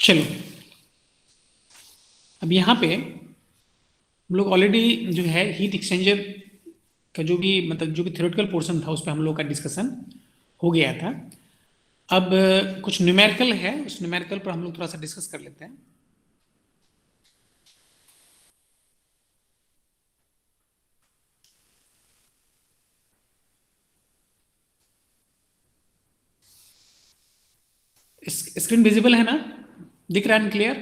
चलो, अब यहाँ पे हम लोग ऑलरेडी जो है हीट एक्सचेंजर का जो भी मतलब जो भी थ्योरेटिकल पोर्शन था उस पर हम लोग का डिस्कशन हो गया था। अब कुछ न्यूमेरिकल है, उस न्यूमेरिकल पर हम लोग थोड़ा सा डिस्कस कर लेते हैं। स्क्रीन विजिबल है ना, दिख रहा है क्लियर?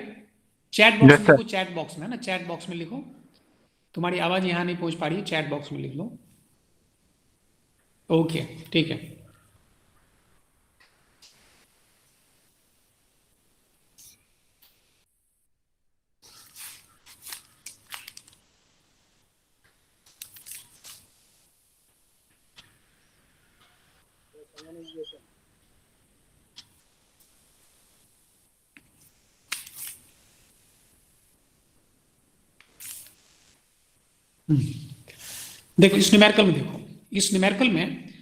चैट बॉक्स यस में सर। लिखो, चैट बॉक्स में है ना, चैट बॉक्स में लिखो। तुम्हारी आवाज यहाँ नहीं पहुंच पा रही है, चैट बॉक्स में लिख लो। ओके, ठीक है। देखो इस न्यूमेरिकल में, देखो इस न्यूमेरिकल में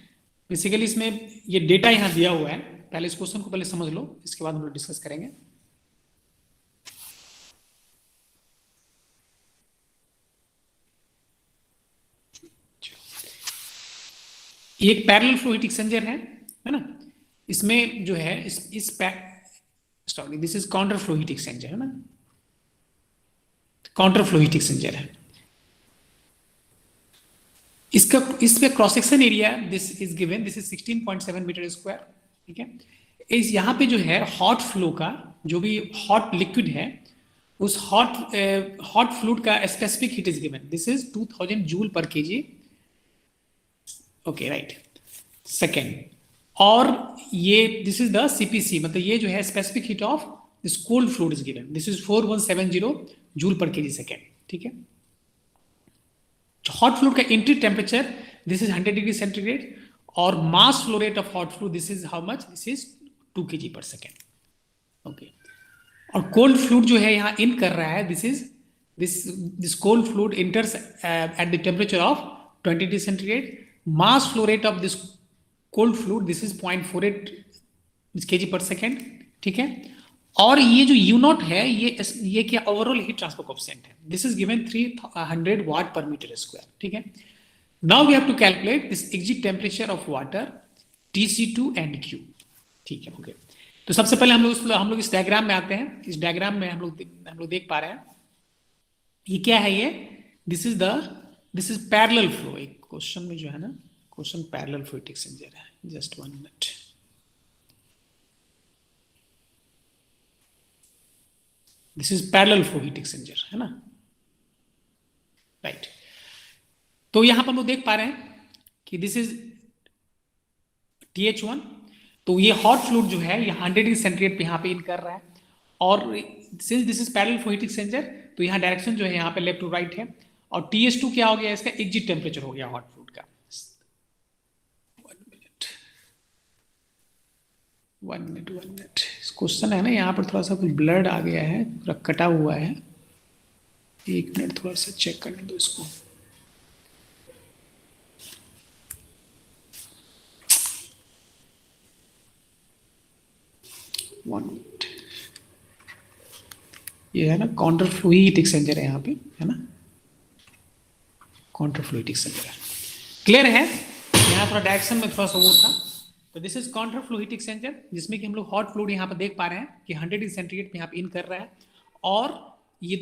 बेसिकली इसमें ये डेटा यहाँ दिया हुआ है। पहले इस क्वेश्चन को पहले समझ लो, इसके बाद हम लोग डिस्कस करेंगे। ये एक पैरेलल फ्लो हीट एक्सचेंजर है ना। इसमें जो है this is counter flow heat exchanger है ना, काउंटर फ्लो हीट एक्सचेंजर है। इसका इस पे cross section area this is given, this is 16.7 metre square. ठीक है, इस यहाँ पे जो है हॉट फ्लो का जो भी हॉट लिक्विड है उस हॉट फ्लूइड का specific heat is given, this is 2000 joule per KG. Okay right, second. और ये दिस इज द सीपीसी, मतलब ये जो है specific heat of this cold fluid is given, this is 4170 joule per kg second. ठीक है, hot fluid का entry temperature this is 100 degree centigrade, और mass flow rate of hot fluid this is how much, this is 2 kg per second. Okay, और cold fluid जो है यहाँ in कर रहा है, this cold fluid enters at the temperature of 20 degree centigrade. Mass flow rate of this cold fluid this is 0.48 kg per second. ठीक है, और ये जो यू नॉट है ये क्या ओवरऑल हीट ट्रांसफर कोएफिशिएंट है, दिस इज गिवन 300 वाट पर मीटर स्क्वायर। ठीक है, now we have to calculate this exit temperature of water TC2 and Q। ठीक है, ओके। तो सबसे पहले हम लोग इस डायग्राम में आते हैं। इस डायग्राम में हम लोग देख पा रहे हैं ये क्या है, ये दिस इज पैरेलल फ्लो। एक क्वेश्चन में जो है ना, question parallel flow heat exchanger है। Just 1 minute, this is parallel flow heat exchanger है ना, राइट। तो यहां पर हम लोग देख पा रहे हैं कि दिस इज TH1। तो ये हॉट फ्लूइड जो है ये 100 डिग्री सेंटीग्रेड पे यहाँ पे इन कर रहा है, और since this is parallel flow heat exchanger तो यहाँ डायरेक्शन जो है यहाँ पे लेफ्ट टू राइट है, और TH2 क्या हो गया, इसका एग्जिट टेम्परेचर हो गया हॉट फ्लूइड का। 1 मिनट क्वेश्चन है ना, यहाँ पर थोड़ा सा कुछ ब्लड आ गया है, पूरा कटा हुआ है। 1 मिनट थोड़ा सा चेक करने दो इसको। वन मिनट, ये है ना काउंटर फ्लो हीट एक्सचेंजर है यहाँ पे, है ना, काउंटर फ्लो हीट एक्सचेंजर है। क्लियर है? यहाँ थोड़ा डायरेक्शन में थोड़ा सा वो था। तो this is counter flow heat exchanger, जिसमें कि हम लोग हॉट फ्लूइड यहाँ पर देख पा रहे हैं कि 100 डिग्री सेंटीग्रेड पे यहाँ पे इन कर रहा है, और ये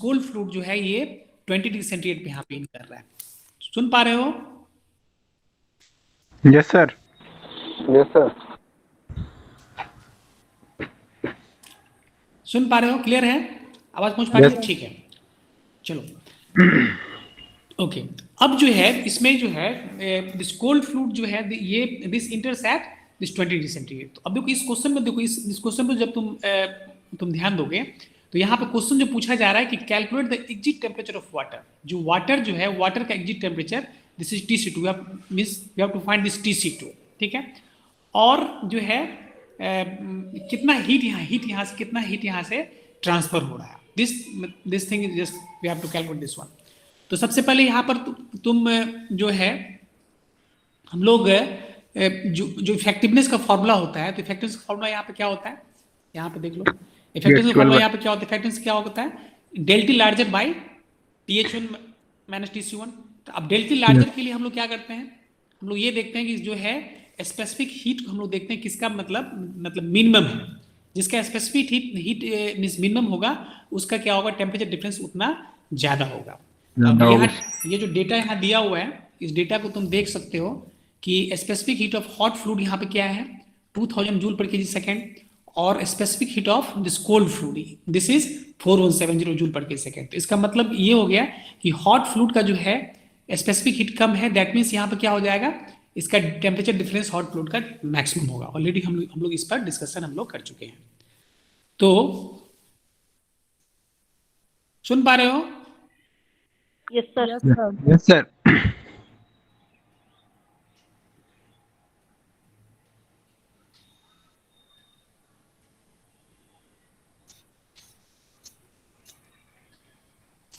कोल्ड फ्लूइड जो है ये 20 डिग्री सेंटीग्रेड पे यहाँ पे इन कर रहा है। सुन पा रहे हो? Yes sir. Yes sir. सुन पा रहे हो? क्लियर है? आवाज पहुंच पा रही है? Yes. ठीक है, चलो। ओके, अब जो है इसमें जो है दिस कोल्ड फ्लूइड जो है ये this intersect this 20 degree centigrade. तो अब देखो इस क्वेश्चन में, देखो इस क्वेश्चन पर जब तुम ध्यान दोगे तो यहाँ पे क्वेश्चन जो पूछा जा रहा है कि calculate the exit temperature of water. जो है वाटर का exit temperature this is TC2, means we have to find this TC2। ठीक है, और जो है कितना हीट यहाँ से कितना हीट यहाँ से ट्रांसफर हो रहा है, this thing is just we have to calculate this one. तो सबसे पहले यहाँ पर तुम जो है हम लोग जो इफेक्टिवनेस का फॉर्मूला होता है, तो इफेक्टिवनेस का फॉर्मूला यहाँ पे क्या होता है, यहाँ पे देख लो इफेक्टिवनेस का 12 फॉर्मूला यहाँ पे क्या होता है, इफेक्टिवनेस क्या होता है, डेल्टी larger by TH1 minus TC1। तो अब डेल्टी लार्जर के लिए हम लोग क्या करते हैं, हम लोग ये देखते हैं कि जो है स्पेसिफिक हीट हम लोग देखते हैं किसका मतलब मिनिमम है, जिसका स्पेसिफिक हीट मिनिमम होगा उसका क्या होगा, टेम्परेचर डिफरेंस उतना ज्यादा होगा। अब यहाँ ये जो डेटा यहाँ दिया हुआ है, इस डेटा को तुम देख सकते हो कि specific heat of hot fluid यहाँ पे क्या है 2000 जूल पर केजी सेकेंड, और specific heat of this cold fluid this is 4170 joule per kg second. तो इसका मतलब ये हो गया कि हॉट फ्लूइड का जो है स्पेसिफिक हीट कम है, दैट मीन्स यहाँ पे क्या हो जाएगा, इसका टेम्परेचर डिफरेंस हॉट फ्लूइड का मैक्सिमम होगा। ऑलरेडी हम लोग इस पर डिस्कशन हम लोग कर चुके हैं। तो सुन पा रहे हो? Yes sir. Yes sir.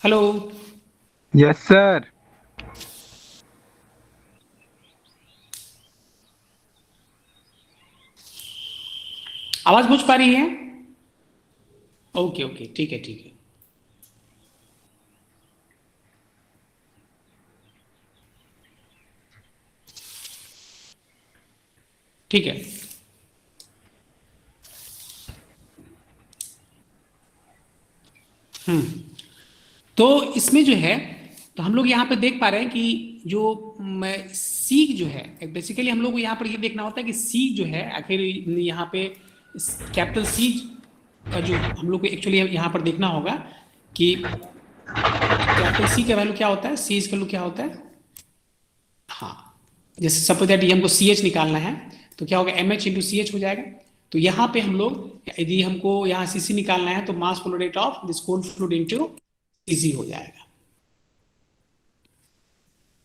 Hello. Yes sir. आवाज पहुंच पा रही है? ओके ओके, ठीक है ठीक है। ठीक है, तो इसमें जो है, तो हम लोग यहाँ पे देख पा रहे हैं कि जो सी जो है, बेसिकली हम लोग को यहाँ पर ये देखना होता है कि सी जो है आखिर यहाँ पे कैपिटल सी का जो हम लोग को एक्चुअली यहाँ पर देखना होगा कि कैपिटल सी का वैल्यू क्या होता है, सी का वैल्यू क्या होता है। हाँ, जैसे सपोज दैट हमको CH निकालना है तो क्या होगा, MH इंटू CH हो जाएगा। तो यहाँ पे हम लोग यदि हमको यहाँ CC निकालना है तो मास flow rate of this cold fluid into CC हो जाएगा।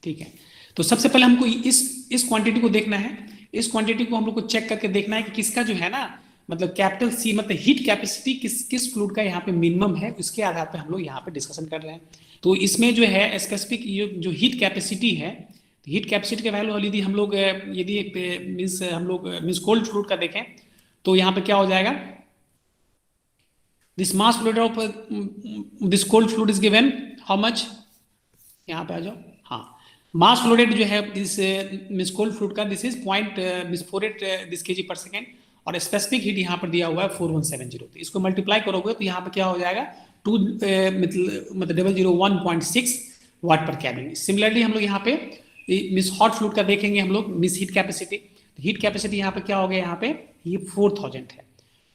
ठीक है, तो सबसे पहले हमको इस क्वांटिटी को देखना है, इस क्वांटिटी को हम लोग को चेक करके देखना है कि किसका जो है ना मतलब कैपिटल सी मतलब हीट कैपेसिटी किस फ्लूइड का यहाँ पे मिनिमम है, उसके आधार पे हम लोग यहाँ पे डिस्कशन कर रहे हैं। तो इसमें जो है स्पेसिफिक जो हीट कैपेसिटी है, हीट कैपेसिटी का वैल्यू यदि हम लोग मीन्स कोल्ड फ्लूइड का देखें तो यहाँ पे क्या हो जाएगा, this mass flow rate of this cold fluid is given how much, यहाँ पे आ जाओ। हाँ, मास फ्लो रेट जो है दिस मीन्स कोल्ड फ्लूइड का this is 0.48 this kg per second, और स्पेसिफिक हीट यहाँ पर दिया हुआ है 4170। तो इसको मल्टीप्लाई करोगे तो यहाँ पे क्या हो जाएगा 0.1.6 वाट पर केल्विन। सिमिलरली हम लोग यहाँ पे मिस हॉट फ्लूइड का देखेंगे हम लोग miss heat capacity, heat capacity यहाँ पे क्या हो गया, यहाँ पे ये 4000 है।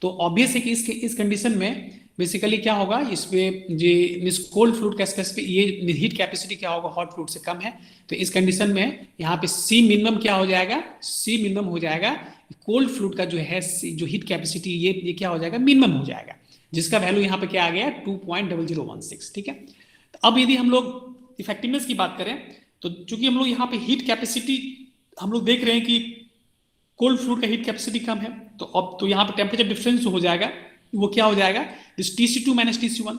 तो ऑब्वियस है कि इस कंडीशन में बेसिकली क्या होगा, इसमें जो मिस कोल्ड फ्लूइड का स्पेसिफिक ये हीट कैपेसिटी क्या होगा हॉट फ्लूइड से कम है। तो इस कंडीशन में यहाँ पे सी मिनिमम क्या हो जाएगा, सी मिनिमम हो जाएगा कोल्ड फ्लूइड का जो है जो हीट कैपेसिटी ये क्या हो जाएगा, मिनिमम हो जाएगा, जिसका वैल्यू यहाँ पे क्या आ गया 2.0016। ठीक है, तो अब यदि हम लोग इफेक्टिवनेस की बात करें तो चूंकि हम लोग यहाँ पे हीट कैपेसिटी हम लोग देख रहे हैं कि कोल्ड फ्लूइड का हीट कैपेसिटी कम है, तो अब तो यहाँ पे टेम्परेचर डिफरेंस हो जाएगा, वो क्या हो जाएगा दिस TC2 माइनस TC1।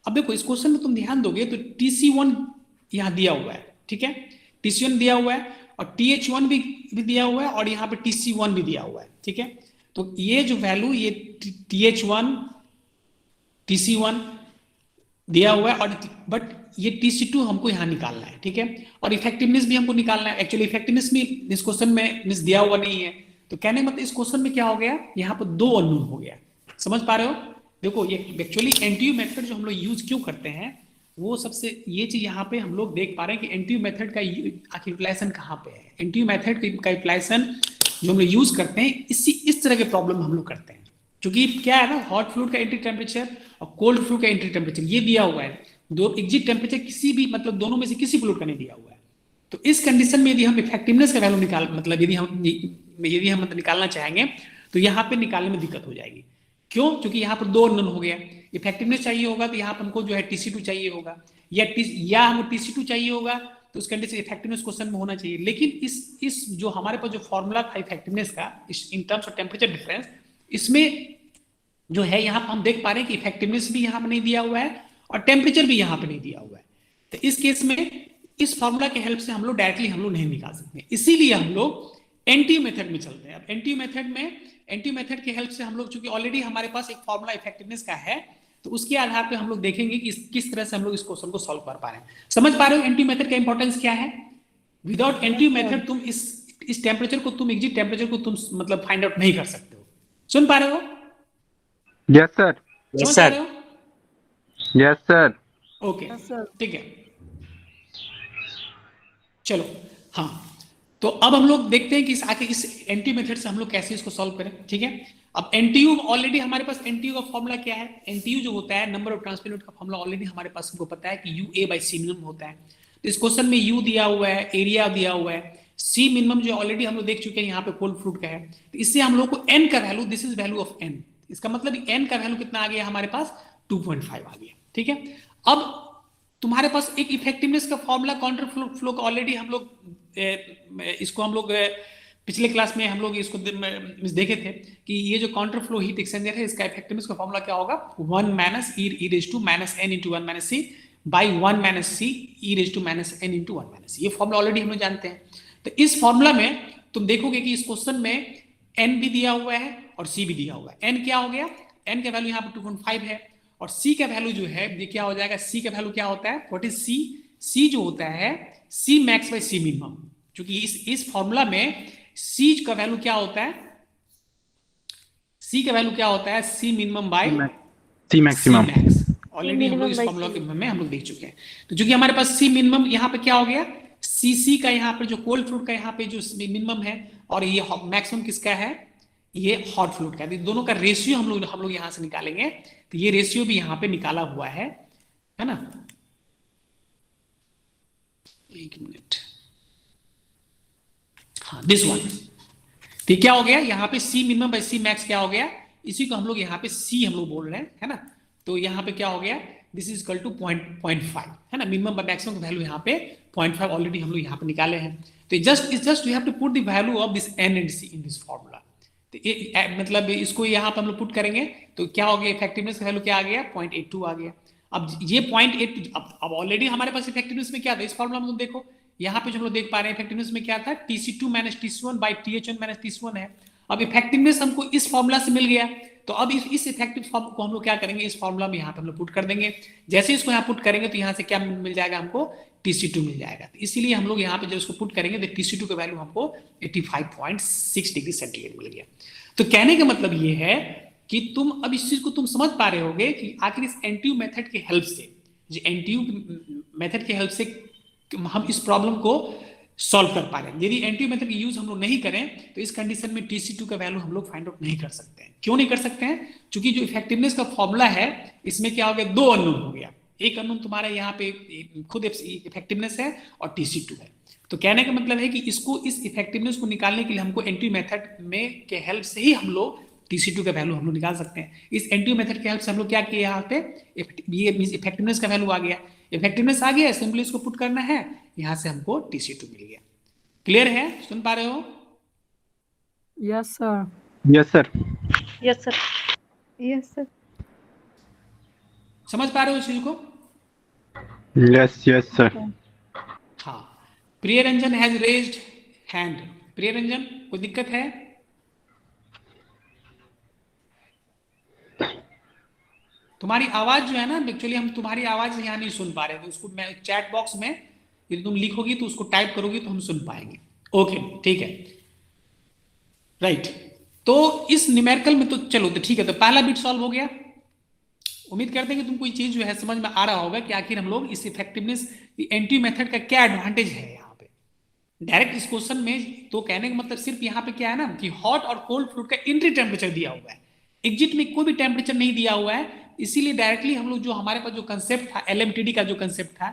अब देखो इस क्वेश्चन में तुम ध्यान दोगे तो TC1 यहाँ दिया हुआ है, ठीक है, TC1 दिया हुआ है और TH1 भी दिया हुआ है और यहाँ पे TC1 भी दिया हुआ है। ठीक है, तो ये जो वैल्यू ये TH1 TC1 दिया हुआ है और बट ये TC2 हमको यहाँ निकालना है। ठीक है, और इफेक्टिवनेस भी हमको निकालना है। एक्चुअली इफेक्टिवनेस भी इस क्वेश्चन में मिस दिया हुआ नहीं है, तो कहने मतलब इस क्वेश्चन में क्या हो गया, यहाँ पर 2 अननोन हो गया। समझ पा रहे हो? देखो ये एक्चुअली एनटीयू मेथड जो हम लोग यूज क्यों करते हैं, वो सबसे ये चीज यहाँ पे हम लोग देख पा रहे हैं कि एनटीयू मेथड का आखिर यूटिलाइजेशन कहाँ पे है। एनटीयू मेथड का यूटिलाइजेशन जो हम लोग यूज करते हैं इस तरह के प्रॉब्लम हम लोग करते हैं, क्योंकि क्या है ना, हॉट फ्लूइड का एंट्री टेम्परेचर और कोल्ड फ्लूइड का एंट्री टेम्परेचर ये दिया हुआ है, दो एग्जिट टेम्परेचर किसी भी मतलब दोनों में से किसी फ्लूइड का नहीं दिया हुआ है। तो इस कंडीशन में यदि हम इफेक्टिवनेस का वैल्यू निकाल मतलब यदि हम निकालना चाहेंगे तो यहाँ पे निकालने में दिक्कत हो जाएगी। क्यों? क्योंकि यहाँ पर 2 अननोन हो गया। इफेक्टिवनेस चाहिए होगा तो यहाँ पर हमको जो है TC2 चाहिए होगा या हमको TC2 चाहिए होगा, तो उस कंडीशन इफेक्टिवनेस क्वेश्चन में होना चाहिए। लेकिन इस जो हमारे पास जो फॉर्मूला था इफेक्टिवनेस का in terms of temperature difference, इसमें जो है यहाँ पर हम देख पा रहे हैं कि इफेक्टिवनेस भी यहाँ पर नहीं दिया हुआ है और टेम्परेचर भी यहाँ पे नहीं दिया हुआ है। तो इस केस में इस फॉर्मूला के हेल्प से हम लोग डायरेक्टली हम लोग नहीं निकाल सकते, इसीलिए हम लोग एनटीयू मेथड में चलते हैं। अब एनटीयू मेथड की हेल्प से हम लोग, चूंकि ऑलरेडी हमारे पास एक फॉर्मूला इफेक्टिवनेस का है, तो उसके आधार पे हम लोग देखेंगे कि किस तरह से हम लोग इस क्वेश्चन को सॉल्व कर पा रहे हैं। समझ पा रहे हो एनटीयू मेथड का इंपॉर्टेंस क्या है? विदाउट एनटीयू मेथड तुम इस टेम्परेचर को, तुम एग्जिट टेम्परेचर को तुम मतलब फाइंड आउट नहीं कर सकते हो। सुन पा रहे हो? Yes sir. समझ पा रहे हो? Yes sir. ओके, ठीक है, चलो। हाँ, तो अब हम लोग देखते हैं कि इस एनटीयू मेथड से हम लोग कैसे इसको सॉल्व करें। ठीक है, अब एनटीयू ऑलरेडी हमारे पास एनटीयू का फॉर्मूला क्या है? एनटीयू जो होता है, नंबर ऑफ ट्रांसफर यूनिट का फॉर्मूला ऑलरेडी हमारे पास हमको पता है कि U A by C minimum होता है। तो इस क्वेश्चन में यू दिया हुआ है, एरिया दिया हुआ है, सी मिनिमम जो ऑलरेडी हम लोग देख चुके हैं यहाँ पे कोल्ड फ्रूट का है। तो इससे हम लोग को एन का value, this is value of N, इसका मतलब एन का वैल्यू कितना आ गया हमारे पास? 2.5 आ गया। ठीक है, अब तुम्हारे पास एक इफेक्टिवनेस का फॉर्मूला काउंटर फ्लो का ऑलरेडी हम लोग इसको हम लोग पिछले क्लास में हम लोग इसको देखे थे कि ये जो काउंटर फ्लो हीट एक्सचेंजर है, इसका इफेक्टिवनेस का फॉर्मूला क्या होगा? 1 minus E raise to minus N into 1 minus C by 1 minus C E raise to minus N into 1 minus C. ये फॉर्मूला ऑलरेडी हम लोग जानते हैं। तो इस फॉर्मूला में तुम देखोगे कि इस क्वेश्चन में एन भी दिया हुआ है और सी भी दिया हुआ है। एन क्या हो गया? एन का वैल्यू यहाँ पे 2.5 है, और सी का वैल्यू जो है ये क्या हो जाएगा? सी का वैल्यू क्या होता है? व्हाट इज सी? सी जो होता है C Max by C minimum, क्योंकि इस फॉर्मूला में सी का वैल्यू क्या होता है? सी का वैल्यू क्या होता है? C minimum by C maximum. Already हम लोग इस फॉर्मूला के में हम लोग देख चुके हैं। तो जो कि हमारे पास सी मिनिमम यहाँ पे क्या हो गया? सी का यहाँ पे जो कोल्ड फ्रूट का यहाँ पे जो मिनिमम है, और ये मैक्सिमम किसका है? ये हॉट फ्लूइड का। दोनों का रेशियो हम लोग यहां से निकालेंगे। तो ये रेशियो भी यहां पे निकाला हुआ है ना? एक मिनट, हाँ, दिस वन। तो क्या हो गया यहाँ पे? सी मिनिमम बाई सी मैक्स क्या हो गया? इसी को हम लोग यहाँ पे सी हम लोग बोल रहे हैं, है ना? तो यहाँ पे क्या हो गया? दिस इज इक्वल टू 0.5, है ना? मिनिमम बाई मैक्सिमम का वैल्यू यहाँ पे 0.5 ऑलरेडी हम लोग यहाँ पे निकाले हैं। तो just you have to put the value of this N and C in this formula. तो मतलब इसको यहाँ पर हम लोग पुट करेंगे तो क्या हो गया? इफेक्टिवनेस का वैल्यू क्या आ गया? 0.82 आ गया। अब ये 0.82, अब ऑलरेडी हमारे पास इफेक्टिवनेस में क्या था? इस फॉर्मूला में देखो, यहाँ पे जो हम लोग देख पा रहे हैं इफेक्टिवनेस में क्या था? TC2 minus TC1 by TH1 minus TC1 है। अब इफेक्टिवनेस हमको इस फॉर्मूला से मिल गया, तो अब इस इफेक्टिव फॉर्म को हम लोग क्या करेंगे? इस फॉर्मूला में यहाँ पे हम लोग पुट कर देंगे। जैसे इसको यहाँ पुट करेंगे तो यहाँ से क्या मिल जाएगा हमको? TC2 मिल जाएगा। तो इसीलिए हम लोग यहाँ पे जब इसको पुट करेंगे तो TC2 का वैल्यू हमको 85.6 डिग्री सेंटीग्रेड मिल गया। तो कहने का मतलब ये है कि तुम अब इस चीज को तुम समझ पा रहे होगे कि आखिर इस एनटीयू मेथड की हेल्प से, जो एनटीयू मेथड की हेल्प से हम इस प्रॉब्लम को सॉल्व कर पा रहे हैं। यदि एनटीयू मेथड की यूज हम लोग नहीं करें तो इस कंडीशन में TC2 का वैल्यू हम लोग फाइंड आउट नहीं कर सकते हैं। क्यों नहीं कर सकते हैं? क्योंकि जो इफेक्टिवनेस का फॉर्मूला है इसमें क्या हो गया? 2 अननोन हो गया। एक अननोन तुम्हारा यहाँ पे खुद इफेक्टिवनेस है और TC2 है। तो कहने का मतलब है कि इसको, इस इफेक्टिवनेस को निकालने के लिए हमको एनटीयू मेथड में के हेल्प से ही हम लोग TC2 का वैल्यू हम लोग निकाल सकते हैं। इस एनटीयू मेथड के हेल्प से हम लोग क्या किए? यहाँ पे ये इफेक्टिवनेस का वैल्यू आ गया। इफेक्टिवनेस आ गया, सिंपली इसको पुट करना है, यहाँ से हमको TC2 मिल गया। क्लियर है? सुन पा रहे हो? Yes sir. Yes sir. Yes, sir. Yes sir. समझ पा रहे हो इस चीज को? Yes yes sir. हाँ, प्रिय रंजन हैज रेज्ड हैंड। प्रिय रंजन, कोई दिक्कत है? तुम्हारी आवाज जो है ना, एक्चुअली हम तुम्हारी आवाज यहाँ नहीं सुन पा रहे, तो उसको मैं चैट बॉक्स में यदि तुम लिखोगी तो उसको टाइप करोगी तो हम सुन पाएंगे। ओके, ठीक है, राइट। तो इस न्यूमेरिकल में तो चलो, तो ठीक है, तो पहला बिट सॉल्व हो गया। उम्मीद करते हैं कि तुमको ये चीज जो है समझ में आ रहा होगा कि आखिर हम लोग इस इफेक्टिवनेस एंटी मेथड का क्या एडवांटेज है यहाँ पे डायरेक्ट इस क्वेश्चन में। तो कहने का मतलब सिर्फ यहाँ पे क्या है ना कि हॉट और कोल्ड फ्लूइड का एंट्री टेम्परेचर दिया हुआ है, एग्जिट में कोई भी टेम्परेचर नहीं दिया हुआ है। इसीलिए डायरेक्टली हम लोग जो हमारे पास जो कंसेप्ट था LMTD का जो कंसेप्ट था,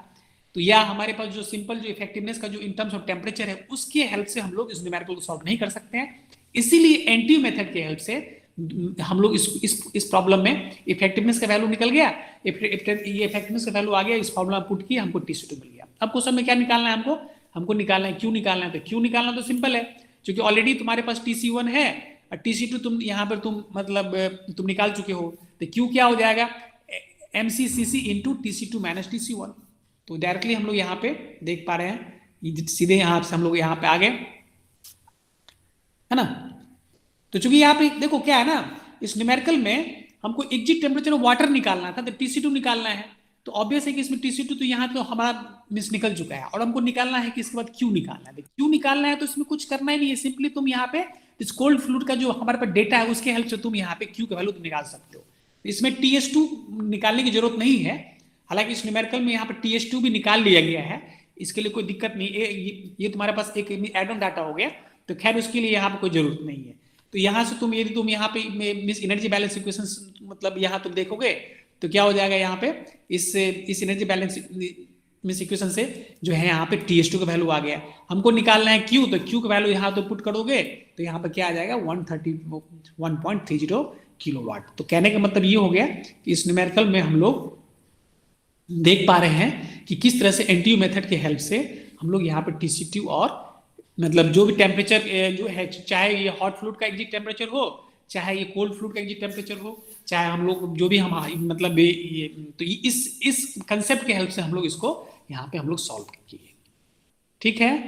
तो या हमारे पास जो सिंपल जो इफेक्टिवनेस का जो इन टर्म्स ऑफ टेम्परेचर है उसके हेल्प से हम लोग इस न्यूमेरिकल को सॉल्व नहीं कर सकते हैं। इसीलिए एनटीयू मेथड के हेल्प से हम लोग इस प्रॉब्लम में इफेक्टिवनेस का वैल्यू निकल गया, ये इफेक्टिवनेस का वैल्यू आ गया, इस फॉर्मूला पुट किया, हमको TC2 मिल गया। अब क्वेश्चन में क्या निकालना है हमको निकालना है क्यू निकालना है। तो क्यू निकालना तो सिंपल है, क्योंकि ऑलरेडी तुम्हारे पास TC1 है और TC2 तुम यहाँ पर तुम निकाल चुके हो। तो क्यू क्या हो जाएगा? MCCC into TC2 minus TC1। तो डायरेक्टली हम लोग यहाँ पे देख पा रहे हैं, सीधे यहाँ से हम लोग यहाँ पे आ गए। है ना। तो चूंकि यहाँ पे देखो क्या है ना, इस न्यूमेरिकल में हमको एग्जिट टेम्परेचर ऑफ वाटर निकालना था, तो TC2 निकालना है। तो ऑब्वियस है कि इसमें TC2 तो यहाँ तो हमारा मिस निकल चुका है, और हमको निकालना है कि इसके बाद Q निकालना है। Q निकालना है तो इसमें कुछ करना ही नहीं है, सिंपली तुम यहाँ पे इस कोल्ड फ्लूइड का जो हमारे पास डेटा है उसके हेल्प से तुम यहाँ पे Q का वैल्यू निकाल सकते हो। इसमें TS2 निकालने की जरूरत नहीं है, हालांकि इस न्यूमेरिकल में यहाँ पे TS2 भी निकाल लिया गया है, इसके लिए कोई दिक्कत नहीं। ये तुम्हारे पास एक एड ऑन डाटा हो गया, तो खैर उसके लिए यहाँ पे कोई जरूरत नहीं है। तो यहाँ से तुम यदि तुम यहाँ पे मिस एनर्जी बैलेंस इक्वेशन मतलब यहाँ तुम देखोगे तो क्या हो जाएगा, यहाँ पे इस एनर्जी बैलेंस मिस इक्वेशन से जो है यहाँ पे TS2 का वैल्यू आ गया। हमको निकालना है Q, तो Q का वैल्यू यहाँ तो पुट करोगे तो यहाँ पे क्या आ जाएगा 130 किलोवाट। तो कहने का मतलब ये हो गया कि इस न्यूमेरिकल में हम लोग देख पा रहे हैं कि किस तरह से NTU मेथड के हेल्प से हम लोग यहाँ पे TC2 और मतलब जो भी टेम्परेचर जो है, चाहे ये हॉट फ्लूइड का एग्जिट टेम्परेचर हो, चाहे ये कोल्ड फ्लूइड का एग्जिट टेम्परेचर हो, चाहे हम लोग जो भी हम मतलब ये तो इस कंसेप्ट के हेल्प से हम लोग इसको यहाँ पे हम लोग सॉल्व किए। ठीक है,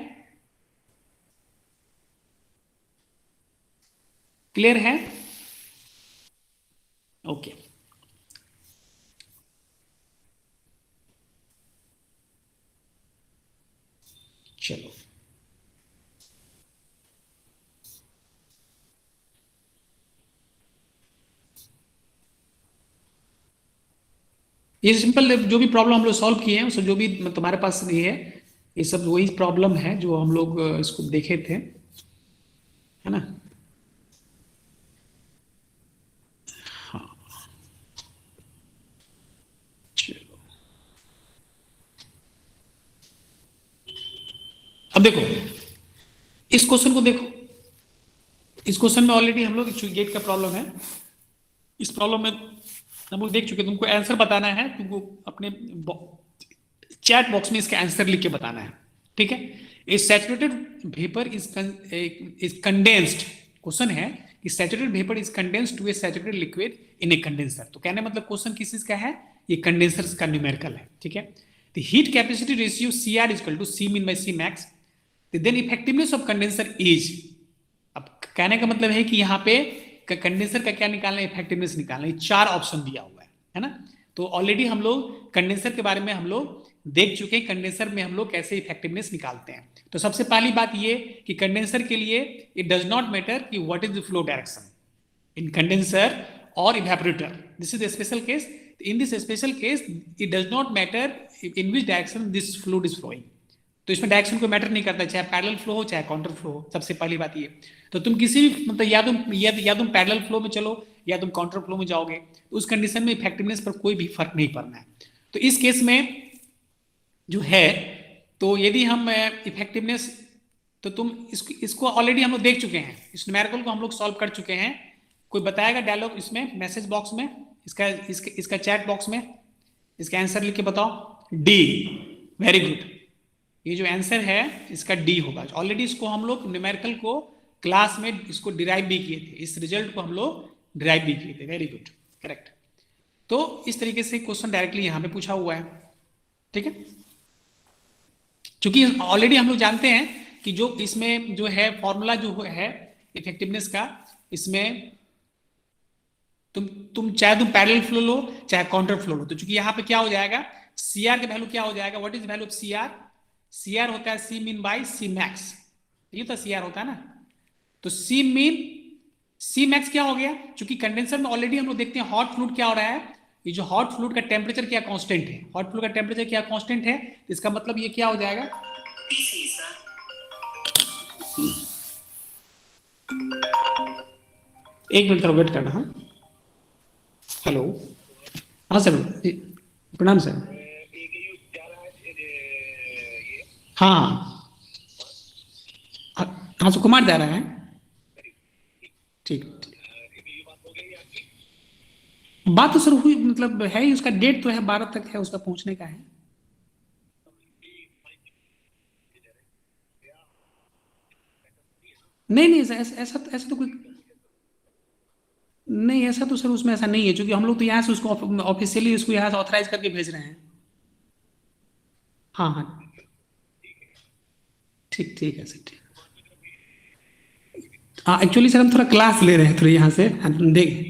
क्लियर है? ओके, चलो ये सिंपल जो भी प्रॉब्लम हम लोग सॉल्व किए हैं उसमें जो भी तुम्हारे पास नहीं है, ये सब वही प्रॉब्लम है जो हम लोग इसको देखे थे, है ना। हाँ चलो, अब देखो इस क्वेश्चन को देखो। इस क्वेश्चन में ऑलरेडी हम लोग गेट का प्रॉब्लम है, इस प्रॉब्लम में हम लोग देख चुके। तुमको आंसर बताना है, तुमको अपने चैट बॉक्स में इसका आंसर लिख के बताना है, ठीक है। A saturated vapour is condensed, question है कि saturated vapour is condensed to a saturated liquid in a condenser. तो कहने मतलब क्वेश्चन किस चीज का है, ये कंडेंसर का न्यूमेरिकल है, ठीक है। The heat capacity ratio CR is equal to C min by C max, then effectiveness of condenser is. अब कहने का मतलब है कि यहाँ पे कंडेंसर का क्या निकालना है, इफेक्टिवनेस निकालना है। 4 ऑप्शन दिया हुआ है ना। तो ऑलरेडी हम लोग कंडेंसर के बारे में हम लोग देख चुके हैं, कंडेंसर में हम लोग कैसे इफेक्टिवनेस निकालते हैं। तो सबसे पहली बात ये कि कंडेंसर के लिए इट डज नॉट मैटर कि what is the flow direction in condenser और evaporator, this is the special case. In this special case it does not matter in which direction this fluid is flowing. तो इसमें direction को matter नहीं करता, चाहे parallel flow हो चाहे counter flow हो। सबसे पहली बात ये, तो तुम किसी भी मतलब या तुम पैरेलल फ्लो में चलो या तुम काउंटर फ्लो में जाओगे, तो उस कंडीशन में इफेक्टिवनेस पर कोई भी फर्क नहीं पड़ना है। तो इस केस में जो है, तो यदि हम इफेक्टिवनेस, तो तुम इसको ऑलरेडी हम लोग देख चुके हैं, इस न्यूमेरिकल को हम लोग सॉल्व कर चुके हैं। कोई बताएगा डायलॉग इसमें मैसेज बॉक्स में, इसका चैट बॉक्स में इसका आंसर लिख के बताओ। D, very good. ये जो आंसर है इसका डी होगा। ऑलरेडी इसको हम लोग न्यूमेरिकल को क्लास में इसको डिराइव भी किए थे, इस रिजल्ट को हम लोग डिराइव भी किए थे। Very good, correct. तो इस तरीके से क्वेश्चन डायरेक्टली यहां पे पूछा हुआ है, ठीक है। चूंकि ऑलरेडी हम लोग जानते हैं कि जो इसमें जो है फॉर्मूला जो है इफेक्टिवनेस का, इसमें तुम चाहे तुम पैरेलल फ्लो लो चाहे काउंटर फ्लो लो, तो चूंकि यहाँ पे क्या हो जाएगा, CR का वैल्यू क्या हो जाएगा, what is value of CR? CR होता है C min by C max, ये तो CR होता है ना। तो C min C max क्या हो गया, चूंकि कंडेंसर में ऑलरेडी हम लोग देखते हैं हॉट फ्लूइड क्या हो रहा है, ये जो हॉट फ्लूइड का टेम्परेचर क्या कांस्टेंट है, हॉट फ्लूइड का टेम्परेचर क्या कांस्टेंट है, इसका मतलब ये क्या हो जाएगा, एक मिनट वेट करना। हाँ हेलो, हाँ सर, प्रणाम सर। हाँ हाँ सुकुमार जा रहा है, ठीक। बात तो सर हुई, मतलब है ही, उसका डेट तो है 12 तक है उसका पहुंचने का है। नहीं नहीं, ऐसा तो कोई नहीं, ऐसा तो सर उसमें ऐसा नहीं है, क्योंकि हम लोग तो यहाँ से उसको ऑफिशियली उसको यहाँ से ऑथराइज करके भेज रहे हैं। हाँ हाँ ठीक ठीक है सर, ठीक। हाँ एक्चुअली सर हम थोड़ा क्लास ले रहे हैं थोड़ा यहाँ से देख।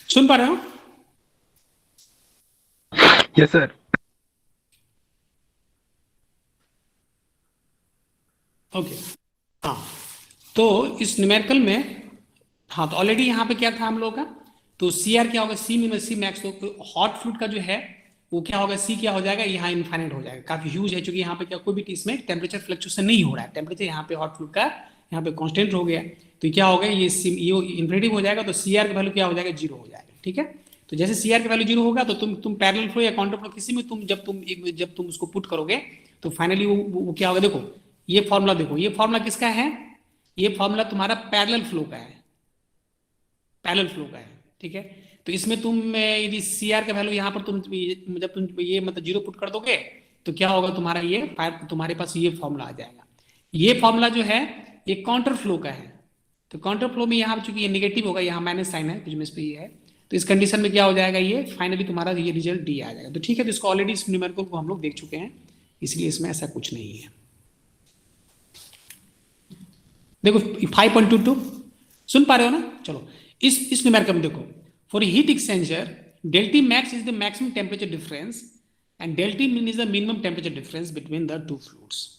सुन पा रहे हो? Yes, sir. ओके हाँ, तो इस न्यूमेरिकल में हाँ तो ऑलरेडी यहाँ पे क्या था हम लोग का, तो सी आर क्या होगा, सी मिनिमम सी मैक्स, तो हॉट फ्लूइड का जो है वो क्या होगा, सी क्या हो जाएगा, यहाँ इनफाइनाइट हो जाएगा, काफी ह्यूज है, क्योंकि यहाँ पे क्या कोई भी इसमें टेम्परेचर फ्लक्चुएशन नहीं हो रहा है, टेम्परेचर यहाँ पे हॉट फ्लूइड का यहाँ पे कांस्टेंट हो गया, तो क्या होगा ये इन्फिनिटी हो जाएगा, तो सी आर का वैल्यू क्या हो जाएगा, जीरो हो जाएगा। ठीक है, तो जैसे सी आर का वैल्यू जीरो होगा तो तुम पैरेलल फ्लो या काउंटर फ्लो किसी में जब तुम उसको पुट करोगे तो फाइनली वो क्या होगा, देखो ये फॉर्मूला, देखो ये फॉर्मूला किसका है, ये फॉर्मूला तुम्हारा पैरेलल फ्लो का है, पैरेलल फ्लो का है। ठीक है, तो इसमें तुम यदि सी आर का वैल्यू यहाँ पर जब तुम ये मतलब जीरो पुट कर दोगे तो क्या होगा, तुम्हारा ये तुम्हारे पास ये फॉर्मूला आ जाएगा। ये फॉर्मूला जो है ये काउंटर फ्लो का है, तो काउंटर फ्लो में यहाँ चूंकि ये नेगेटिव होगा, यहाँ माइनस साइन है, कुछ पे ये है, तो इस कंडीशन में क्या हो जाएगा, ये फाइनली तुम्हारा ये रिजल्ट डी आ जाएगा। तो ठीक है, तो इसको ऑलरेडी इस न्यूमेरिकल को हम लोग देख चुके हैं, इसलिए इसमें ऐसा कुछ नहीं है। देखो 5.22 सुन पा रहे हो ना? चलो इस न्यूमेरिकल में देखो, for heat exchanger delta T max is the maximum temperature difference and delta T mean is the minimum temperature difference between the two fluids.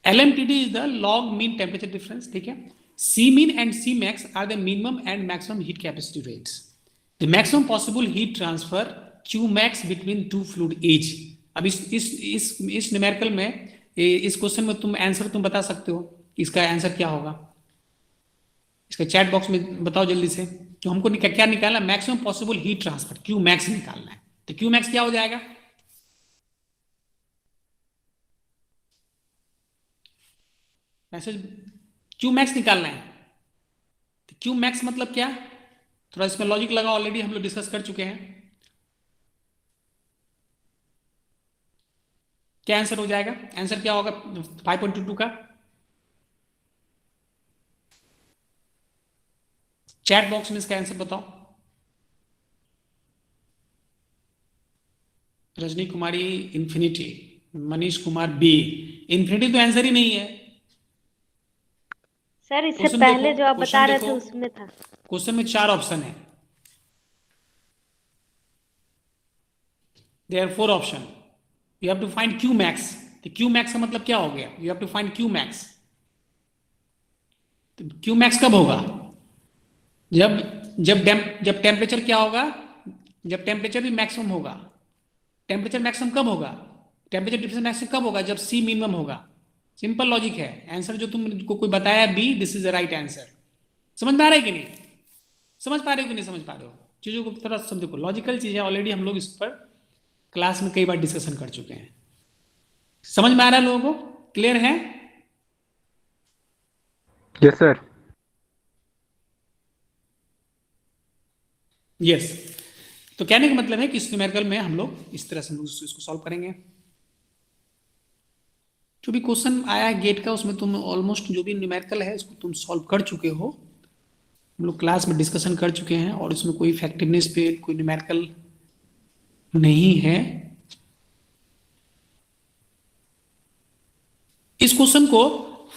LMTD is the log mean temperature difference. ठीक है, C mean and C max are the minimum and maximum heat capacity rates. The maximum possible heat transfer Q max between two fluid age. अब इस numerical में इस question में तुम answer तुम बता सकते हो, इसका आंसर क्या होगा, इसका चैट बॉक्स में बताओ जल्दी से। तो हमको क्या निकालना, maximum possible heat transfer Q max निकालना है, तो Q max क्या हो जाएगा, मैसेज क्यू मैक्स निकालना है, तो क्यू मैक्स मतलब क्या, थोड़ा इसमें लॉजिक लगा, ऑलरेडी हम लोग डिस्कस कर चुके हैं। क्या आंसर हो जाएगा, आंसर क्या होगा 5.22 का, चैट बॉक्स में इसका आंसर बताओ। Rajni Kumari infinity, Manish Kumar B, infinity तो आंसर ही नहीं है सर, इससे पहले जो आप बता रहे थे उसमें था। क्वेश्चन में 4 ऑप्शन है, there are 4 option, you have to find Q max. तो क्यू मैक्स का मतलब क्या हो गया, you have to find Q max. तो क्यू मैक्स कब होगा, जब टेम्परेचर क्या होगा, जब टेम्परेचर भी मैक्सिमम होगा। टेम्परेचर मैक्सिमम कब होगा, टेम्परेचर डिफरेंस मैक्सिमम कब होगा, जब सी मिनिमम होगा। सिंपल लॉजिक है, आंसर जो तुमको कोई बताया B, this is the right answer. समझ में आ रहा है कि नहीं, समझ पा रहे हो कि नहीं समझ पा रहे हो, चीजों को थोड़ा समझो, लॉजिकल चीजें ऑलरेडी हम लोग इस पर क्लास में कई बार डिस्कशन कर चुके हैं। समझ में आ रहा है लोगों को, क्लियर है? Yes, sir. यस, तो कहने का मतलब है कि इस न्यूमेरिकल में हम लोग इस तरह से इसको सॉल्व करेंगे। जो भी क्वेश्चन आया है गेट का, उसमें तुम ऑलमोस्ट जो भी न्यूमेरिकल है इसको तुम सॉल्व कर चुके हो, हम लोग क्लास में डिस्कशन कर चुके हैं, और इसमें कोई इफेक्टिवनेस पे कोई न्यूमेरिकल नहीं है। इस क्वेश्चन को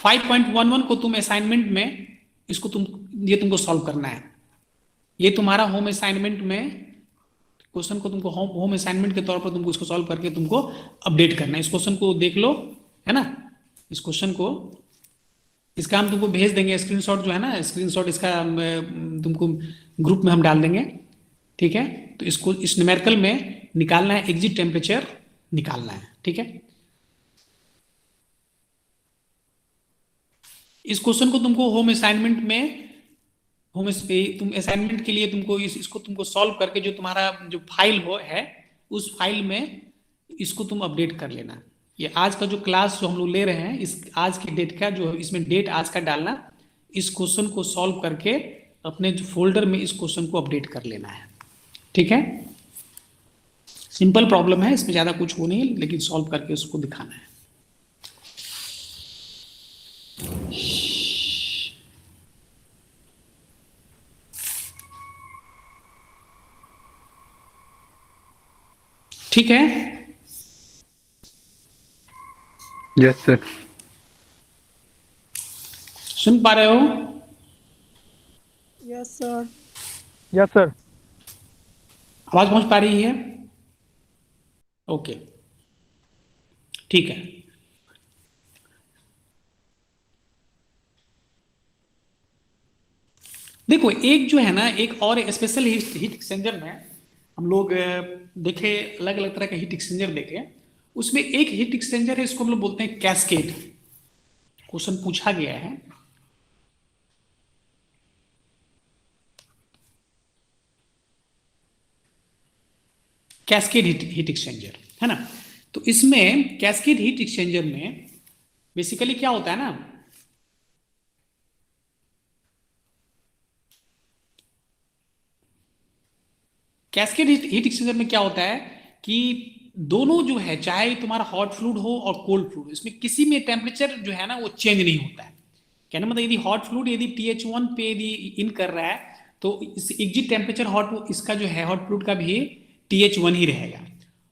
5.11 को तुम असाइनमेंट में इसको तुमको सॉल्व करना है, ये तुम्हारा होम असाइनमेंट में क्वेश्चन को तुमको होम असाइनमेंट के तौर पर तुमको इसको सॉल्व करके तुमको अपडेट करना है। इस क्वेश्चन को देख लो, है ना, इस क्वेश्चन को, इसका हम तुमको भेज देंगे स्क्रीनशॉट, जो है ना स्क्रीनशॉट, इसका तुमको ग्रुप में हम डाल देंगे। ठीक है, तो इसको इस न्यूमेरिकल में निकालना है, एग्जिट टेम्परेचर निकालना है। ठीक है, इस क्वेश्चन को तुमको होम असाइनमेंट में तुम असाइनमेंट के लिए तुमको इसको तुमको सॉल्व करके जो तुम्हारा जो फाइल है उस फाइल में इसको तुम अपडेट कर लेना। ये आज का जो क्लास जो हम लोग ले रहे हैं, इस आज के डेट का जो इसमें डेट आज का डालना, इस क्वेश्चन को सॉल्व करके अपने जो फोल्डर में इस क्वेश्चन को अपडेट कर लेना है। ठीक है, सिंपल प्रॉब्लम है, इसमें ज़्यादा कुछ हो नहीं, लेकिन सॉल्व करके उसको दिखाना है। ठीक है, यस सर। सुन पा रहे हो? Yes, sir. Yes sir. आवाज पहुंच पा रही है? ओके, ठीक है। देखो, एक जो है ना, एक और स्पेशल हीट एक्सचेंजर में हम लोग देखे, अलग अलग तरह के हीट एक्सचेंजर देखे। उसमें एक हीट एक्सचेंजर है, इसको हम लोग बोलते हैं कैस्केड। क्वेश्चन पूछा गया है, कैस्केड हीट एक्सचेंजर, है ना। तो इसमें कैस्केड हीट एक्सचेंजर में बेसिकली क्या होता है ना, कैस्केड हीट एक्सचेंजर में क्या होता है कि दोनों जो है, चाहे तुम्हारा हॉट फ्लूइड हो और कोल्ड फ्लूइड, इसमें किसी में टेम्परेचर जो है ना वो चेंज नहीं होता है। कहना मतलब, यदि हॉट फ्लूइड यदि TH1 पे यदि इन कर रहा है, तो इस एग्जिट टेम्परेचर हॉट, इसका जो है हॉट फ्लूइड का भी TH1 ही रहेगा।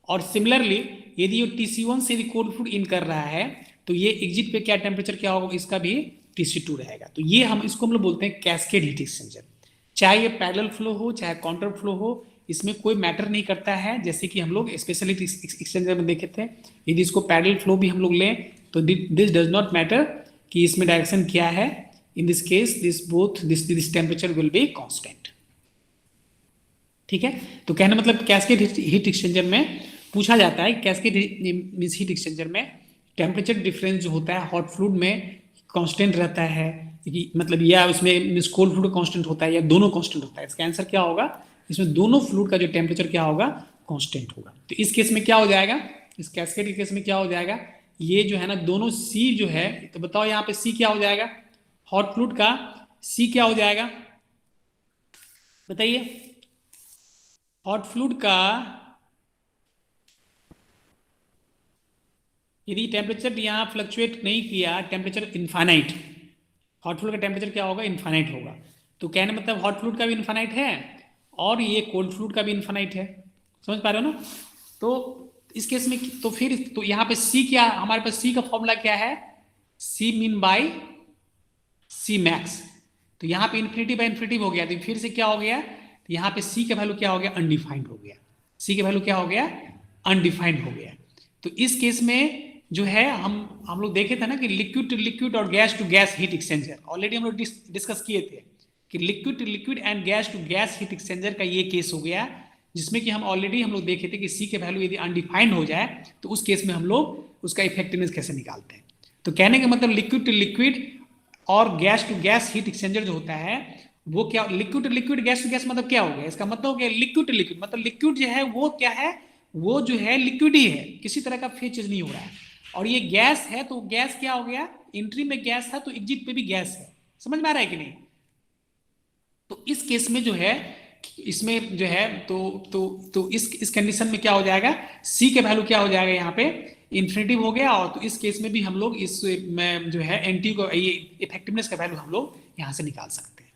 और सिमिलरली यदि ये TC1 से यदि कोल्ड फ्लूइड इन कर रहा है, तो ये एग्जिट पे क्या टेम्परेचर क्या होगा, इसका भी TC2 रहेगा। तो ये हम लोग बोलते हैं कैस्केड हीट एक्सचेंजर। चाहे ये पैरेलल फ्लो हो, चाहे काउंटर फ्लो हो, इसमें कोई मैटर नहीं करता है। जैसे कि हम लोग स्पेशली एक्सचेंजर में देखे थे, यदि इसको पैरेलल फ्लो भी हम लोग लें, तो दिस डज नॉट मैटर कि इसमें डायरेक्शन क्या है। In this case this temperature will be constant. ठीक है, तो कहने मतलब कैस्केड हीट एक्सचेंजर में पूछा जाता है, कैस्केड हीट एक्सचेंजर में टेम्परेचर डिफरेंस जो होता है हॉट फ्लूइड में कांस्टेंट रहता है, मतलब या उसमें कोल्ड फ्लूइड कांस्टेंट होता है, या दोनों कांस्टेंट होता है। इसका आंसर क्या होगा, इसमें दोनों फ्लूइड का जो टेम्परेचर क्या होगा, कांस्टेंट होगा। तो इस केस में क्या हो जाएगा, इस कैस्केड के केस में क्या हो जाएगा, ये जो है ना दोनों C जो है, तो बताओ यहाँ पे C क्या हो जाएगा, हॉट फ्लूइड का C क्या हो जाएगा, बताइए। हॉट फ्लूइड का यदि टेम्परेचर यहाँ फ्लक्चुएट नहीं किया, टेम्परेचर इनफाइनाइट, हॉट फ्लूइड का टेम्परेचर क्या होगा, इनफाइनाइट होगा। तो कहने मतलब हॉट फ्लूइड का भी इनफाइनाइट है और ये कोल्ड फ्लूइड का भी इनफाइनाइट है। समझ पा रहे हो ना। तो इस केस में तो फिर तो यहाँ पे C क्या, हमारे पास C का फॉर्मूला क्या है, C mean by C max. तो यहाँ पे इन्फिनिटी बाई इन्फिनिटी हो गया, तो फिर से क्या हो गया, तो यहाँ पे C का वैल्यू क्या हो गया, अनडिफाइंड हो गया। C का वैल्यू क्या हो गया, अनडिफाइंड हो गया। तो इस केस में जो है हम लोग देखे थे ना कि लिक्विड टू लिक्विड और gas to gas heat exchanger, already हम लोग डिस्कस किए थे कि liquid to liquid and gas to gas heat exchanger का ये केस हो गया, जिसमें कि हम ऑलरेडी हम लोग देखे थे कि C के वैल्यू यदि अनडिफाइंड हो जाए, तो उस केस में हम लोग उसका इफेक्टिवनेस कैसे निकालते हैं। तो कहने का मतलब लिक्विड टू लिक्विड और gas to gas heat exchanger जो होता है वो क्या, liquid to liquid gas to gas मतलब क्या हो गया, इसका मतलब हो गया लिक्विड टू लिक्विड, मतलब लिक्विड जो है वो क्या है, वो जो है लिक्विड ही है, किसी तरह का फेज चेंज नहीं हो रहा है। और ये गैस है, तो गैस क्या हो गया, एंट्री में गैस है तो एग्जिट पे भी गैस है। समझ में आ रहा है कि नहीं। तो इस केस में जो है, इसमें जो है तो इस कंडीशन में क्या हो जाएगा, C के वैल्यू क्या हो जाएगा, यहाँ पे इन्फिनिटी हो गया। और तो इस केस में भी हम लोग इस में जो है NTU को, ये इफेक्टिवनेस का वैल्यू हम लोग यहाँ से निकाल सकते हैं।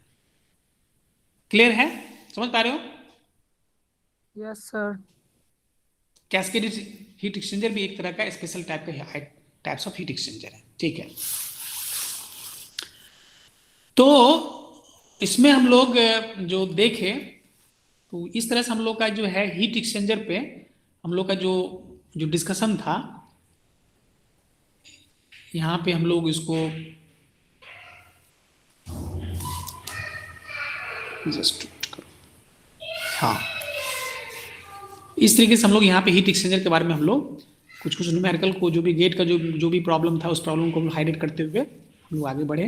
क्लियर है, समझ पा रहे हो। Yes, sir. Cascade heat exchanger भी एक तरह का स्पेशल टाइप का टाइप्स ऑफ हीट एक्सचेंजर है। ठीक है, तो इसमें हम लोग जो देखे, तो इस तरह से हम लोग का जो है हीट एक्सचेंजर पे हम लोग का जो जो डिस्कशन था, यहाँ पे हम लोग इसको जस्ट करो, हाँ, इस तरीके से हम लोग यहाँ पे हीट एक्सचेंजर के बारे में हम लोग कुछ न्यूमेरिकल को, जो भी गेट का जो भी प्रॉब्लम था, उस प्रॉब्लम को हाईलाइट करते हुए हम लोग आगे बढ़े।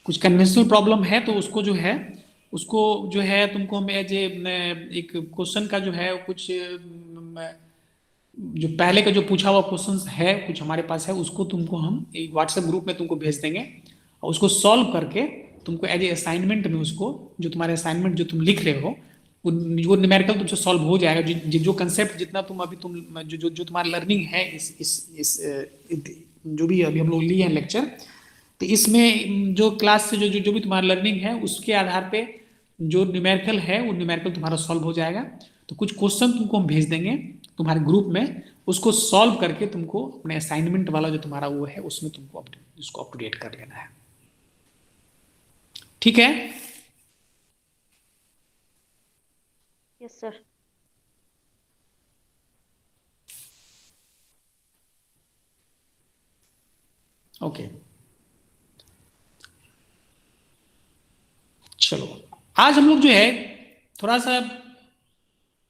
कुछ कन्वेंशनल प्रॉब्लम है, तो उसको जो है तुमको मैं एक क्वेश्चन का जो है कुछ जो पहले का जो पूछा हुआ क्वेश्चन है कुछ हमारे पास है, उसको तुमको हम एक व्हाट्सएप ग्रुप में तुमको भेज देंगे, और उसको सॉल्व करके तुमको एज ए असाइनमेंट में उसको, जो तुम्हारे असाइनमेंट जो तुम लिख रहे हो, वो न्यूमेरिकल तुमसे सॉल्व हो जाएगा। जो कंसेप्ट जितना तुम अभी तुम जो तुम्हारा लर्निंग है इस जो भी अभी हम लोग लिए हैं लेक्चर, तो इसमें जो क्लास से जो भी तुम्हारा लर्निंग है उसके आधार पे जो न्यूमेरिकल है वो न्यूमेरिकल तुम्हारा सॉल्व हो जाएगा। तो कुछ क्वेश्चन तुमको हम भेज देंगे तुम्हारे ग्रुप में, उसको सॉल्व करके तुमको अपने असाइनमेंट वाला जो तुम्हारा वो है उसमें तुमको उसको अप टू डेट कर लेना है। ठीक है? Yes sir. ओके, चलो आज हम लोग जो है थोड़ा सा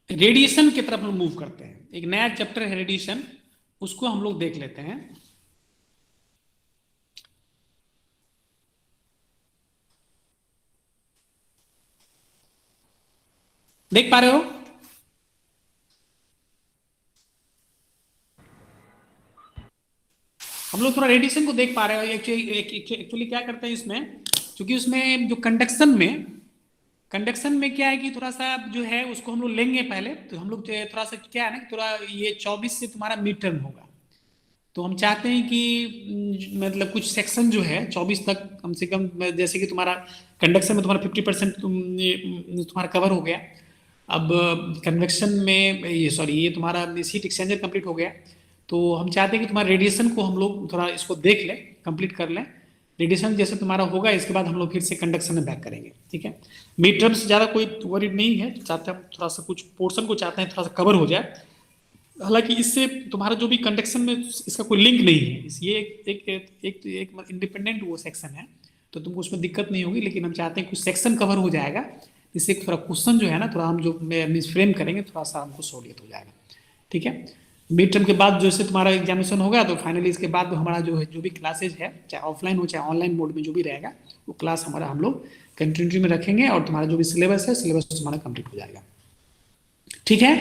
रेडिएशन की तरफ हम मूव करते हैं। एक नया चैप्टर है रेडिएशन, उसको हम लोग देख लेते हैं। देख पा रहे हो? हम लोग थोड़ा रेडिएशन को देख पा रहे हो। एक्चुअली क्या करते हैं इसमें, क्योंकि उसमें जो कंडक्शन में क्या है कि थोड़ा सा जो है उसको हम लोग लेंगे पहले। तो हम लोग थोड़ा सा क्या है ना, थोड़ा ये 24 से तुम्हारा मिड टर्म होगा, तो हम चाहते हैं कि मतलब कुछ सेक्शन जो है 24 तक कम से कम, जैसे कि तुम्हारा कंडक्शन में तुम्हारा 50% तुम्हारा कवर हो गया। अब कन्वेक्शन में ये तुम्हारा हीट एक्सचेंजर कंप्लीट हो गया, तो हम चाहते हैं कि तुम्हारे रेडिएशन को हम लोग थोड़ा इसको देख लें, कंप्लीट कर लें। रेडिएशन जैसे तुम्हारा होगा इसके बाद हम लोग फिर से कंडक्शन में बैक करेंगे। ठीक है, मिड टर्म से ज़्यादा कोई वरीड नहीं है, चाहते हैं थोड़ा सा कुछ पोर्शन को चाहते हैं थोड़ा सा कवर हो जाए। हालांकि इससे तुम्हारा जो भी कंडक्शन में इसका कोई लिंक नहीं है, ये एक इंडिपेंडेंट वो सेक्शन है, तो तुमको उसमें दिक्कत नहीं होगी। लेकिन हम चाहते हैं कुछ सेक्शन कवर हो जाएगा, इससे थोड़ा क्वेश्चन जो है ना थोड़ा हम जो मीन्स फ्रेम करेंगे थोड़ा सा हमको सहूलियत हो जाएगा। ठीक है, मिड टर्म के बाद जैसे तुम्हारा एग्जामिनेशन होगा तो फाइनली इसके बाद हमारा जो भी क्लासेज है, चाहे ऑफलाइन हो चाहे ऑनलाइन मोड में जो भी रहेगा, वो क्लास हमारा हम लोग कंटिन्यूटी में रखेंगे और तुम्हारा जो भी सिलेबस है सिलेबस तुम्हारा कंप्लीट हो जाएगा। ठीक है,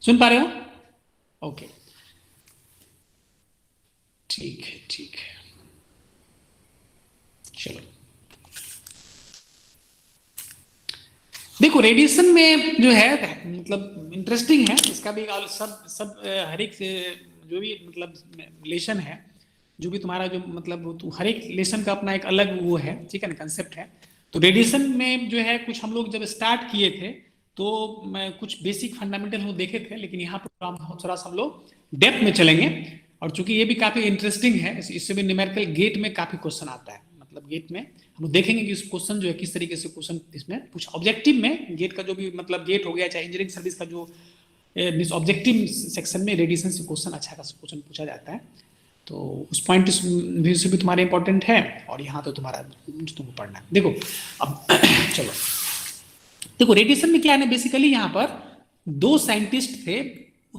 सुन पा रहे हो? ओके, ठीक है ठीक है, चलो देखो रेडिएशन में जो है मतलब इंटरेस्टिंग है इसका भी सब हर एक जो भी मतलब रिलेशन है, जो भी तुम्हारा जो मतलब हर एक रिलेशन का अपना एक अलग वो है, ठीक है ना, कंसेप्ट है। तो रेडिएशन में जो है कुछ हम लोग जब स्टार्ट किए थे तो मैं कुछ बेसिक फंडामेंटल हम देखे थे, लेकिन यहाँ पर हम थोड़ा सा हम लोग डेप्थ में चलेंगे। और चूंकि ये भी काफी इंटरेस्टिंग है, इससे भी न्यूमेरिकल गेट में काफी क्वेश्चन आता है, मतलब गेट में हम देखेंगे कि इस क्वेश्चन जो है किस तरीके से क्वेश्चन इसमें कुछ ऑब्जेक्टिव में गेट का जो भी मतलब गेट हो गया चाहे इंजीनियरिंग सर्विस का जो ऑब्जेक्टिव सेक्शन में रेडिएशन से क्वेश्चन अच्छा खासा क्वेश्चन पूछा जाता है। तो उस पॉइंट व्यू से भी तुम्हारे इंपॉर्टेंट है और यहाँ तो तुम्हारा तुमको पढ़ना है। देखो अब चलो देखो रेडिएशन में क्या है ना, बेसिकली यहाँ पर दो साइंटिस्ट थे,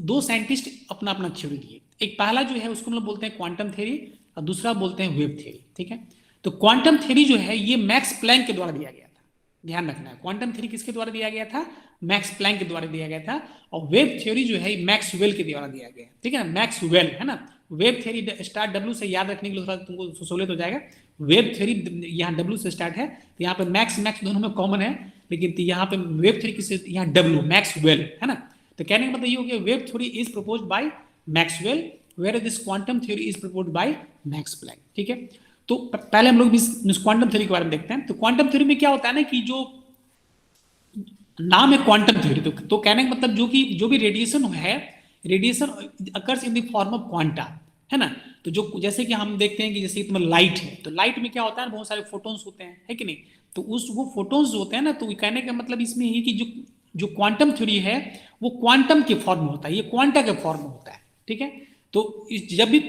दो साइंटिस्ट अपना अपना थ्योरी दिए। एक पहला जो है उसको हम लोग बोलते हैं क्वांटम थ्योरी और दूसरा बोलते हैं वेव थ्योरी। ठीक है, तो क्वांटम थ्योरी जो है ये मैक्स प्लैंक के द्वारा दिया गया था, ध्यान रखना है। क्वांटम थ्योरी किसके द्वारा दिया गया था? मैक्स प्लैंक के द्वारा दिया गया था। और वेव थ्योरी जो है मैक्सवेल के द्वारा दिया गया, ठीक है ना, मैक्सवेल है ना। वेव थ्योरी स्टार्ट डब्ल्यू से याद रखने के लिए थोड़ा तुमको सहूलियत हो जाएगा। वेव थ्योरी यहाँ डब्ल्यू से स्टार्ट है, तो यहाँ पे मैक्स मैक्स दोनों में कॉमन है, लेकिन यहाँ पे वेव थ्योरी किससे, यहाँ डब्ल्यू मैक्सवेल है ना। तो कहने का मतलब ये हो गया wave theory is proposed by Maxwell where this quantum theory is proposed by Max Planck. ठीक है, तो पहले हम लोग इस क्वांटम थ्योरी के बारे में देखते हैं। तो क्वांटम थ्योरी में क्या होता है ना कि जो नाम है क्वांटम थ्योरी, तो कहने का मतलब जो भी रेडिएशन है, radiation occurs in the form of quanta, है ना। तो जो जैसे कि हम देखते हैं कि जैसे कि तुम्हें लाइट है, तो लाइट में क्या होता है, बहुत सारे फोटोन्स होते हैं, है कि नहीं। तो वो फोटोन्स जो होते हैं ना, तो कहने का मतलब इसमें ये कि जो क्वांटम थ्योरी है वो क्वांटम के फॉर्म में होता है, ये क्वांटा के फॉर्म में होता है। ठीक है, तो जब भी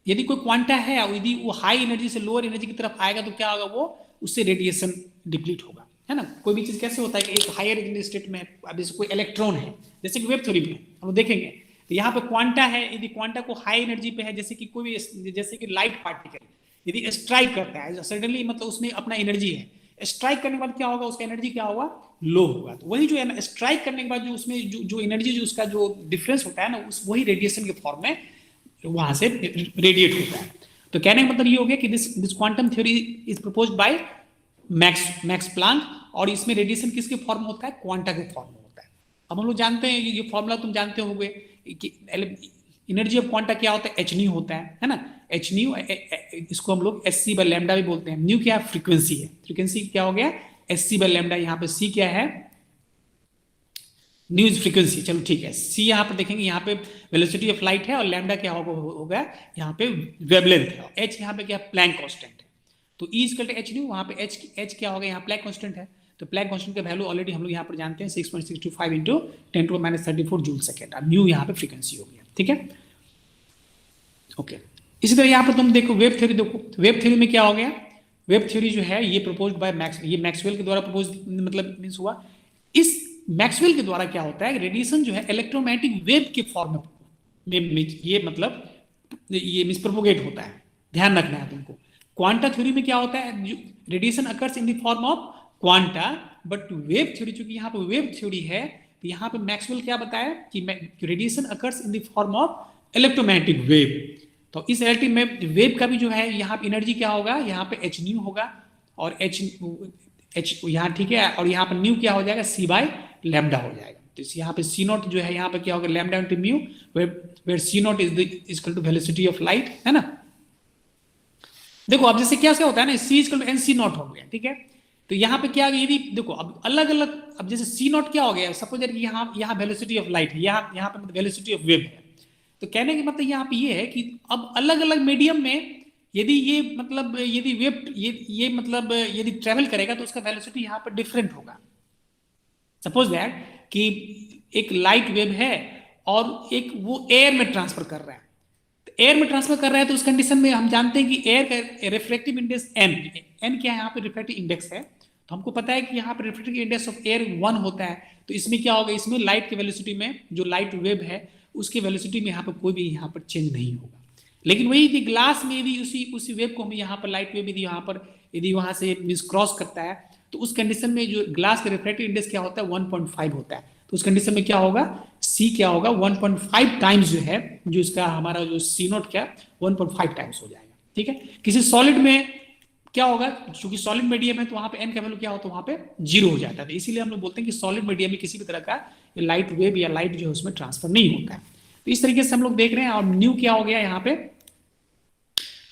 यदि कोई क्वांटा है यदि वो हाई एनर्जी से लोअर एनर्जी की तरफ आएगा तो क्या होगा, वो उससे रेडिएशन डिप्लीट होगा, है ना। कोई भी चीज कैसे होता है कि एक हायर एनर्जी स्टेट में अब जैसे कोई इलेक्ट्रॉन है, जैसे कि वेव थ्योरी में हम देखेंगे, तो यहाँ पे क्वांटा है, यदि क्वांटा को हाई एनर्जी पे है, जैसे कि कोई भी जैसे कि लाइट पार्टिकल यदि स्ट्राइक करता है सडनली, मतलब उसमें अपना एनर्जी है, स्ट्राइक करने के बाद क्या होगा, उसका एनर्जी क्या होगा, लो होगा। तो वही जो स्ट्राइक करने के बाद जो उसमें जो एनर्जी जो उसका जो डिफरेंस होता है ना, उस वही रेडिएशन के फॉर्म में वहां से रेडिएट होता है। तो कहने का मतलब ये हो गया कि this quantum theory is proposed by max Planck, और इसमें रेडिएशन किसके फॉर्म में होता है, क्वांटा के फॉर्म में होता है। अब हम लोग जानते हैं ये फॉर्मूला तुम जानते होंगे कि एनर्जी ऑफ क्वांटा क्या होता है, एच न्यू होता है ना। एच न्यू, इसको हम लोग एस सी बाय लैम्डा भी बोलते हैं। न्यू क्या है, फ्रीक्वेंसी है, फ्रीक्वेंसी क्या हो गया, एस सी बाय लैम्डा। यहाँ पे सी क्या है, न्यू इज फ्रीक्वेंसी। चलो ठीक है, सी यहाँ पर देखेंगे, यहाँ पे वेलोसिटी ऑफ लाइट है, और लैम्डा क्या होगा यहाँ पे वेवलेंथ है। एच यहाँ पे क्या, प्लैंक कांस्टेंट है। तो E equal to H nu, वहाँ पे एच क्या होगा, यहाँ प्लैंक कांस्टेंट है। तो प्लैंक कांस्टेंट का वैल्यू ऑलरेडी हम लोग यहाँ पर जानते हैं 6.625 इंटू 10⁻⁻34 जूल सेकेंड। अब न्यू यहाँ पे फ्रीक्वेंसी हो गया, ठीक है, ओके। इसी तरह यहाँ पर तुम देखो वेव थ्योरी, देखो वेव थ्योरी में क्या हो गया, वेव थ्योरी जो है ये प्रपोज्ड बाय ये मैक्सवेल के द्वारा प्रपोज, मतलब मींस हुआ। इस मैक्सवेल के द्वारा क्या होता है, रेडिएशन जो है इलेक्ट्रोमैग्नेटिक वेव के फॉर्म में ये मतलब ये मिसप्रोपोगेट होता है, ध्यान रखना है तुमको। क्वांटा थ्योरी में क्या होता है, radiation occurs in the form of quanta, but wave theory चूंकि यहाँ पे वेव थ्योरी है, तो यहाँ पे मैक्सवेल क्या बताया कि radiation occurs in the form of electromagnetic wave. तो इस रिलेटिव में वेव का भी जो है यहाँ पे एनर्जी क्या होगा, यहाँ पे एच न्यू होगा, और एच यहाँ ठीक है, और यहाँ पर न्यू क्या हो जाएगा, सी बाय लैम्डा हो जाएगा। तो यहाँ पे सी नॉट जो है यहाँ पे क्या होगा, lambda into mu, where C not is equal to velocity of light, है ना। देखो अब जैसे क्या होता है ना, C equal to N C not हो गया, ठीक है। तो यहाँ पे क्या, यदि देखो अब अलग अलग, अब जैसे सी नॉट क्या हो गया, सपोज यहाँ वेलोसिटी ऑफ लाइट है, यहाँ पे वेलोसिटी ऑफ वेव है। तो कहने का मतलब यहाँ पे ये है कि अब अलग अलग मीडियम में यदि ये मतलब यदि वेव ये मतलब यदि ट्रेवल करेगा तो उसका वेलोसिटी यहाँ पर डिफरेंट होगा। सपोज दैट कि एक लाइट वेव है और एक वो एयर में ट्रांसफर कर रहा है, तो एयर में ट्रांसफर कर रहा है, तो उस कंडीशन में हम जानते हैं कि एयर का रिफ्रैक्टिव इंडेक्स एन क्या है, यहाँ पे रिफ्रैक्टिव इंडेक्स है। तो हमको पता है कि यहाँ पे रिफ्रैक्टिव इंडेक्स ऑफ एयर 1 होता है। तो इसमें क्या होगा, इसमें लाइट के वेलोसिटी में जो लाइट वेव है उसके वेलोसिटी में यहाँ पर कोई भी यहाँ पर चेंज नहीं होगा। लेकिन वही यदि ग्लास में यदि उसी वेव को हम यहाँ पर लाइट वेव यदि यहाँ पर यदि वहां से मिस क्रॉस करता है, तो उस कंडीशन में जो ग्लास का रिफ्रैक्टिव इंडेक्स क्या होता है, 1.5 होता है। तो उस कंडीशन में क्या होगा, सी क्या होगा, 1.5 टाइम्स जो है, जो इसका हमारा जो सी नोट क्या 1.5 टाइम्स हो जाएगा, ठीक है। किसी सॉलिड में क्या होगा, क्योंकि सॉलिड मीडियम है तो वहां पे एन का वैल्यू क्या होता है, वहां पे 0 हो जाता है। तो इसीलिए हम लोग बोलते हैं कि सॉलिड मीडियम में किसी भी तरह का लाइट वेव या लाइट जो है उसमें ट्रांसफर नहीं होता है। तो इस तरीके से हम लोग देख रहे हैं। और न्यू क्या हो गया, यहाँ पे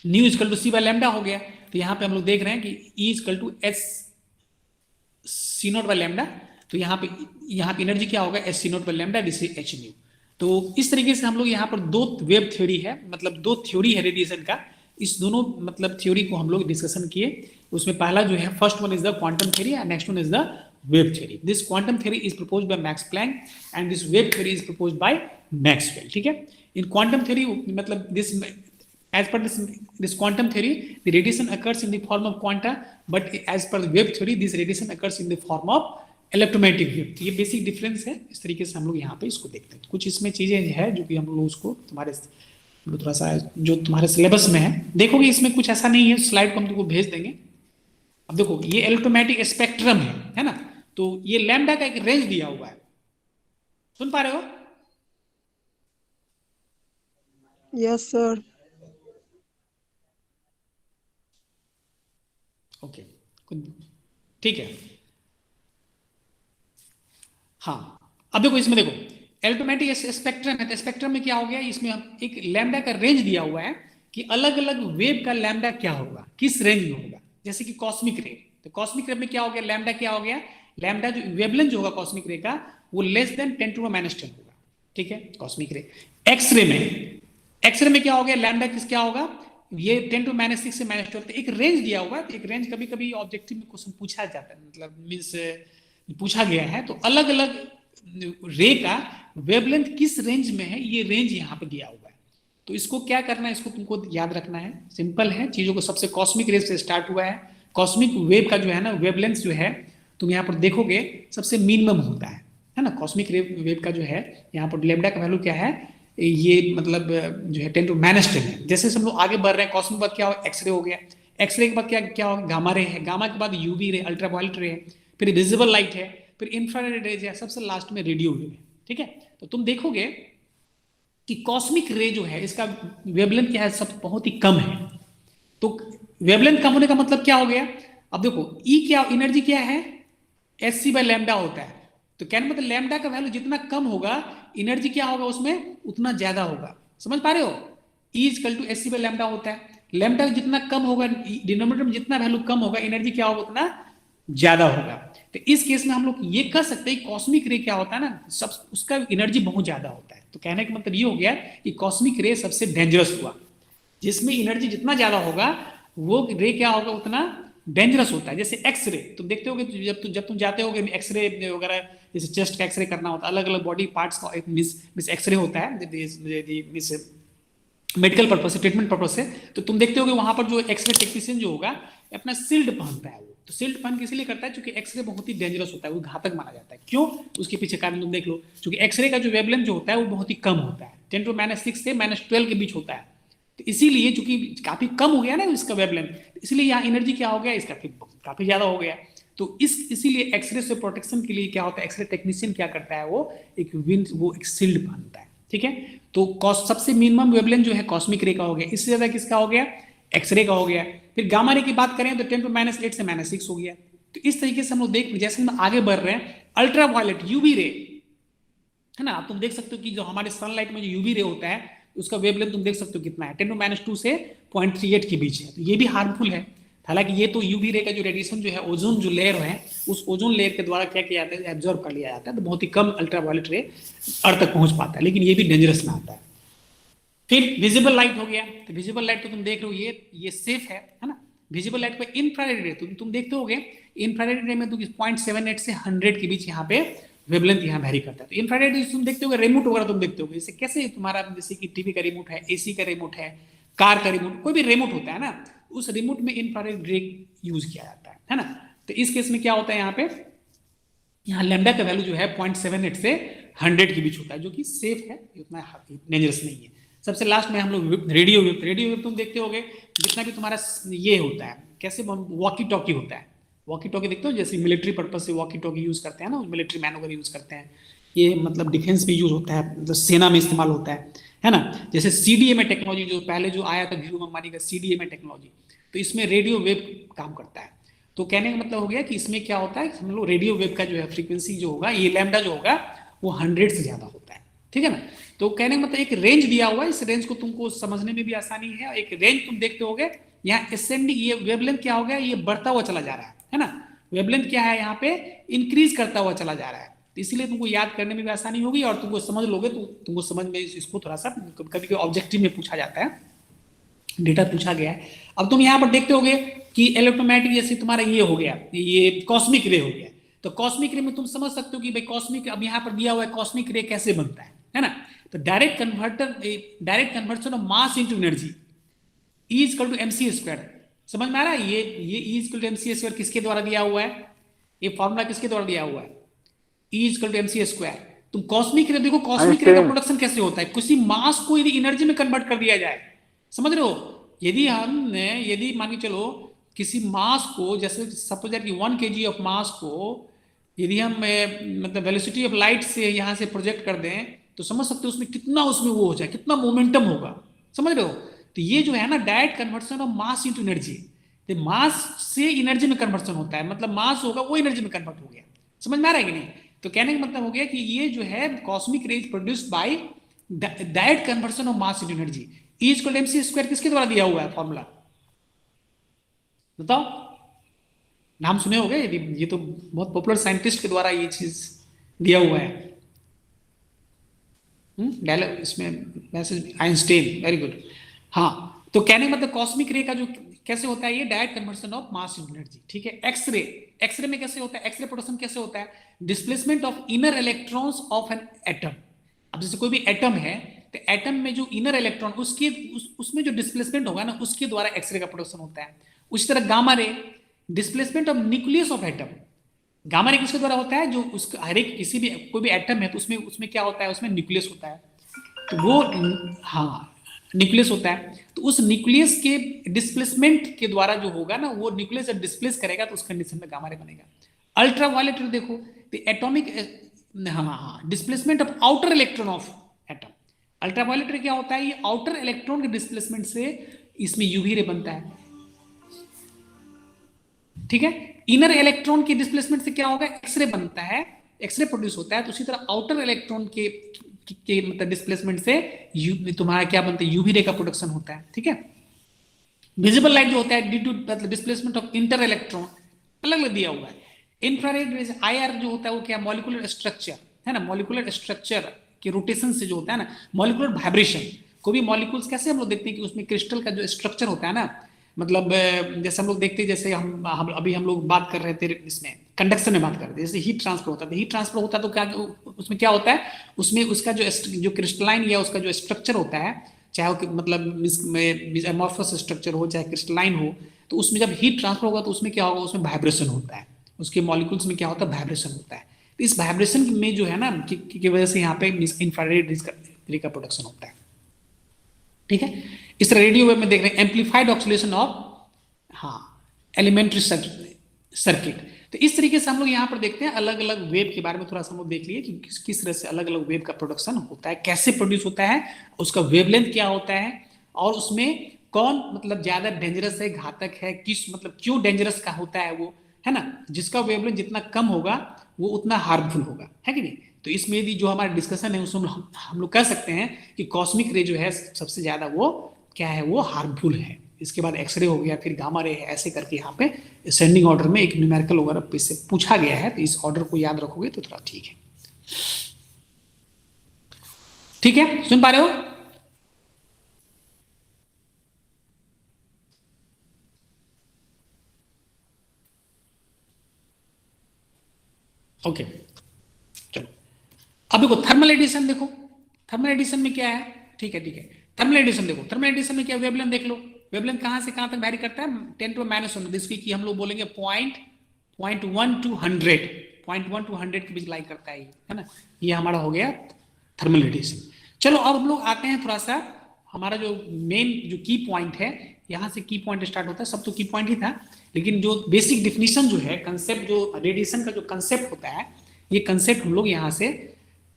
nu equal to C by lambda हो गया। तो यहाँ पे हम लोग देख रहे हैं कि E equal to S C naught by lambda. तो यहाँ पे एनर्जी क्या होगा, S C naught by lambda, this is H nu. तो इस तरीके से हम लोग यहाँ पर दो वेव थ्योरी है, मतलब दो थ्योरी है रेडिएशन का। इस दोनों मतलब थ्योरी को हम लोग डिस्कशन किए। उसमें पहला जो है first one is the quantum theory and next one is the wave theory. This quantum theory is proposed by Max Planck and this wave theory is proposed by Maxwell, ठीक है। इन क्वांटम थ्योरी मतलब this as per this quantum theory the radiation occurs in the form of quanta, but as per the wave theory this radiation occurs in the form of electromagnetic wave। तो ये basic difference है। इस तरीके से हम लोग यहाँ पे इसको देखते हैं। कुछ इसमें चीजें है जो कि हम लोग उसको तुम्हारे थोड़ा सा जो तुम्हारे सिलेबस में है देखोगे, इसमें कुछ ऐसा नहीं है। स्लाइड को हम तुमको भेज देंगे। अब देखो ये इलेक्ट्रोमैग्नेटिक स्पेक्ट्रम है ना। तो ये लैम्डा का एक रेंज दिया हुआ है, सुन पा रहे हो? Yes sir. ओके ठीक है। हाँ अब देखो इसमें देखो इलेक्ट्रोमैग्नेटिक स्पेक्ट्रम है। तो स्पेक्ट्रम में क्या हो गया, इसमें एक लैम्डा का रेंज दिया हुआ है कि अलग अलग वेव का लैम्डा क्या होगा, किस रेंज में होगा। जैसे कि कॉस्मिक रे, तो कॉस्मिक रे में क्या हो गया, लैम्डा क्या हो गया, लैम्डा जो वेवलेंथ जो होगा कॉस्मिक रे का वो लेस देन 10⁻⁻10 होगा, ठीक है। कॉस्मिक रे एक्सरे में क्या हो गया, लैम्डा किस क्या होगा, ये 10⁻⁻6 से -12। एक रेंज दिया हुआ है। तो एक रेंज कभी कभी ऑब्जेक्टिव में क्वेश्चन पूछा जाता है, मतलब मीन्स पूछा गया है। तो अलग अलग रे का वेवलेंथ किस रेंज में है, ये रेंज यहाँ पे दिया हुआ है। तो इसको क्या करना है, इसको तुमको याद रखना है। सिंपल है, चीजों को सबसे कॉस्मिक रे से स्टार्ट हुआ है। कॉस्मिक वेव का जो है ना वेवलेंथ जो है तुम यहाँ पर देखोगे सबसे मिनिमम होता है ना। कॉस्मिक वेव का जो है यहाँ पर लैम्डा का वैल्यू क्या है, ये मतलब जो है 10⁻⁻10 है। जैसे हम लोग आगे बढ़ रहे हैं, कॉस्मिक बाद क्या हो, एक्सरे हो गया। एक्सरे के बाद क्या क्या होगा, गामा रे है, गामा के बाद यूवी रे, अल्ट्रावायलेट रे है, फिर विजिबल लाइट है, फिर इंफ्रारेड रेज है, सबसे लास्ट में रेडियो वेव है। ठीक है, तो तुम देखोगे कि कॉस्मिक रे जो है इसका वेवलेंथ क्या है, सब बहुत ही कम है। तो वेवलेंथ कम होने का मतलब क्या हो गया, अब देखो ई क्या, एनर्जी क्या है, एस सी बाय लैम्डा होता है। तो कहने मतलब लैम्डा का वैल्यू जितना कम होगा एनर्जी क्या होगा उसमें उतना ज्यादा होगा। समझ पा रहे हो, E equal to S C by lambda होता है। लैम्डा जितना कम होगा, डिनोमिनेटर में जितना वैल्यू कम होगा एनर्जी क्या होगा उतना ज्यादा होगा। तो इस केस में हम लोग ये कह सकते हैं कॉस्मिक रे क्या होता है ना, सब उसका एनर्जी बहुत ज्यादा होता है। तो कहने का मतलब ये हो गया कि कॉस्मिक रे सबसे डेंजरस हुआ, जिसमें एनर्जी जितना ज्यादा होगा वो रे क्या होगा उतना डेंजरस होता है। जैसे एक्सरे तुम देखते होगे, जब तुम जाते होगे एक्सरे वगैरह, जैसे चेस्ट का एक्सरे करना होता है, अलग अलग बॉडी पार्ट्स का मिस एक्सरे होता है मिस मेडिकल पर्पज से, ट्रीटमेंट पर्पज से। तो तुम देखते होगे वहां पर जो एक्सरे टेक्नीशियन जो होगा अपना सील्ड पहनता है। वो तो सील्ड पहन के इसलिए करता है क्योंकि एक्सरे बहुत ही डेंजरस होता है, वो घातक माना जाता है। क्यों, उसके पीछे कारण तुम देख लो, क्योंकि एक्सरे का जो वेवलेंथ जो होता है वो बहुत ही कम होता है, 10⁻⁶ से -12 के बीच होता है। तो इसीलिए चूंकि काफी कम हो गया ना इसका वेवलेंथ, इसलिए यहाँ एनर्जी क्या हो गया इसका काफी ज्यादा हो गया। तो इसीलिए एक्सरे से प्रोटेक्शन के लिए क्या होता है, एक्सरे टेक्नीशियन क्या करता है, वो एक शील्ड पहनता है। ठीक है, तो सबसे मिनिमम वेवलेंथ जो है कॉस्मिक रे का हो गया, इससे ज्यादा किसका हो गया, एक्सरे का हो गया। फिर गामा रे की बात करें तो 10⁻⁸ से -6 हो गया। तो इस तरीके से हम लोग देख, जैसे हम आगे बढ़ रहे हैं, अल्ट्रावायलेट यूवी रे है ना, तुम देख सकते हो कि जो हमारे सनलाइट में जो यूवी रे होता है उसका वेवलेंथ तुम देख सकते हो कितना है, 10⁻² से 0.38 के बीच है। तो ये भी हार्मफुल है। हालांकि ये तो यूवी रे का जो रेडिएशन जो है, ओजोन जो लेयर है, उस ओजोन लेयर के द्वारा क्या किया जाता है, एब्जॉर्ब कर लिया जाता है। तो बहुत ही कम अल्ट्रावायलेट रे अर्थ तक पहुंच पाता है, लेकिन ये भी डेंजरस में आता है। फिर विजिबल लाइट हो गया, तो विजिबल लाइट तो तुम देख रहे हो ये सेफ है ना। विजिबल लाइट पे इंफ्रारेड रे तुम देखते होगे, इंफ्रारेड रे में तो 0.78 से 100 के बीच यहाँ पे वेवलेंथ यहाँ वेरी करता है। तो इंफ्रारेड तुम देखते होगे, रिमोट वगैरह तुम देखते होगे, जैसे कैसे तुम्हारा जैसे कि टीवी का रिमोट है, एसी का रिमोट है, कार का रिमोट, कोई भी रिमोट होता है ना, उस रिमोट में इंफ्रारेड रे यूज किया जाता है ना। तो इस केस में क्या होता है, यहाँ लैम्डा का वैल्यू जो है 0.78 से 100 के बीच होता है, जो कि सेफ है, उतना डेंजरस नहीं है। सबसे लास्ट में हम लोग रेडियो वेव तुम देखते होगे, जितना भी तुम्हारा ये होता है, कैसे वॉकी टॉकी होता है, वॉकी टॉकी देखते हो, जैसे मिलिट्री पर्पज से वॉकी टॉकी यूज करते हैं ना, मिलिट्री मैन वगैरह यूज करते हैं, ये मतलब डिफेंस में यूज होता है, मतलब सेना में इस्तेमाल होता है ना। जैसे CDMA टेक्नोलॉजी जो पहले जो आया था धीरू अंबानी का CDMA टेक्नोलॉजी, तो इसमें रेडियो वेव काम करता है। तो कहने का मतलब हो गया कि इसमें क्या होता है, हम लोग रेडियो वेव का जो है फ्रीक्वेंसी जो होगा, ये लैम्डा जो होगा वो 100 से ज्यादा होता है। ठीक है ना, तो कहने का मतलब एक रेंज दिया हुआ है, इस रेंज को तुमको समझने में भी आसानी है। एक रेंज तुम देखते होगे, यहाँ असेंडिंग, ये वेवलेंथ क्या हो गया, ये बढ़ता हुआ चला जा रहा है ना। वेवलेंथ क्या है, यहाँ पे इंक्रीज करता हुआ चला जा रहा है। तो इसलिए तुमको याद करने में भी आसानी होगी, और तुमको समझ लोगे तो तुमको समझ में इसको थोड़ा सा कभी ऑब्जेक्टिव में पूछा जाता है, डेटा पूछा गया है। अब तुम यहाँ पर देखते होगे कि इलेक्ट्रोमैग्नेटिक जैसे तुम्हारा ये हो गया, ये कॉस्मिक रे हो गया। तो कॉस्मिक रे में तुम समझ सकते हो कि भाई कॉस्मिक, अब यहाँ पर दिया हुआ है कॉस्मिक रे कैसे बनता है ना। तो direct conversion of mass into energy, E equal to mc²। समझ में आ रहा है, ये E इक्वल टू mc² किसके द्वारा दिया हुआ है, ये फॉर्मूला किसके द्वारा दिया हुआ है, E इक्वल टू mc²। तुम कॉस्मिक रे देखो, कॉस्मिक रे का प्रोडक्शन कैसे होता है, किसी मास को यदि एनर्जी में कन्वर्ट कर दिया जाए, समझ रहे हो, यदि मान के चलो किसी मास को, जैसे सपोज दैट कि 1 kg ऑफ मास को यदि हम मतलब वेलोसिटी ऑफ लाइट से यहाँ से प्रोजेक्ट कर दें, तो समझ सकते हो उसमें कितना, उसमें वो हो जाए, कितना मोमेंटम होगा, समझ रहे हो। तो ये जो है ना direct conversion of mass into energy, तो मास से एनर्जी में कन्वर्सन होता है, मतलब मास होगा वो एनर्जी में कन्वर्ट हो गया। समझ में आ रहा है कि नहीं। तो कहने का मतलब हो गया कि ये जो है cosmic rays produced by direct conversion of mass into energy. E equal to mc² किसके द्वारा दिया हुआ है फॉर्मूला, बताओ, नाम सुने होंगे, ये तो बहुत पॉपुलर साइंटिस्ट के द्वारा ये चीज दिया हुआ है। इसमें मैसेज आइंस्टाइन, वेरी गुड। हाँ, तो कहने का मतलब कॉस्मिक रे का जो कैसे होता है, ये direct conversion of mass into energy. ठीक है, एक्सरे में कैसे होता है, एक्सरे प्रोडक्शन कैसे होता है, displacement of inner electrons of an atom. अब जैसे कोई भी एटम है, तो एटम में जो इनर इलेक्ट्रॉन उसमें जो डिस्प्लेसमेंट होगा ना, उसके द्वारा एक्सरे का प्रोडक्शन होता है। उसी तरह gamma ray, displacement of nucleus of atom. Gamma ray किसके द्वारा होता है, जो उसका हर एक किसी भी कोई भी एटम है तो उसमें क्या होता है, उसमें न्यूक्लियस होता है। तो वो, हाँ न्यूक्लियस होता है, तो उस न्यूक्लियस के डिस्प्लेसमेंट के द्वारा जो होगा ना, वो न्यूक्लियस जब डिस्प्लेस करेगा तो उस कंडीशन में गामा रे बनेगा। अल्ट्रावायलेट देखो, द एटॉमिक, हाँ, displacement of outer electron of atom. Ultraviolet रे क्या होता है, ये आउटर इलेक्ट्रॉन के डिस्प्लेसमेंट से इसमें यूवी रे बनता है, ठीक है। इनर इलेक्ट्रॉन के डिस्प्लेसमेंट से क्या होगा, एक्सरे बनता है, एक्सरे प्रोड्यूस होता है। तो उसी तरह आउटर इलेक्ट्रॉन के मतलब डिस्प्लेसमेंट से तुम्हारा क्या बनता है, यूवी रे का प्रोडक्शन होता है, ठीक है। विजिबल लाइट जो होता है ड्यू टू मतलब डिस्प्लेसमेंट ऑफ इंटर इलेक्ट्रॉन, अलग अलग दिया हुआ है। इंफ्रारेड रेज आईआर जो होता है वो क्या, मॉलिक्यूलर स्ट्रक्चर है ना, मॉलिक्यूलर स्ट्रक्चर के रोटेशन से जो होता है ना, मॉलिक्यूलर वाइब्रेशन। कोई भी मॉलिक्यूल्स कैसे हम लोग देखते हैं कि उसमें क्रिस्टल का जो स्ट्रक्चर होता है ना, मतलब जैसे हम लोग देखते हैं, जैसे हम अभी हम लोग बात कर रहे थे इसमें कंडक्शन में बात कर रहे थे, जैसे हीट ट्रांसफर होता है, हीट ट्रांसफर होता है तो क्या उसमें क्या होता है, उसमें उसका जो क्रिस्टलाइन या उसका जो स्ट्रक्चर होता है, चाहे वो मतलब एमॉर्फस स्ट्रक्चर हो चाहे क्रिस्टलाइन हो, तो उसमें जब हीट ट्रांसफर होगा तो उसमें क्या होगा, उसमें वाइब्रेशन होता है, उसके मॉलिक्यूल्स में क्या होता है, वाइब्रेशन होता है। तो इस वाइब्रेशन में जो है ना की वजह से यहाँ पे इंफ्रारेड रे का प्रोडक्शन होता है, ठीक है। इस तरह रेडियो वेव में देख रहे हैं एम्पलीफाइड ऑक्सीलेशन ऑफ, हाँ, एलिमेंट्री सर्किट। तो इस तरीके से हम लोग यहाँ पर देखते हैं अलग अलग वेव के बारे में थोड़ा सा हम लोग देख लिए कि किस तरह से अलग अलग वेव का प्रोडक्शन होता है, कैसे प्रोड्यूस होता है, उसका वेवलेंथ क्या होता है, और उसमें कौन मतलब ज्यादा डेंजरस है, घातक है, किस मतलब क्यों डेंजरस का होता है वो, है ना। जिसका वेवलेंथ जितना कम होगा वो उतना हार्मफुल होगा, है कि नहीं। तो इसमें यदि जो हमारा डिस्कशन है उसमें हम लोग कह सकते हैं कि कॉस्मिक रे जो है सबसे ज्यादा वो क्या है, वो हार्मफुल है। इसके बाद एक्सरे हो गया, फिर गामा रे है, ऐसे करके यहाँ पे असेंडिंग ऑर्डर में एक न्यूमेरिकल वगैरह से पूछा गया है, तो इस ऑर्डर को याद रखोगे तो थोड़ा ठीक है, ठीक है, सुन पा रहे हो। ओके, चलो अब देखो थर्मल एडिशन, देखो थर्मल एडिशन में क्या है, ठीक है ठीक है। थर्मल एडिशन देखो, थर्मल एडिशन में क्या, वेवलेंथ देख लो, वेवलेंथ कहां से कहां तक वैरी करता है, 10⁻⁻⁻⁻, जिसकी कि हम लोग बोलेंगे पॉइंट 1 to 100 के बीच लाई करता है ना। ये हमारा हो गया थर्मल एडिशन। चलो अब हम लोग आते हैं थोड़ा सा, हमारा जो मेन जो की पॉइंट है, यहां से की पॉइंट स्टार्ट होता है, सब तो की पॉइंट ही था, लेकिन जो बेसिक डिफिनीशन जो है, कंसेप्ट जो रेडिएशन का जो कंसेप्ट होता है, ये कंसेप्ट हम लोग यहाँ से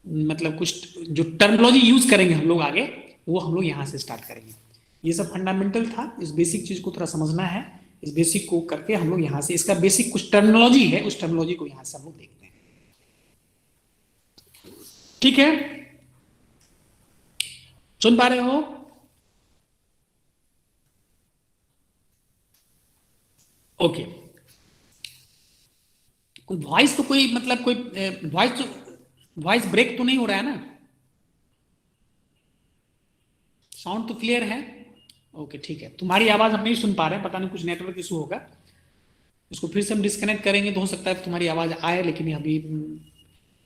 मतलब कुछ जो टर्मिनोलॉजी यूज करेंगे हम लोग आगे, वो हम लोग यहाँ से स्टार्ट करेंगे। ये सब फंडामेंटल था, इस बेसिक चीज को थोड़ा समझना है, इस बेसिक को करके हम लोग यहाँ से इसका बेसिक कुछ टर्मिनोलॉजी है, उस टर्मिनोलॉजी को यहाँ से हम लोग देखते हैं, ठीक है, सुन पा रहे हो। ओके, कोई वॉइस तो कोई मतलब कोई वॉइस ब्रेक तो नहीं हो रहा है ना, साउंड तो क्लियर है। ओके ठीक है, तुम्हारी आवाज हम नहीं सुन पा रहे हैं, पता नहीं कुछ नेटवर्क इशू होगा, इसको फिर से हम डिस्कनेक्ट करेंगे तो हो सकता है तुम्हारी आवाज आए, लेकिन अभी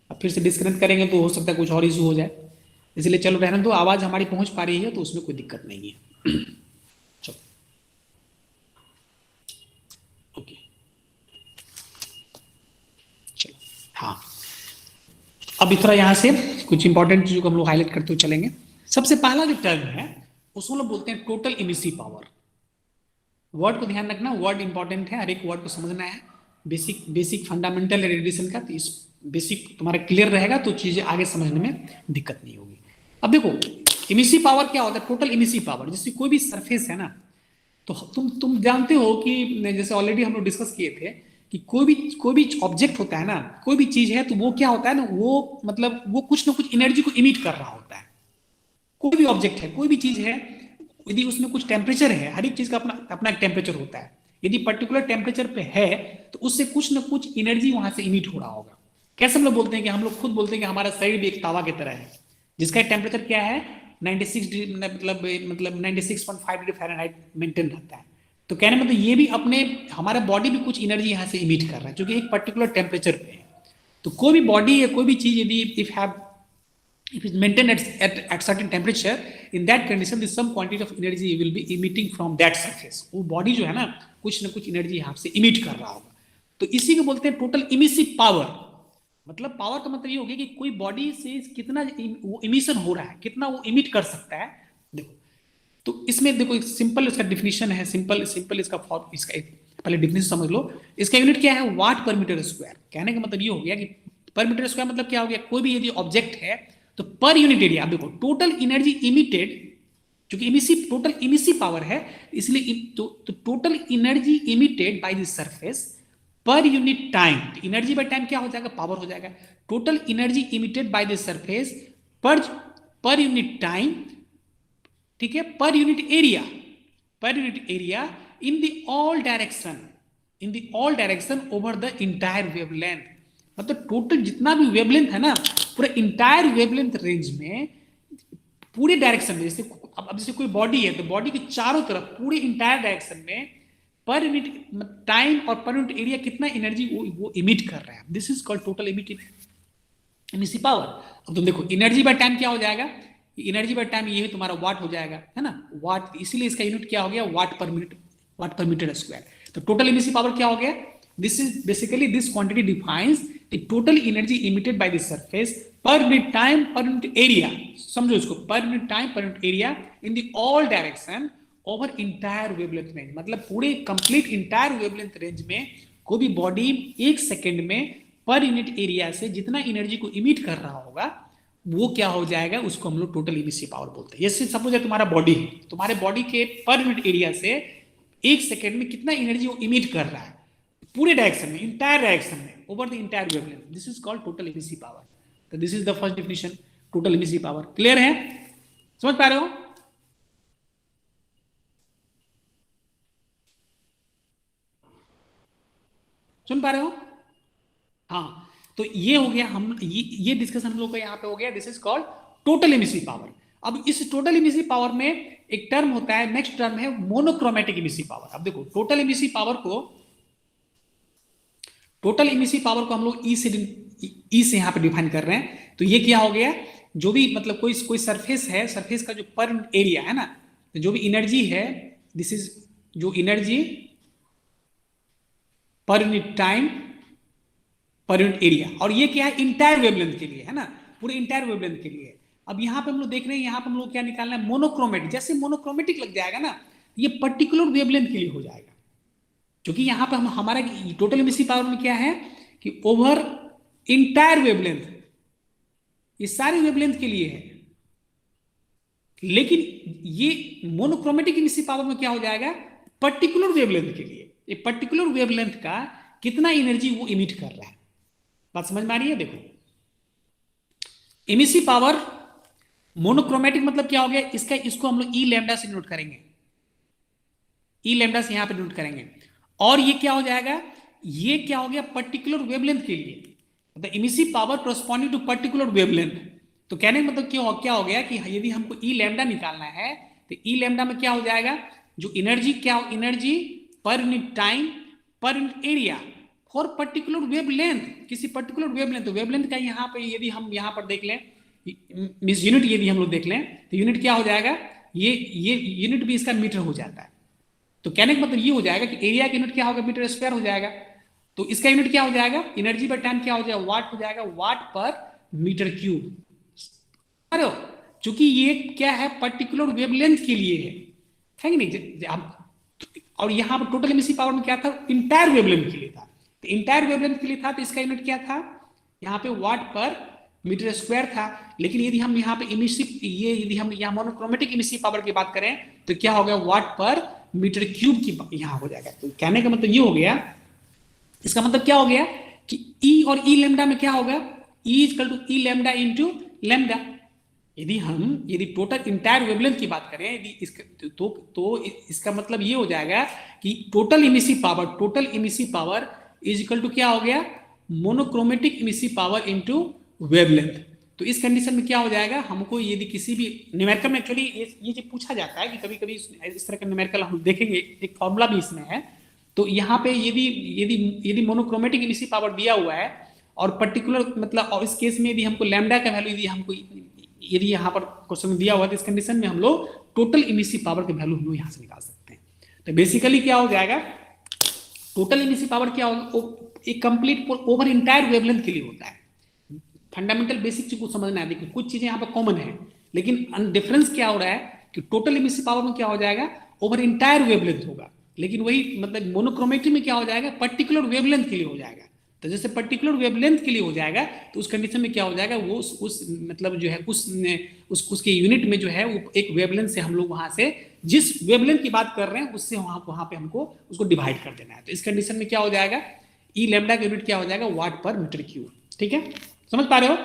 अब फिर से डिस्कनेक्ट करेंगे तो हो सकता है कुछ और इशू हो जाए, इसलिए चलो रहने दो, आवाज हमारी पहुंच पा रही है तो उसमें कोई दिक्कत नहीं है। चलो ओके, चलो हाँ, अब इस तरह यहाँ से कुछ इंपॉर्टेंट चीजों को हम लोग हाईलाइट करते हुए चलेंगे। सबसे पहला जो टर्म है उसको लोग बोलते हैं टोटल इमिसिव पावर। वर्ड को ध्यान रखना, वर्ड इंपॉर्टेंट है, हर एक वर्ड को समझना है, बेसिक फंडामेंटल रेडिएशन का, तो इस बेसिक तुम्हारा क्लियर रहेगा तो चीजें आगे समझने में दिक्कत नहीं होगी। अब देखो इमिसिव पावर क्या होता है, टोटल इमिसिव पावर, जैसे कोई भी सरफेस है ना, तो तुम जानते हो कि जैसे ऑलरेडी हम लोग डिस्कस किए थे कि कोई भी ऑब्जेक्ट होता है ना, कोई भी चीज है, तो वो क्या होता है ना, वो मतलब वो कुछ ना कुछ एनर्जी को इमिट कर रहा होता है। कोई भी ऑब्जेक्ट है, कोई भी चीज है, यदि उसमें कुछ टेम्परेचर है, हर एक चीज का अपना अपना एक टेम्परेचर होता है, यदि पर्टिकुलर टेम्परेचर पे है तो उससे कुछ ना कुछ एनर्जी वहां से इमिट हो रहा होगा। कैसे हम लोग बोलते हैं कि हम लोग खुद बोलते हैं कि हमारा शरीर भी एक तावा की तरह है, जिसका टेम्परेचर क्या है 96 डिग्री, मतलब 96.5 डिग्री फ़ारेनहाइट मेंटेन रहता है। तो कहने मतलब ये भी अपने हमारा बॉडी भी कुछ एनर्जी यहाँ से इमिट कर रहा है, जो कि एक पर्टिकुलर टेम्परेचर पे है। तो कोई भी बॉडी या कोई भी चीज यदि if it's maintained at certain temperature, in that condition the some quantity of energy will be emitting from that surface। वो बॉडी जो है ना कुछ एनर्जी यहाँ से इमिट कर रहा होगा, तो इसी को बोलते हैं टोटल इमिसिव पावर। मतलब पावर का मतलब ये हो गया कि कोई बॉडी से कितना वो इमिशन हो रहा है, कितना वो इमिट कर सकता है। देखो तो इसमें देखो एक सिंपल इसका डिफिनीशन है, सिंपल इसका फॉर्म, इसका एक पहले डिफिनीशन समझ लो। इसका यूनिट क्या है, वाट पर मीटर स्क्वायर। कहने का मतलब ये हो गया कि पर मीटर स्क्वायर मतलब क्या हो गया, कोई भी यदि ऑब्जेक्ट है तो पर यूनिट एरिया, देखो टोटल एनर्जी इमिटेड, क्योंकि इमिसिव टोटल इमिसिव पावर है इसलिए तो total energy emitted by the surface पर unit time, energy by time क्या हो जाएगा, पावर हो जाएगा। Total energy emitted by the surface पर यूनिट टाइम, ठीक है, पर unit area in the all direction over the entire wavelength. मतलब टोटल जितना भी वेवलेंथ है ना, पूरे इंटायर वेवलेंथ रेंज में पूरे डायरेक्शन में, जैसे अब जैसे कोई बॉडी है तो बॉडी के चारों तरफ पूरे इंटायर डायरेक्शन में पर यूनिट टाइम और पर यूनिट एरिया कितना एनर्जी वो इमिट कर रहा है, this is called total emissive power. अब तुम देखो एनर्जी बाय टाइम क्या हो जाएगा, एनर्जी बाय टाइम ये तुम्हारा वाट हो जाएगा, है ना, वाट, इसीलिए इसका यूनिट क्या हो गया, वाट पर मीटर स्क्वायर। तो टोटल इमिसिव पावर क्या हो गया, this is basically this quantity defines the total energy emitted by the surface पर unit time per unit area, समझो इसको, पर unit time per unit area in the all direction over entire wavelength range. मतलब पूरे complete entire wavelength range में कोई भी body एक सेकेंड में पर यूनिट एरिया से जितना एनर्जी को इमिट कर रहा होगा वो क्या हो जाएगा, उसको हम लोग टोटल इमिसिव पावर बोलते हैं। जैसे सपोज है तुम्हारा बॉडी है, तुम्हारे बॉडी के पर यूनिट एरिया से एक सेकेंड में कितना एनर्जी वो इमिट कर रहा है पूरे डायरेक्शन में, इंटायर डायरेक्शन में, over the entire wavelength, this is called total emissive power. तो this is the first definition, total emissive power. Clear है, समझ पा रहे हो? सुन पा रहे हो? हाँ, तो ये हो गया, हम ये डिस्कशन हम लोग का यहाँ पे हो गया, this is called total emissive power. अब इस टोटल इमिसिव पावर में एक टर्म होता है, नेक्स्ट टर्म है मोनोक्रोमेटिक इमिसिव पावर। अब देखो टोटल इमिसिव पावर को हम लोग ई से यहाँ पे डिफाइन कर रहे हैं। तो ये क्या हो गया, जो भी मतलब कोई सरफेस है, सरफेस का जो पर एरिया है ना, तो जो भी एनर्जी है, दिस इज जो energy per unit time per unit area, और ये क्या है, इंटायर वेवलेंथ के लिए, है ना, पूरे इंटायर वेवलेंथ के लिए। अब यहां पे हम लोग देख रहे हैं, यहां पे हम लोग क्या निकालना है, मोनोक्रोमेटिक। जैसे मोनोक्रोमेटिक लग जाएगा ना, ये पर्टिकुलर वेवलेंथ के लिए हो जाएगा, क्योंकि यहां पे हमारा टोटल इमिसिव पावर में क्या है कि ओवर इंटायर वेवलेंथ, ये सारी वेवलेंथ के लिए है। लेकिन ये मोनोक्रोमेटिक इमिसिव पावर में क्या हो जाएगा, पर्टिकुलर वेवलेंथ के लिए, ये पर्टिकुलर वेवलेंथ का कितना एनर्जी वो इमिट कर रहा है। बात समझ में आ रही है? देखो इमिसिव पावर मोनोक्रोमेटिक मतलब क्या हो गया, इसको हम लोग ई लैम्डा से नोट करेंगे, ई लैम्डा से यहां पे नोट करेंगे। और ये क्या हो जाएगा, ये क्या हो गया, पर्टिकुलर वेवलेंथ के लिए, मतलब emissive power corresponding to particular wavelength. तो कहने का मतलब क्या हो गया कि यदि हमको ई लैम्डा निकालना है तो ई लैम्डा में क्या हो जाएगा, जो energy energy per unit time per unit area for particular wavelength, किसी पर्टिकुलर वेवलेंथ। तो वेवलेंथ का यहाँ पे यदि हम यहाँ पर देख लें, मींस यूनिट यदि हम लोग देख लें तो यूनिट क्या हो जाएगा, ये यूनिट भी इसका मीटर हो जाता है। तो कहने का मतलब ये हो जाएगा कि एरिया का यूनिट क्या होगा, मीटर स्क्वायर हो जाएगा। तो इसका यूनिट क्या हो जाएगा, एनर्जी बाय टाइम क्या हो जाएगा, वाट हो जाएगा, वाट पर मीटर क्यूब। अरे चूंकि ये क्या है, पर्टिकुलर वेवलेंथ के लिए है कि नहीं। और यहां पर टोटल इमिसिव पावर में क्या था, इंटायर वेवलेंथ के लिए था। तो इंटायर वेवलेंथ के लिए था तो इसका यूनिट क्या था, यहाँ पे वाट पर मीटर स्क्वायर था। लेकिन यदि हम यहाँ पे यदि हम यहाँ मोनोक्रोमेटिक इमिसिव पावर की बात करें तो क्या हो गया, वाट पर मीटर क्यूब की यहाँ हो जाएगा। तो कहने का मतलब ये हो गया, इसका मतलब क्या हो गया कि ई और ई लैम्डा में क्या होगा, E equal to E lambda into lambda. यदि टोटल इंटायर वेवलेंथ की बात करें, यदि तो इसका मतलब ये हो जाएगा कि total emissive power is equal to क्या हो गया, monochromatic emissive power into wavelength. तो इस कंडीशन में क्या हो जाएगा, हमको यदि किसी भी न्यूमेरिकल में, एक्चुअली ये जो पूछा जाता है कि कभी कभी इस तरह का न्यूमेरिकल हम देखेंगे, एक फॉर्मूला भी इसमें है। तो यहाँ पे यदि मोनोक्रोमेटिक इमिसिव पावर दिया हुआ है और पर्टिकुलर मतलब, और इस केस में यदि हमको लैम्डा का वैल्यू यदि यहाँ पर क्वेश्चन में दिया हुआ है, तो इस कंडीशन में हम लोग टोटल इमिसिव पावर के वैल्यू हम लोग यहाँ से निकाल सकते हैं। तो बेसिकली क्या हो जाएगा, टोटल इमिसिव पावर क्या होगा, एक कंप्लीट ओवर इंटायर वेवलेंथ के लिए होता है। फंडामेंटल बेसिक चीज को समझना है। देखिए कुछ चीजें यहाँ पर कॉमन है, लेकिन डिफरेंस क्या हो रहा है कि टोटल इमिसिव पावर में क्या हो जाएगा, ओवर इंटायर वेवलेंथ होगा, लेकिन वही मतलब मोनोक्रोमेटिक में क्या हो जाएगा, पर्टिकुलर वेवलेंथ के लिए हो जाएगा। तो जैसे पर्टिकुलर वेवलेंथ के लिए हो जाएगा तो उस कंडीशन में क्या हो जाएगा, वो उस मतलब जो है उसके यूनिट में जो है वो एक वेवलेंथ से हम लोग वहां से जिस वेवलेंथ की बात कर रहे हैं उससे वहां पे हमको उसको डिवाइड कर देना है। तो इस कंडीशन में क्या हो जाएगा, ई लैम्डा का यूनिट क्या हो जाएगा, वाट पर मीटर क्यूब। ठीक है, समझ पा रहे हो?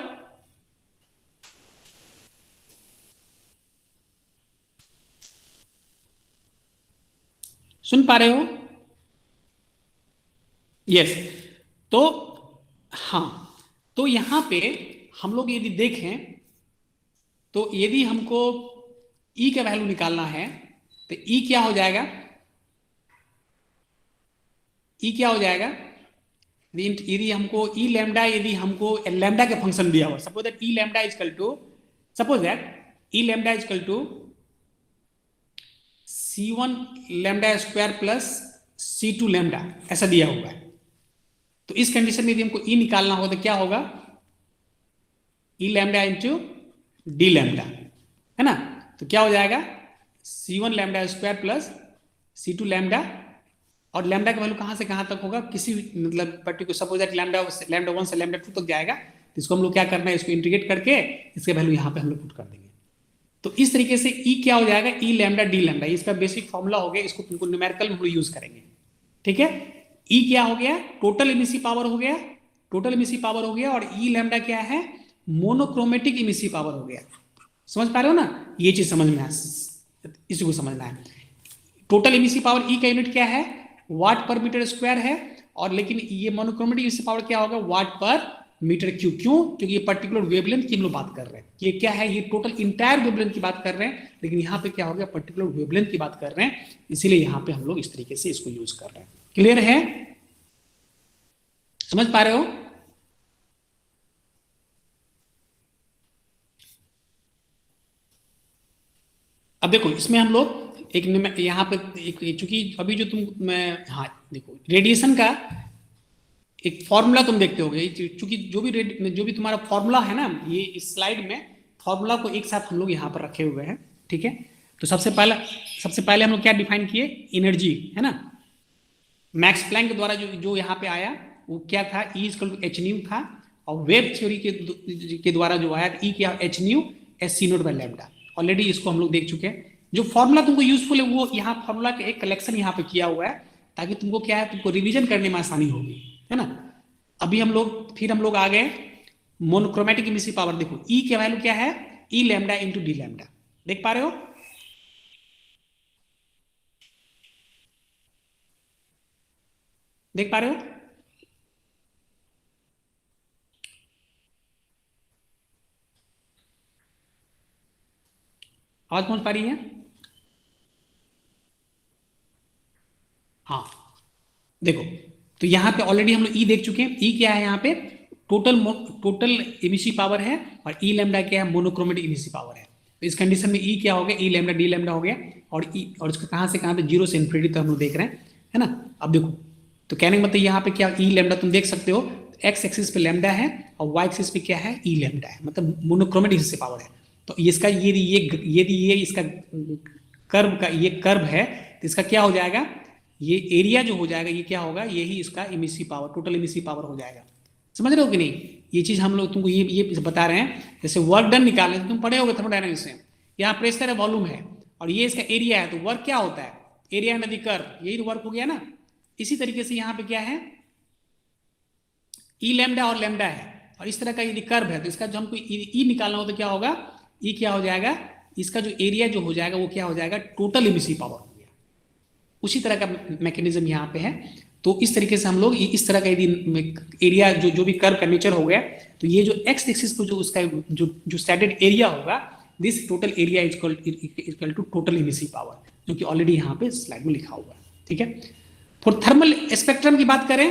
सुन पा रहे हो? यस। तो हाँ, तो यहां पे हम लोग यदि देखें तो यदि हमको ई का वैल्यू निकालना है तो ई क्या हो जाएगा, ई क्या हो जाएगा, यदि हमको ई लैम्डा, यदि हमको लैम्डा का फंक्शन दिया हुआ, suppose that E lambda is equal to, suppose that E lambda is equal to C1 lambda square plus C2 lambda, ऐसा दिया हुआ है। तो इस कंडीशन में यदि हमको ई निकालना हो तो क्या होगा, ई लैम्डा इंटू डी लैम्डा, है ना। तो क्या हो जाएगा, C1 lambda square plus C2 lambda, और लैम्डा का वैल्यू कहां से कहां तक होगा, किसी मतलब पर्टिकुलर, सपोज दैट लैम्डा 1 से लैम्डा 2 तक जाएगा। तो इसको हम लोग क्या करना है, इसको इंटीग्रेट करके इसके वैल्यू यहां पे हम लोग पुट कर देंगे। तो इस तरीके से ई क्या हो जाएगा, ई लैम्डा डी लैम्डा, इसका बेसिक फॉर्मूला हो गया, इसको तुमको न्यूमेरिकल में हम लोग यूज करेंगे। ठीक है, ई क्या हो गया, टोटल इमिसिव पावर हो गया, टोटल इमिसिव पावर हो गया, और ई लैम्डा क्या है, मोनोक्रोमेटिक इमिसिव पावर हो गया। समझ पा रहे हो ना, ये चीज समझ में इसी को समझना है। टोटल इमिसिव पावर ई का यूनिट क्या है, वाट पर मीटर स्क्वायर है, और लेकिन ये मोनोक्रोमेटिक इमिसिव पावर क्या होगा, वाट पर मीटर क्यूब। क्यों, क्योंकि ये पर्टिकुलर वेवलेंथ की हम लोग बात कर रहे हैं। ये क्या है, ये टोटल इंटायर वेवलेंथ की बात कर रहे हैं, लेकिन यहाँ पे क्या हो गया, पर्टिकुलर वेवलेंथ की बात कर रहे हैं, इसीलिए यहाँ पे हम लोग इस तरीके से इसको यूज कर रहे हैं। क्लियर है, समझ पा रहे हो? अब देखो इसमें हम लोग एक यहाँ पे एक, चूंकि अभी जो तुम हाँ देखो रेडिएशन का एक फॉर्मूला तुम देखते होगे, चूंकि जो भी तुम्हारा फॉर्मूला है ना, ये इस स्लाइड में फॉर्मूला को एक साथ हम लोग यहाँ पर रखे हुए हैं। ठीक है, तो सबसे पहले हम लोग क्या डिफाइन किए, एनर्जी, है ना। मैक्स प्लैंक के द्वारा जो यहाँ पे आया वो क्या था, E equal to H nu था, और वेव थ्योरी के द्वारा जो आया ई क्या, H nu S C naught by lambda. Already इसको हम लोग देख चुके हैं। जो फॉर्मूला तुमको यूजफुल है वो यहाँ फॉर्मूला का एक कलेक्शन यहाँ पे किया हुआ है, ताकि तुमको क्या है, तुमको रिवीजन करने में आसानी होगी, है ना। अभी हम लोग आ गए मोनोक्रोमेटिक इमिसिव पावर। देखो ई का वैल्यू क्या है, ई लैम्डा इंटू डी लैम्डा, देख पा रहे हो? देख पा रहे हो? आवाज पहुंच पा रही है? हाँ, देखो तो यहाँ पे ऑलरेडी हम लोग ई देख चुके हैं। ई क्या है यहाँ पे, टोटल इमिसिव पावर है, और ई लैम्डा क्या है, मोनोक्रोमेटिक इमिसिव पावर है। तो इस कंडीशन में ई क्या हो गया, ई लैम्डा डी लैम्डा हो गया, और ई और इसका कहाँ से कहाँ पे, जीरो से इन्फिनिटी तो हम लोग देख रहे हैं, है ना। अब देखो तो कहने का मतलब यहाँ पे क्या, ई लैम्डा तुम देख सकते हो, एक्स एक्सिस पे लैम्डा है और वाई एक्सिस पे क्या है, ई लैम्डा है, मतलब मोनोक्रोमेटिक इमिसिव पावर है। तो इसका ये इसका कर्व का ये कर्व है, तो इसका क्या हो जाएगा, ये एरिया जो हो जाएगा, ये क्या होगा, यही इसका emissive power, total emissive power हो जाएगा। समझ रहे हो कि नहीं? ये चीज हम लोग तुमको ये बता रहे हैं। जैसे वर्क डन निकालने तुम पढ़े होगे थर्मोडायनामिक्स में, यहाँ प्रेशर है, वॉल्यूम है, और ये इसका एरिया है, तो वर्क क्या होता है, एरिया अंडर द कर्व, यही वर्क हो गया ना। इसी तरीके से यहाँ पे क्या है, ई लैम्डा और लैम्डा है, और इस तरह का यदि कर्व है, तो इसका जो हमको ई निकालना हो तो क्या होगा, ई क्या हो जाएगा, इसका जो एरिया जो हो जाएगा वो क्या हो जाएगा, टोटल इमिसिव पावर हो गया। उसी तरह का मैकेनिज्म यहाँ पे है। तो इस तरीके से हम लोग इस तरह का यदि एरिया जो भी कर्व का नेचर हो गया, तो ये जो एक्स एक्सिस पे जो उसका जो स्टैंडर्ड एरिया होगा, this total area equal to total emissive power, जो कि ऑलरेडी यहाँ पे स्लाइड में लिखा हुआ है। ठीक है, फॉर थर्मल स्पेक्ट्रम की बात करें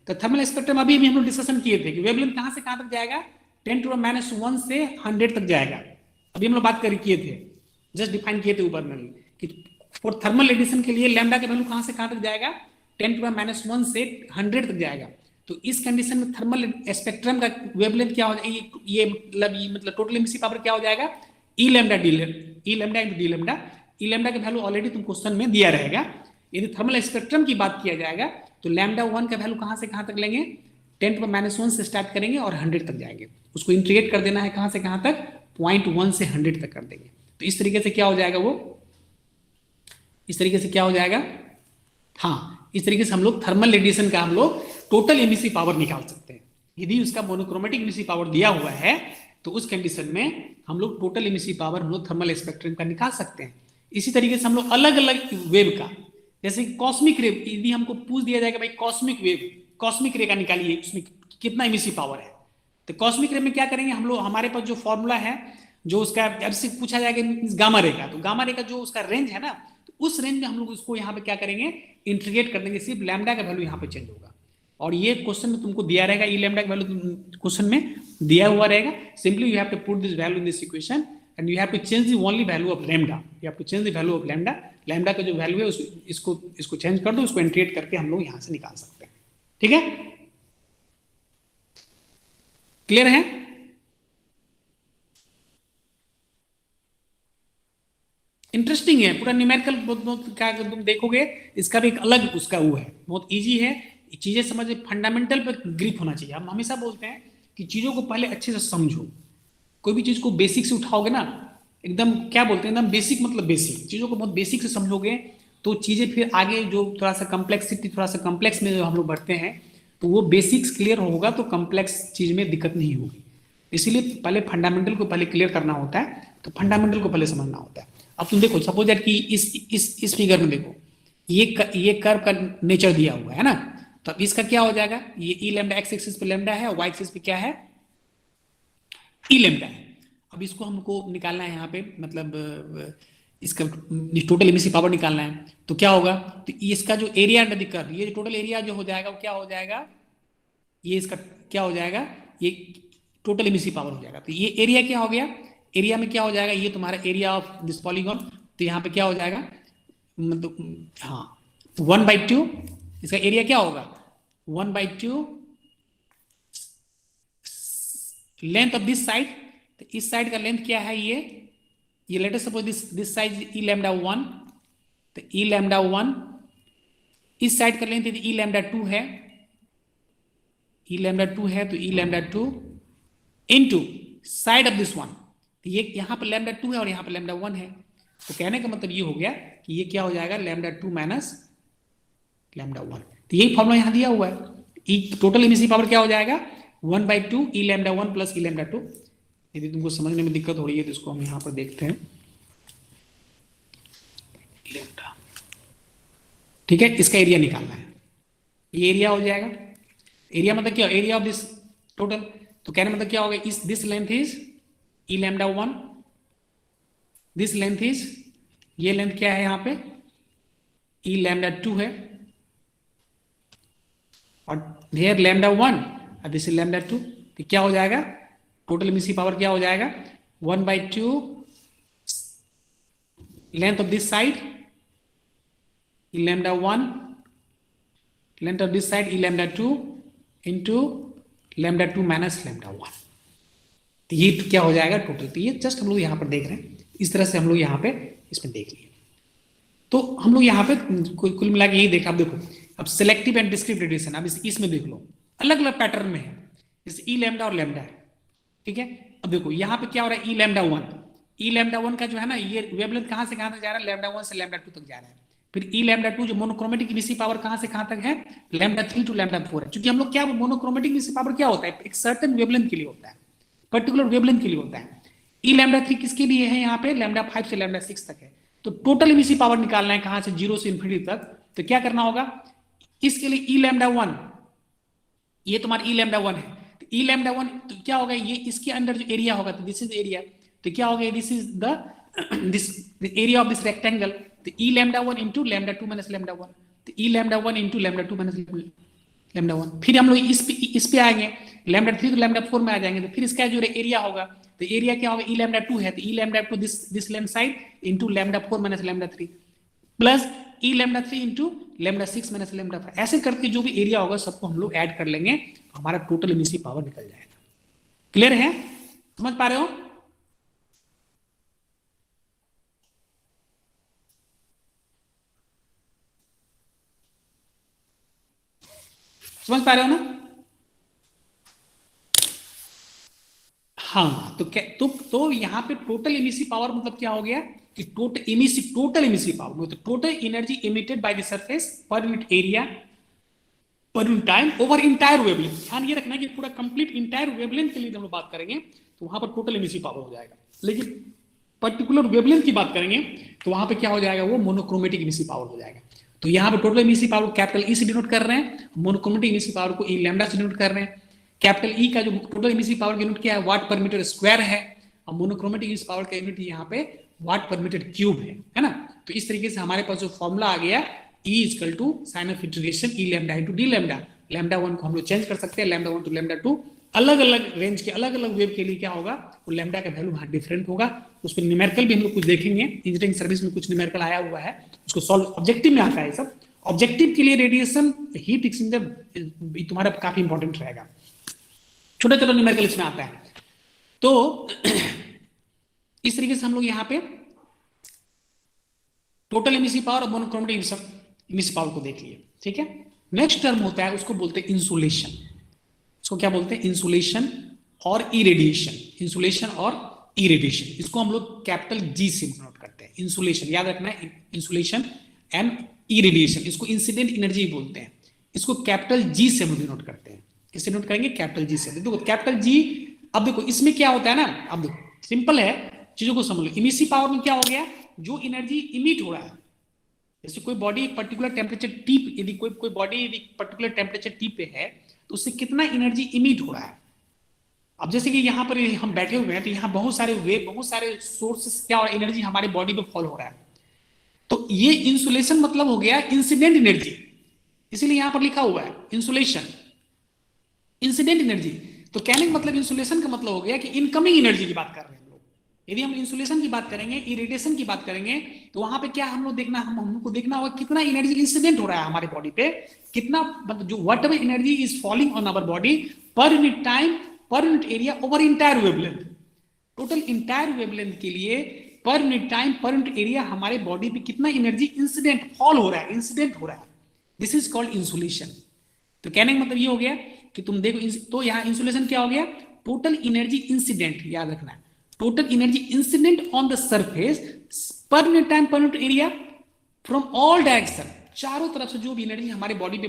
तो थर्मल स्पेक्ट्रम अभी हम लोग डिस्कशन किए थे कि वेवलेंथ कहां से कहां तक जाएगा, 10⁻⁻1 से 100 तक जाएगा। अभी हम लोग बात किए थे, जस्ट डिफाइन किए थे ऊपर में कि फॉर थर्मल रेडिएशन के लिए लैम्डा का वैल्यू कहां से कहां तक जाएगा, 10⁻⁻1 से 100 तक जाएगा। तो इस कंडीशन में थर्मल स्पेक्ट्रम का वेवलेंथ क्या हो जाएगा, ये मतलब टोटल इमिसिव पावर क्या हो जाएगा, E lambda D lambda into D lambda. E lambda का वैल्यू ऑलरेडी तुम क्वेश्चन में दिया रहेगा। यदि थर्मल स्पेक्ट्रम की बात किया जाएगा तो लैम्डा 1 का वैल्यू कहां से कहां तक लेंगे, 10⁻⁻1 से स्टार्ट करेंगे और 100 तक जाएंगे। उसको इंटीग्रेट कर देना है कहां से कहां तक, 0.1 से 100 तक कर देंगे। तो इस तरीके से क्या हो जाएगा, वो इस तरीके से क्या हो जाएगा, हाँ इस तरीके से हम लोग थर्मल रेडिएशन का हम लोग टोटल एमिसिव पावर निकाल सकते हैं। यदि उसका मोनोक्रोमेटिक एमिसिव पावर दिया हुआ है तो उस कंडीशन में हम लोग टोटल एमिसिव पावर हम लोग थर्मल स्पेक्ट्रम का निकाल सकते हैं। इसी तरीके से हम लोग अलग अलग वेव का, जैसे कॉस्मिक रे, यदि हमको पूछ दिया जाएगा भाई कॉस्मिक वेव, कॉस्मिक रे का निकालिए उसमें कितना एमिसिव पावर है, तो कॉस्मिक रे में क्या करेंगे हम लोग, हमारे पास जो फॉर्मूला है जो उसका, अब से पूछा जाएगा गामा रे का, तो गामा रे का जो उसका रेंज है ना, तो उस रेंज में हम लोग उसको यहाँ पे क्या करेंगे, इंटीग्रेट कर देंगे, सिर्फ लैम्डा का वैल्यू यहाँ पे चेंज होगा। और ये क्वेश्चन में तुमको दिया रहेगा, ई लैम्डा का वैल्यू क्वेश्चन में दिया हुआ रहेगा। Simply you have to put this value in this equation and you have to change the only value of lambda, you have to change the value of lambda. Lambda का जो value है इसको change कर दो, उसको integrate करके हम लोग यहाँ से निकाल सकते हैं। ठीक है, क्लियर है? इंटरेस्टिंग है पूरा न्यूमेरिकल का, तुम देखोगे इसका भी एक अलग उसका वो है, बहुत इजी है चीजें समझ, फंडामेंटल पर ग्रिप होना चाहिए। हम हमेशा बोलते हैं कि चीजों को पहले अच्छे से समझो, कोई भी चीज को बेसिक से उठाओगे ना, एकदम क्या बोलते हैं, एकदम बेसिक मतलब बेसिक, चीजों को बहुत बेसिक से समझोगे तो चीजें फिर आगे जो थोड़ा सा कम्प्लेक्सिटी, थोड़ा सा कम्प्लेक्स में जो हम लोग बढ़ते हैं तो वो बेसिक्स क्लियर होगा तो कम्प्लेक्स चीज में दिक्कत नहीं होगी। इसीलिए पहले फंडामेंटल को पहले क्लियर करना होता है, तो फंडामेंटल को पहले समझना होता है। अब तुम देखो सपोज दैट कि इस फिगर में देखो ये कर्व का नेचर दिया हुआ है ना, तो अब इसका क्या हो जाएगा, ये ई लैम्डा एक्स एक्सिस पे लैम्डा है और वाई एक्सिस पे क्या है, ई लैम्डा है। अब इसको हमको निकालना है यहाँ पे, मतलब इसका टोटल एमिसिव पावर निकालना है, तो क्या होगा, तो इसका जो एरिया अंडर द कर्व, ये टोटल एरिया जो हो जाएगा वो क्या हो जाएगा, ये इसका क्या हो जाएगा, ये टोटल एमिसिव पावर हो जाएगा। तो ये एरिया क्या हो गया, एरिया में क्या हो जाएगा, ये तुम्हारा एरिया ऑफ दिस पॉलीगॉन, तो यहाँ पे क्या हो जाएगा, मतलब हाँ 1/2, इसका एरिया क्या होगा 1/2 लेंथ ऑफ दिस साइड। तो इस साइड का लेंथ क्या है, ये let us suppose this side E lambda 1, तो ई लैम्डा 1, इस साइड का लेंथ यदि ई लैम्डा 2 है, ई लैम्डा 2 है तो E lambda 2 into side of this one, तो ये यहाँ पर लैम्डा 2 है और यहाँ पर लैम्डा 1 है। तो कहने का मतलब ये हो गया कि ये क्या हो जाएगा, लैम्डा 2 माइनस लैम्डा 1। तो यही फॉर्मूला यहाँ दिया हुआ है, ई टोटल एमिसिव पावर क्या हो जाएगा 1/2 ई लैम्डा 1 प्लस ई लैम्डा 2। यदि तुमको समझने में दिक्कत हो रही है तो इसको हम यहाँ पर देखते हैं, लैम्डा, ठीक है, इसका एरिया निकालना है, ये एरिया हो जाएगा। एरिया मतलब क्या, एरिया ऑफ दिस टोटल, तो कहने मतलब क्या होगा, इस this length is E lambda 1, this length is, ये लेंथ क्या है यहाँ पे ई लैम्डा 2 है, और हेयर लैम्डा 1 और दिस इज लैम्डा 2, तो क्या हो जाएगा टोटल एमिसिव पावर क्या हो जाएगा 1/2 length of this side E lambda 1, length of this side E lambda 2 into lambda 2 minus lambda 1। तो ये क्या हो जाएगा टोटल, तो ये जस्ट हम लोग यहाँ पर देख रहे हैं, इस तरह से हम लोग यहाँ पे इसमें देख लिए। तो हम लोग यहाँ पे कुल मिला के यही देखा। अब देखो, अब सिलेक्टिव एंड डिस्क्रीट रेडिएशन, अब इसमें देख लो अलग अलग पैटर्न में है, जैसे ई लैम्डा और लैम्डा है, ठीक है। अब देखो यहाँ पे क्या हो रहा है, ई लैम्डा 1, ई लैम्डा 1 का जो है ना, ये वेवलेंथ कहाँ से कहाँ तक जा रहा है, लैम्डा 1 से लैम्डा 2 तक जा रहा है। फिर ई लैम्डा 2 जो मोनोक्रोमेटिक एमिसिव पावर कहाँ से कहाँ तक है, लैम्डा 3 टू लैम्डा 4 है। क्योंकि हम लोग क्या, मोनोक्रोमेटिक एमिसिव पावर क्या होता है, एक सर्टेन वेवलेंथ के लिए होता है, पर्टिकुलर वेवलेंथ के लिए होता है। ई लैम्डा 3 किसके लिए है, यहाँ पे लैम्डा 5 से लैम्डा 6 तक है। तो टोटल एमिसिव पावर निकालना है कहाँ से, 0 से इन्फिनिटी तक। तो क्या करना होगा, इसके लिए ई लैम्डा 1, ये तुम्हारा ई लैम्डा 1 है, तो ई लैम्डा 1 तो क्या होगा, ये इसके अंदर जो एरिया होगा, तो दिस इज एरिया, तो क्या होगा, this is this area of this rectangle. तो E lambda 1 into lambda 2 minus lambda 1, तो E lambda 1 into lambda 2 minus lambda 1। फिर हम लोग इस पे आएंगे, लैम्डा 3 तो लैम्डा 4 में आ जाएंगे, तो फिर इसका जो एरिया होगा, तो एरिया क्या होगा, ई लैम्डा 2 है तो E lambda 2 this length side into lambda 4 minus lambda 3 plus E lambda 3 into lambda 6 minus lambda 5। ऐसे करके जो भी एरिया होगा सबको हम लोग ऐड कर लेंगे, हमारा टोटल एमिसिव पावर निकल जाएगा। क्लियर है, समझ पा रहे हो? समझ पा रहे हो ना? हाँ, तो यहाँ पे टोटल इमिसिव पावर मतलब क्या हो गया कि टोटल इमिसिव पावर मतलब total energy emitted by the surface पर unit area per unit time over entire wavelength. ध्यान ये रखना है कि पूरा कंप्लीट इंटायर वेवलेंथ के लिए जब हम बात करेंगे तो वहां पर टोटल इमिसिव पावर हो जाएगा, लेकिन पर्टिकुलर वेवलेंथ की बात करेंगे तो वहां पे क्या हो जाएगा, वो मोनोक्रोमेटिक इमिसिव पावर हो जाएगा। तो यहाँ पे total emissive power capital E से डिनोट कर रहे हैं, मोनोक्रोमेटिक इमिसिव पावर को ई लैम्डा से डिनोट कर रहे हैं। कैपिटल ई का जो टोटल इमिसिव पावर की यूनिट क्या है, वाट पर मीटर स्क्वायर है, और मोनोक्रोमेटिक इमिसिव पावर का यूनिट यहाँ पे वाट पर मीटर क्यूब है ना। तो इस तरीके से हमारे पास जो फॉर्मूला आ गया E equal to sign of integration E lambda into D lambda. Lambda 1 को हम लोग चेंज कर सकते हैं, लैम्डा 1 टू लैम्डा 2, अलग अलग रेंज के अलग अलग वेव के लिए क्या होगा, वो लैम्डा का वैल्यू वहां डिफरेंट होगा। उस पर न्यूमेरिकल भी हम लोग कुछ देखेंगे, इंजीनियरिंग सर्विस में कुछ न्यूमेरिकल आया हुआ है, उसको सॉल्व ऑब्जेक्टिव में आता है सब। ऑब्जेक्टिव के लिए रेडिएशन हीट एक्सचेंजर तुम्हारा काफी इंपॉर्टेंट रहेगा, छोटा छोटा न्यूमेरिकल इसमें आता है। तो इस तरीके से हम लोग यहाँ पे टोटल इमिसिव पावर और मोनोक्रोमेटिक इमिसिव पावर को देख लिए, ठीक है। नेक्स्ट टर्म होता है उसको बोलते हैं इंसुलेशन। इसको क्या बोलते हैं, इंसुलेशन और इरेडिएशन। इंसुलेशन और इरेडिएशन इसको हम लोग कैपिटल जी से नोट करते हैं। इंसुलेशन याद रखना है, इंसुलेशन एंड इरेडिएशन, इसको इंसिडेंट एनर्जी बोलते हैं। इसको कैपिटल जी से हम नोट करते हैं। किससे नोट करेंगे, कैपिटल जी से। देखो कैपिटल जी, अब देखो इसमें क्या होता है ना, अब देखो सिंपल है, चीजों को समझ लो। इमिसिव पावर में क्या हो गया, जो एनर्जी इमिट हो रहा है, जैसे कोई बॉडी एक पर्टिकुलर टेम्परेचर टी, यदि कोई बॉडी यदि पर्टिकुलर टेम्परेचर टी पे है तो उससे कितना एनर्जी इमिट हो रहा है। अब जैसे कि यहाँ पर हम बैठे हुए हैं तो यहाँ बहुत सारे वेव, बहुत सारे सोर्सेस क्या और एनर्जी हमारे बॉडी पे फॉल हो रहा है। तो ये इंसुलेशन मतलब हो गया इंसिडेंट एनर्जी, इसीलिए यहाँ पर लिखा हुआ है इंसुलेशन इंसिडेंट एनर्जी। तो कहने का मतलब इंसुलेशन का मतलब हो गया कि इनकमिंग एनर्जी की बात कर रहे हैं हम लोग। यदि हम इंसुलेशन की बात करेंगे, इरेडिएशन की बात करेंगे, तो वहां पे क्या हम लोग देखना, हमको देखना होगा कितना एनर्जी इंसिडेंट हो रहा है हमारे बॉडी पे, कितना मतलब जो whatever energy is falling on our body per unit time per unit area over entire wavelength. Total entire wavelength के लिए per unit time per unit area हमारे बॉडी पे कितना एनर्जी इंसिडेंट फॉल हो रहा है, इंसिडेंट हो रहा है, दिस इज कॉल्ड इंसुलेशन। तो कहने का मतलब ये हो गया कि तुम देखो, तो यहाँ इंसुलेशन क्या हो गया, टोटल एनर्जी इंसिडेंट, याद रखना है, total energy incident on the surface पर unit time per unit area from all direction. चारों तरफ से जो भी एनर्जी हमारे बॉडी पे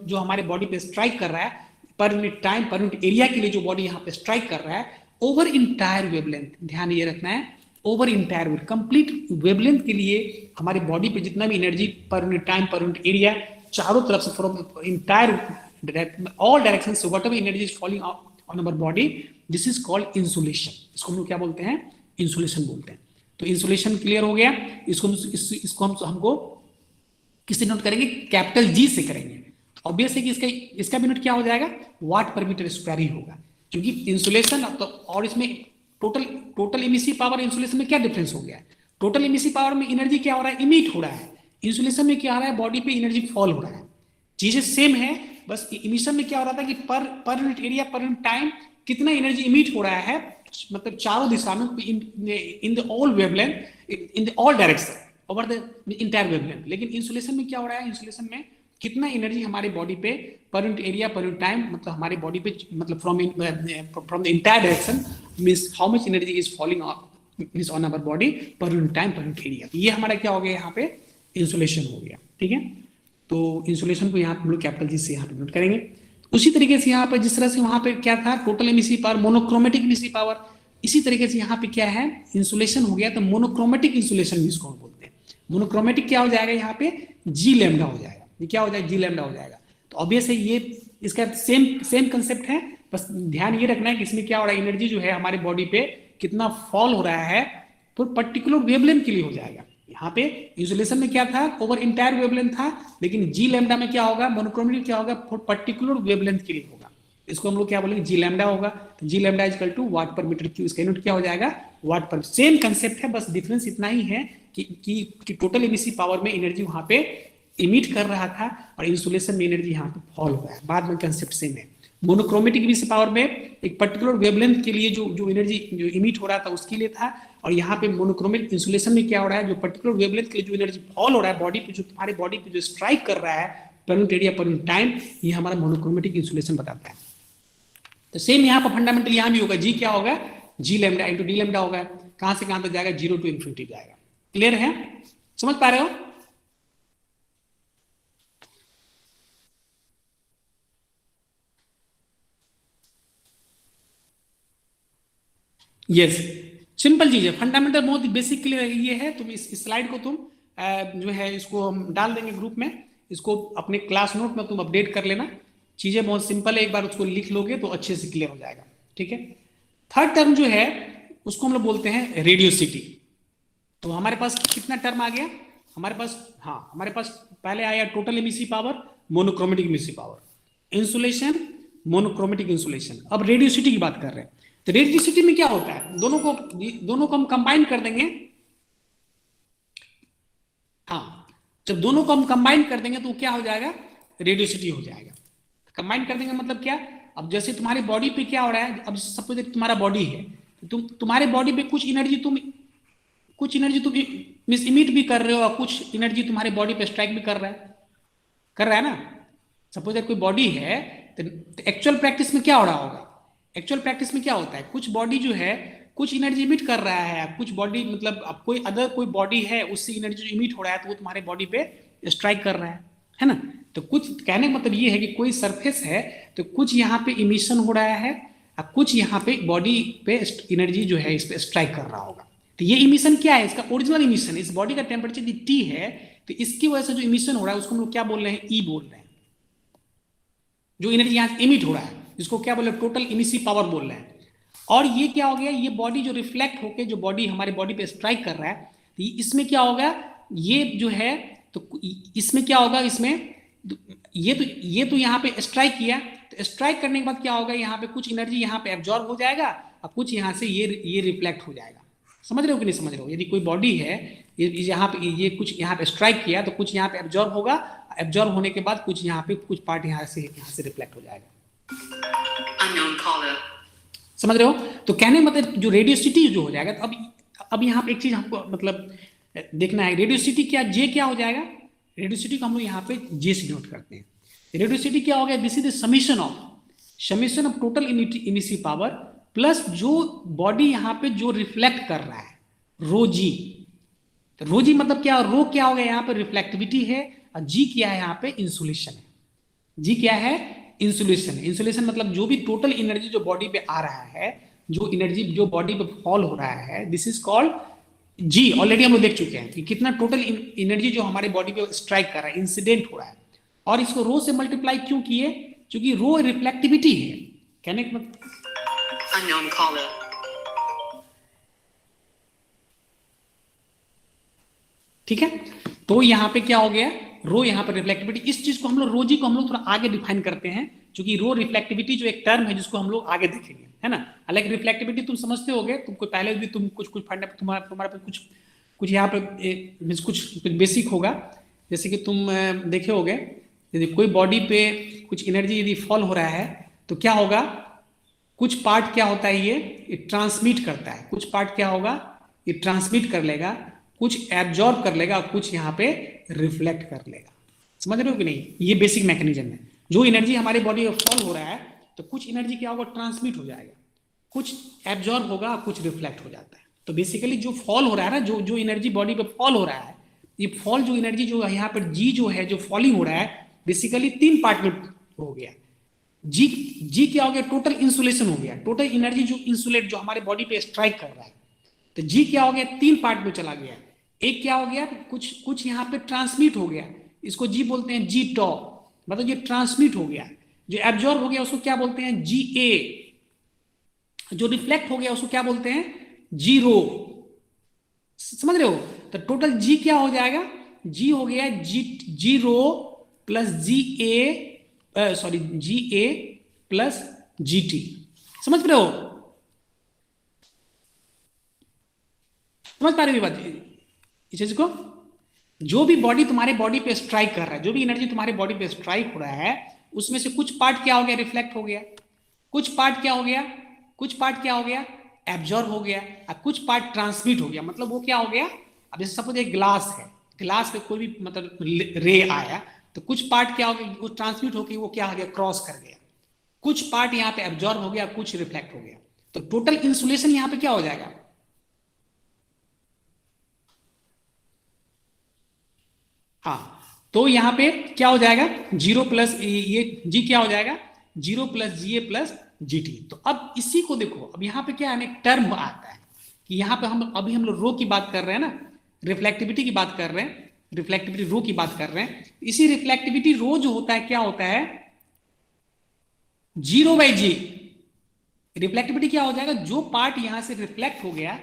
जो हमारे बॉडी पे स्ट्राइक कर रहा है, पर unit time per unit area के लिए जो बॉडी यहाँ पे स्ट्राइक कर रहा है, ओवर इंटायर वेवलेंथ, ध्यान ये रखना है, over entire wave complete wavelength के लिए हमारी बॉडी पे जितना भी energy per unit time per unit area चारों तरफ से फ्रॉम इंटायर ऑल डायरेक्शन से whatever energy is falling on our body, this is called insulation. इसको हम लोग क्या बोलते हैं, इंसुलेशन बोलते हैं। तो इंसुलेशन क्लियर हो गया। इसको हमको किससे नोट करेंगे, कैपिटल जी से करेंगे। ऑब्वियस है कि इसका भी नोट क्या हो जाएगा, वाट पर मीटर स्क्वायर ही होगा, क्योंकि इंसुलेशन तो, और इसमें टोटल इमिसिव पावर इंसुलेशन में क्या डिफरेंस हो गया, टोटल इमिसिव पावर में एनर्जी क्या हो रहा है, इमिट हो रहा है, इंसुलेशन में क्या हो रहा है, बॉडी पे एनर्जी फॉल हो रहा है। चीजें सेम है, बस इमिशन में क्या हो रहा था कि पर unit area per unit time कितना एनर्जी इमिट हो रहा है, मतलब चारों दिशा में in the all wavelength, in the all direction over the entire wavelength. लेकिन इंसुलेशन में क्या हो रहा है, इंसुलेशन में कितना एनर्जी हमारे बॉडी पे per unit area per unit time, मतलब हमारे बॉडी पे मतलब from the entire direction means how much energy is falling means on our body per unit time per unit area. ये हमारा क्या हो गया, यहाँ पे इंसुलेशन हो गया, ठीक है। तो इंसुलेशन को यहाँ पे हम लोग कैपिटल जी से यहाँ पे नोट करेंगे। उसी तरीके से यहाँ पे जिस तरह से वहां पे क्या था, total emissive power, monochromatic emissive power, इसी तरीके से यहाँ पे क्या है, इंसुलेशन हो गया तो मोनोक्रोमेटिक इंसुलेशन भी इसको बोलते हैं। मोनोक्रोमेटिक क्या हो जाएगा, यहाँ पे जी लैम्डा हो जाएगा। ये क्या हो जाएगा, जी लैम्डा हो जाएगा। तो ऑब्वियस है ये इसका सेम कंसेप्ट है, बस ध्यान ये रखना है कि इसमें क्या हो रहा है, एनर्जी जो है हमारे बॉडी पे कितना फॉल हो रहा है तो पर्टिकुलर वेवलेंथ के लिए हो जाएगा। यहाँ पे इंसुलेशन में क्या था, ओवर इंटायर वेवलेंथ था, लेकिन जी लैम्डा में क्या होगा, मोनोक्रोमेटिक क्या होगा, फॉर पर्टिकुलर वेवलेंथ के लिए होगा। इसको हम लोग क्या बोलेंगे, जी लैम्डा होगा। तो जी लैम्डा इज इक्वल टू वाट पर मीटर क्यूब, इसका यूनिट क्या हो जाएगा, वाट पर। सेम कंसेप्ट है, बस डिफरेंस इतना ही है कि टोटल इमिसिव पावर में एनर्जी वहां पे इमिट कर रहा था और इंसुलेशन में एनर्जी यहाँ पे फॉल हो रहा है, बाद में कंसेप्ट सेम है। मोनोक्रोमेटिक इमिसिव पावर में एक पर्टिकुलर वेवलेंथ के लिए जो एनर्जी जो इमिट हो रहा था उसके लिए था, और यहाँ पे मोनोक्रोमेटिक इंसुलेशन में क्या हो रहा है, जो पर्टिकुलर वेवलेंथ के लिए जो एनर्जी फॉल हो रहा है बॉडी पे, जो तुम्हारे बॉडी पे जो स्ट्राइक कर रहा है पर unit area per unit time, ये हमारा मोनोक्रोमेटिक इंसुलेशन बताता है। तो सेम यहाँ पर फंडामेंटल यहाँ भी होगा, जी क्या होगा, जी लैम्डा इंटू डी लैम्डा होगा। कहां से कहां तक जाएगा, 0 to इन्फिनिटी जाएगा। क्लियर है, समझ पा रहे हो? यस, सिंपल चीज है, फंडामेंटल बहुत बेसिक क्लियर ये है। तुम इस स्लाइड को तुम जो है इसको हम डाल देंगे ग्रुप में, इसको अपने क्लास नोट में तुम अपडेट कर लेना। चीजें बहुत सिंपल है, एक बार उसको लिख लोगे तो अच्छे से क्लियर हो जाएगा। ठीक है, थर्ड टर्म जो है उसको हम लोग बोलते हैं रेडियोसिटी। तो हमारे पास कितना टर्म आ गया हमारे पास, हाँ हमारे पास पहले आया total emissive power, monochromatic emissive power, insulation, monochromatic insulation. अब रेडियोसिटी की बात कर रहे हैं। तो रेडियोसिटी में क्या होता है, दोनों को हम कंबाइन कर देंगे। हाँ, जब दोनों को हम कंबाइन कर देंगे तो क्या हो जाएगा, रेडियोसिटी हो जाएगा। कंबाइन कर देंगे मतलब क्या, अब जैसे तुम्हारी बॉडी पे क्या हो रहा है, अब सपोज तुम्हारा बॉडी है, तुम्हारे बॉडी पे कुछ एनर्जी तुम इमिट भी कर रहे हो और कुछ एनर्जी तुम्हारे बॉडी पे स्ट्राइक भी कर रहा है ना। सपोज कोई बॉडी है तो एक्चुअल प्रैक्टिस में क्या हो रहा होगा, एक्चुअल प्रैक्टिस में क्या होता है, कुछ बॉडी जो है कुछ एनर्जी इमिट कर रहा है, कुछ बॉडी मतलब अब कोई बॉडी है उससे एनर्जी जो इमिट हो रहा है तो वो तुम्हारे बॉडी पे स्ट्राइक कर रहा है ना। तो कुछ कहने का मतलब ये है कि कोई सरफेस है तो कुछ यहाँ पे इमिशन हो रहा है और कुछ यहाँ पे बॉडी पे एनर्जी जो है इस पे स्ट्राइक कर रहा होगा। तो ये इमिशन क्या है, इसका ओरिजिनल इमिशन, इस बॉडी का टेम्परेचर यदि T है तो इसकी वजह से जो इमिशन हो रहा है उसको हम लोग क्या बोल रहे हैं, E बोल रहे हैं। जो एनर्जी यहाँ इमिट हो रहा है इसको क्या बोल रहे हैं, टोटल इमिसिव पावर बोल रहे हैं। और ये क्या हो गया, ये बॉडी जो रिफ्लेक्ट होकर जो बॉडी हमारे बॉडी पे स्ट्राइक कर रहा है, तो इसमें क्या होगा, ये जो है तो इसमें क्या होगा, इसमें ये तो यहाँ पे स्ट्राइक किया, तो स्ट्राइक करने के बाद क्या होगा, यहाँ पे कुछ एनर्जी यहाँ पे एब्जॉर्ब हो जाएगा और कुछ यहाँ से ये रिफ्लेक्ट हो जाएगा। समझ रहे हो कि नहीं समझ रहे हो? यदि कोई बॉडी है यहाँ पे ये कुछ यहाँ पे स्ट्राइक किया तो कुछ यहाँ पे एब्जॉर्ब होगा, एब्जॉर्ब होने के बाद कुछ यहाँ पे कुछ पार्ट यहाँ से रिफ्लेक्ट हो जाएगा। समझ रहे हो? तो कहने मतलब जो रेडियोसिटी जो हो जाएगा, तो अब यहाँ पे एक चीज हमको मतलब देखना है, रेडियोसिटी क्या, जे क्या हो जाएगा, रेडियोसिटी को हम लोग यहाँ पे जे से डिनोट करते हैं। रेडियोसिटी क्या हो गया, this is the summation of total emissive power plus जो बॉडी यहाँ पे जो रिफ्लेक्ट कर रहा है, रो जी। तो रो जी मतलब क्या, रो क्या हो गया यहाँ पे रिफ्लेक्टिविटी है और जी क्या है यहाँ पे इंसुलेशन है। जी क्या है, इंसुलेशन। इंसुलेशन मतलब जो भी टोटल एनर्जी जो बॉडी पे आ रहा है, जो एनर्जी जो बॉडी पे फॉल हो रहा है, this is called ji. Already हम लोग देख चुके हैं कि कितना टोटल एनर्जी जो हमारे बॉडी पे स्ट्राइक कर रहा है, इंसिडेंट हो रहा है। और इसको रो से मल्टीप्लाई क्यों किए, क्योंकि रो रिफ्लेक्टिविटी है। कहने का मतलब ठीक है, तो यहाँ पे क्या हो गया, रो यहाँ पर रिफ्लेक्टिविटी। इस चीज को हम लोग, रो जी को हम लोग थोड़ा आगे डिफाइन करते हैं, क्योंकि रो रिफ्लेक्टिविटी जो एक टर्म है जिसको हम लोग आगे देखेंगे, है ना। हालांकि रिफ्लेक्टिविटी तुम समझते होगे, तुमको पहले भी तुम कुछ तुम्हारे पे कुछ यहाँ पे कुछ बेसिक होगा। जैसे कि तुम देखे होगे, यदि कोई बॉडी पे कुछ एनर्जी यदि फॉल हो रहा है तो क्या होगा, कुछ पार्ट क्या होता है, ये ट्रांसमिट करता है, कुछ पार्ट क्या होगा, ये ट्रांसमिट कर लेगा, कुछ एब्जॉर्ब कर लेगा, कुछ यहाँ पे रिफ्लेक्ट कर लेगा। समझ रहे हो कि नहीं? ये बेसिक मैकेनिज्म है। जो एनर्जी हमारे बॉडी में फॉल हो रहा है तो कुछ एनर्जी क्या होगा, ट्रांसमिट हो जाएगा, कुछ एब्जॉर्ब होगा, कुछ रिफ्लेक्ट हो जाता है। तो बेसिकली जो फॉल हो रहा है ना, जो एनर्जी बॉडी पे फॉल हो रहा है, ये फॉल जो एनर्जी जो यहाँ पर जी जो है, जो फॉलिंग हो रहा है, बेसिकली 3 पार्ट में हो गया। जी क्या हो गया, टोटल इंसुलेशन हो गया, टोटल एनर्जी जो इंसुलेट जो हमारे बॉडी पे स्ट्राइक कर रहा है। तो जी क्या हो गया, 3 पार्ट में चला गया। एक क्या हो गया, कुछ यहाँ पे ट्रांसमिट हो गया, इसको जी बोलते हैं जी टॉ, मतलब ये ट्रांसमिट हो गया। जो एब्जॉर्ब हो गया उसको क्या बोलते हैं, जी ए। जो रिफ्लेक्ट हो गया उसको क्या बोलते हैं, जी रो। समझ रहे हो? तो टोटल जी क्या हो जाएगा, जी हो गया जी रो प्लस जी ए प्लस जी टी। समझ रहे हो? समझ पा रहे हो बात इस चीज को? जो भी बॉडी तुम्हारे बॉडी पे स्ट्राइक कर रहा है, जो भी एनर्जी तुम्हारे बॉडी पे स्ट्राइक हो रहा है, उसमें से कुछ पार्ट क्या हो गया, रिफ्लेक्ट हो गया, कुछ पार्ट क्या हो गया, एब्जॉर्ब हो गया, और कुछ पार्ट ट्रांसमिट हो गया। मतलब वो क्या हो गया, अब जैसे सपोज एक ग्लास है, ग्लास पे कोई भी मतलब रे आया तो कुछ पार्ट क्या हो गया, वो ट्रांसमिट होकर वो क्या हो गया, क्रॉस कर गया, कुछ पार्ट यहाँ पे एब्जॉर्ब हो गया, कुछ रिफ्लेक्ट हो गया, तो टोटल इंसुलेशन यहाँ पे क्या हो जाएगा, हाँ, तो यहां पे क्या हो जाएगा, 0 प्लस ये जी क्या हो जाएगा, 0 प्लस GA प्लस GT। तो अब इसी को देखो, अब यहां पे क्या है, एक टर्म आता है कि यहां पे हम लोग रो की बात कर रहे हैं ना, रिफ्लेक्टिविटी की बात कर रहे हैं, रिफ्लेक्टिविटी रो की बात कर रहे हैं। इसी रिफ्लेक्टिविटी रो जो होता है क्या होता है, 0/G। रिफ्लेक्टिविटी क्या हो जाएगा, जो पार्ट यहां से रिफ्लेक्ट हो गया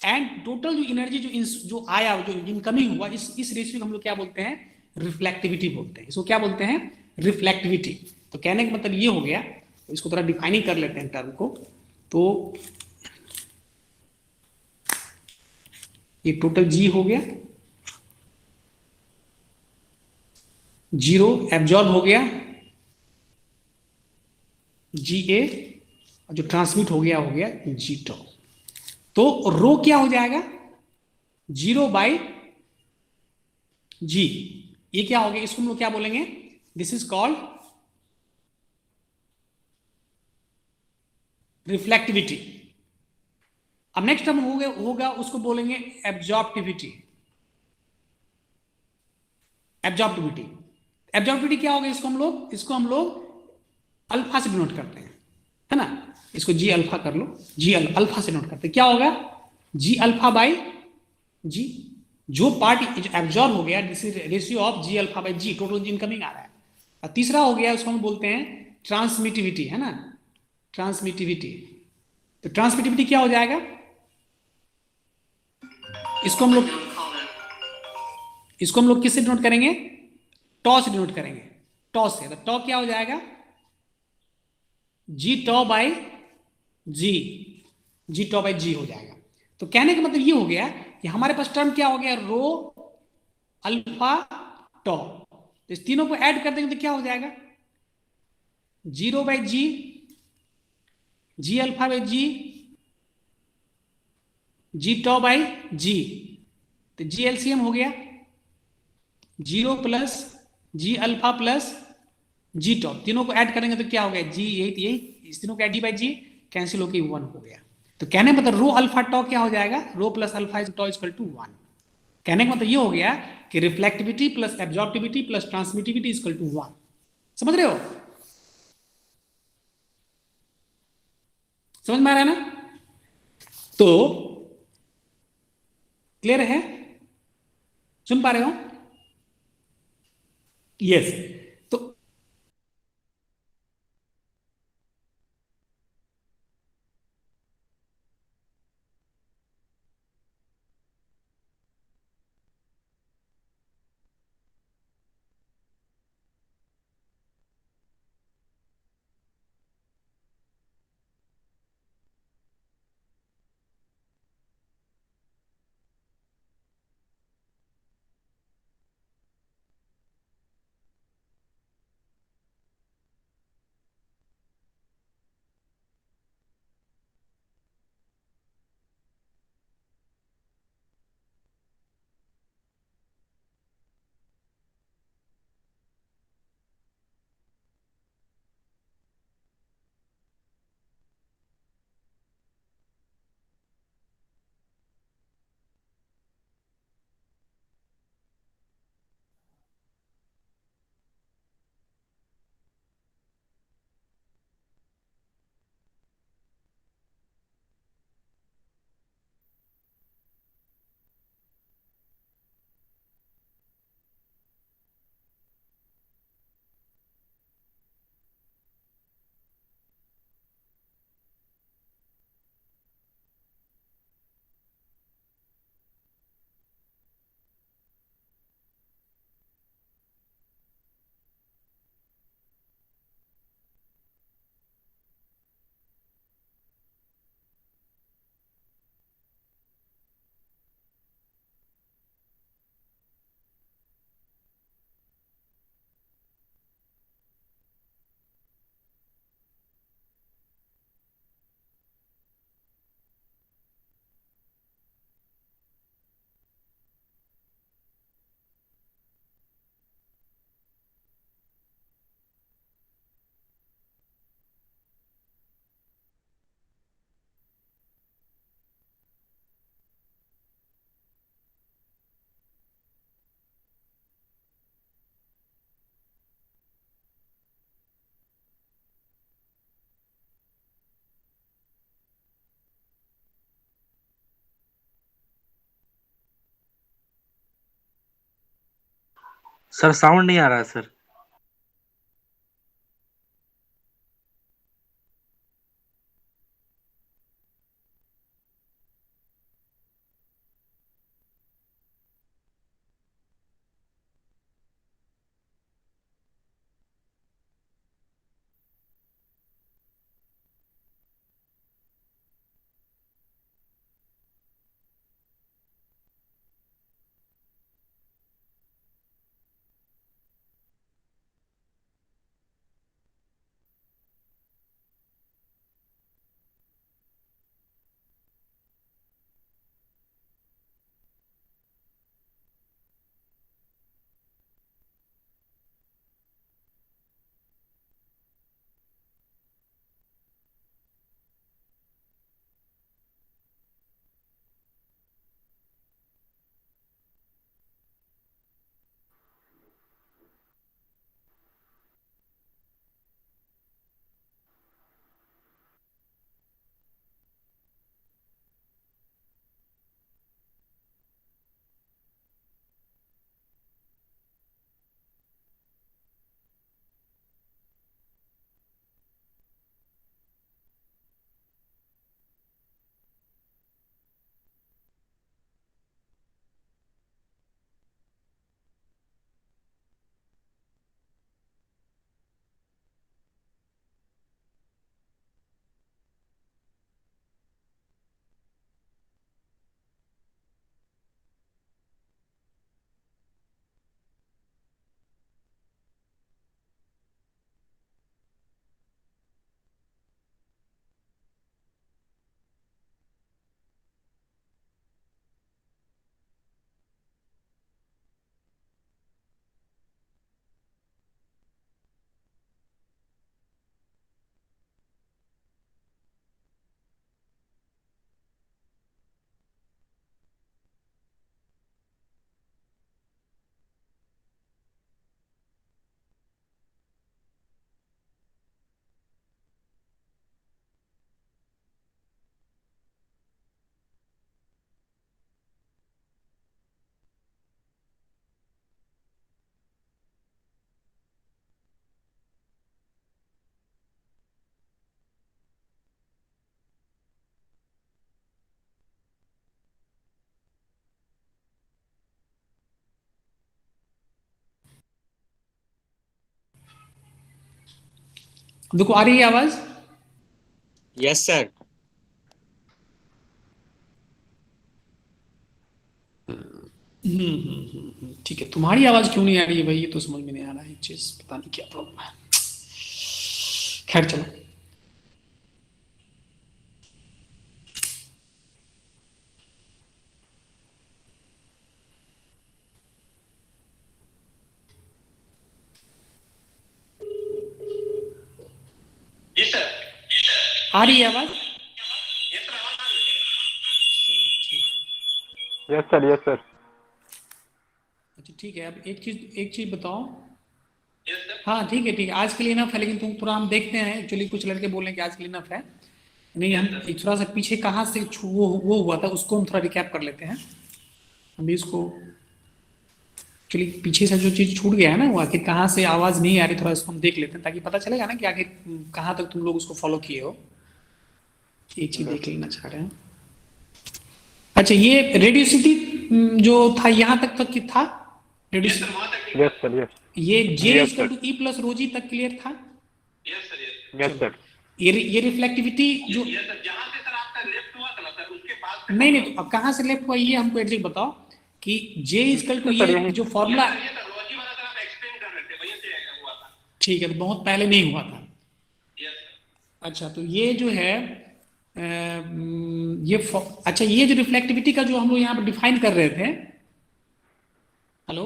एंड टोटल जो एनर्जी जो आया, जो इनकमिंग हुआ, इस रेशियो को हम लोग क्या बोलते हैं, रिफ्लेक्टिविटी बोलते हैं। इसको क्या बोलते हैं, रिफ्लेक्टिविटी। तो कहने का मतलब ये हो गया, तो इसको थोड़ा डिफाइनिंग कर लेते हैं टर्म को। तो ये टोटल जी हो गया, 0 एब्जॉर्ब हो गया, GA, और जो ट्रांसमिट हो गया G टॉ। तो रो क्या हो जाएगा, 0/G। ये क्या हो गया, इसको हम लोग क्या बोलेंगे, दिस इज कॉल्ड रिफ्लेक्टिविटी। अब नेक्स्ट टर्म होगा उसको बोलेंगे एब्जॉर्प्टिविटी। एब्जॉर्प्टिविटी, एब्जॉर्प्टिविटी क्या होगा, इसको हम लोग अल्फा से डिनोट करते हैं, है ना, इसको जी अल्फा कर लो, जी अल्फा से नोट करते हैं, क्या होगा, G अल्फा/G। जो पार्ट एब्जॉर्ब हो गया, this is ratio of G अल्फा/G, टोटल इनकमिंग आ रहा है। और तीसरा हो गया, उसको हम बोलते हैं ट्रांसमिटिविटी, है ना, ट्रांसमिटिविटी। तो ट्रांसमिटिविटी क्या हो जाएगा, इसको हम लोग किससे डिनोट करेंगे, टॉ से डिनोट करेंगे, टॉ से। तो टॉ क्या हो जाएगा, G टॉ/G हो जाएगा। तो कहने का मतलब ये हो गया कि हमारे पास टर्म क्या हो गया, रो अल्फा टॉ। तो इस तीनों को ऐड कर देंगे तो क्या हो जाएगा, 0/G, G अल्फा/G, G टॉ/G। तो G LCM हो गया, 0 plus G alpha plus G टॉ, तीनों को ऐड करेंगे तो क्या हो गया, G, यही इस तीनों को G/G कैंसिल होकर 1 हो गया। तो कहने का मतलब रो अल्फा टॉ क्या हो जाएगा, rho plus alpha tau equal to 1। कहने का मतलब ये हो गया कि reflectivity plus absorptivity plus transmittivity equal to 1। समझ रहे हो, समझ में आ रहा है ना, तो क्लियर है, सुन पा रहे हो, यस। तो सर साउंड नहीं आ रहा है सर। देखो आ रही है आवाज? Yes sir. ठीक है, तुम्हारी आवाज क्यों नहीं आ रही है भाई, ये तो समझ में नहीं आ रहा है चीज, पता नहीं क्या प्रॉब्लम है। खैर चलो। जी सर। आ रही है आवाज? Yes sir, yes sir. अच्छा ठीक है, अब एक चीज बताओ। Yes sir. हाँ ठीक है ठीक है, आज के लिए इनफ है, लेकिन तुम थोड़ा हम देखते हैं, एक्चुअली कुछ लड़के बोल रहे हैं कि आज के लिए इनफ है। नहीं, हम एक थोड़ा सा पीछे कहाँ से वो हुआ था उसको हम थोड़ा रिकैप कर लेते हैं। अभी इसको एक्चुअली पीछे से जो चीज छूट गया है ना, वो आखिर कहाँ से आवाज नहीं आ रही, थोड़ा इसको हम देख लेते हैं ताकि पता चलेगा ना कि आखिर कहाँ तक तुम लोग उसको फॉलो किए हो। एक चीज देख लेना चाह रहे हैं। अच्छा, ये रेडियोसिटी जो था यहाँ तक की था रेडियोसिटी। Yes sir, yes. ये J Yes, equal sir. To E plus रोजी तक क्लियर था। Yes sir. Yes yes sir. ये रिफ्लेक्टिविटी जो यस सर, जहाँ से सर आपका लेफ्ट हुआ था ना सर, उसके बाद से नहीं तो अब कहाँ से लेफ्ट हुआ ये हमको एग्जैक्ट बताओ कि जे इक्वल टू सर, ये यही- जो फॉर्मूला। ये सर रोजी वाला सर आप एक्सप्लेन कर रहे थे, वहीं से हुआ था। ठीक है, तो बहुत पहले नहीं हुआ था। Yes sir. अच्छा, तो ये जो है अच्छा, ये जो रिफ्लेक्टिविटी का जो हम लोग यहाँ पर डिफाइन कर रहे थे। हेलो।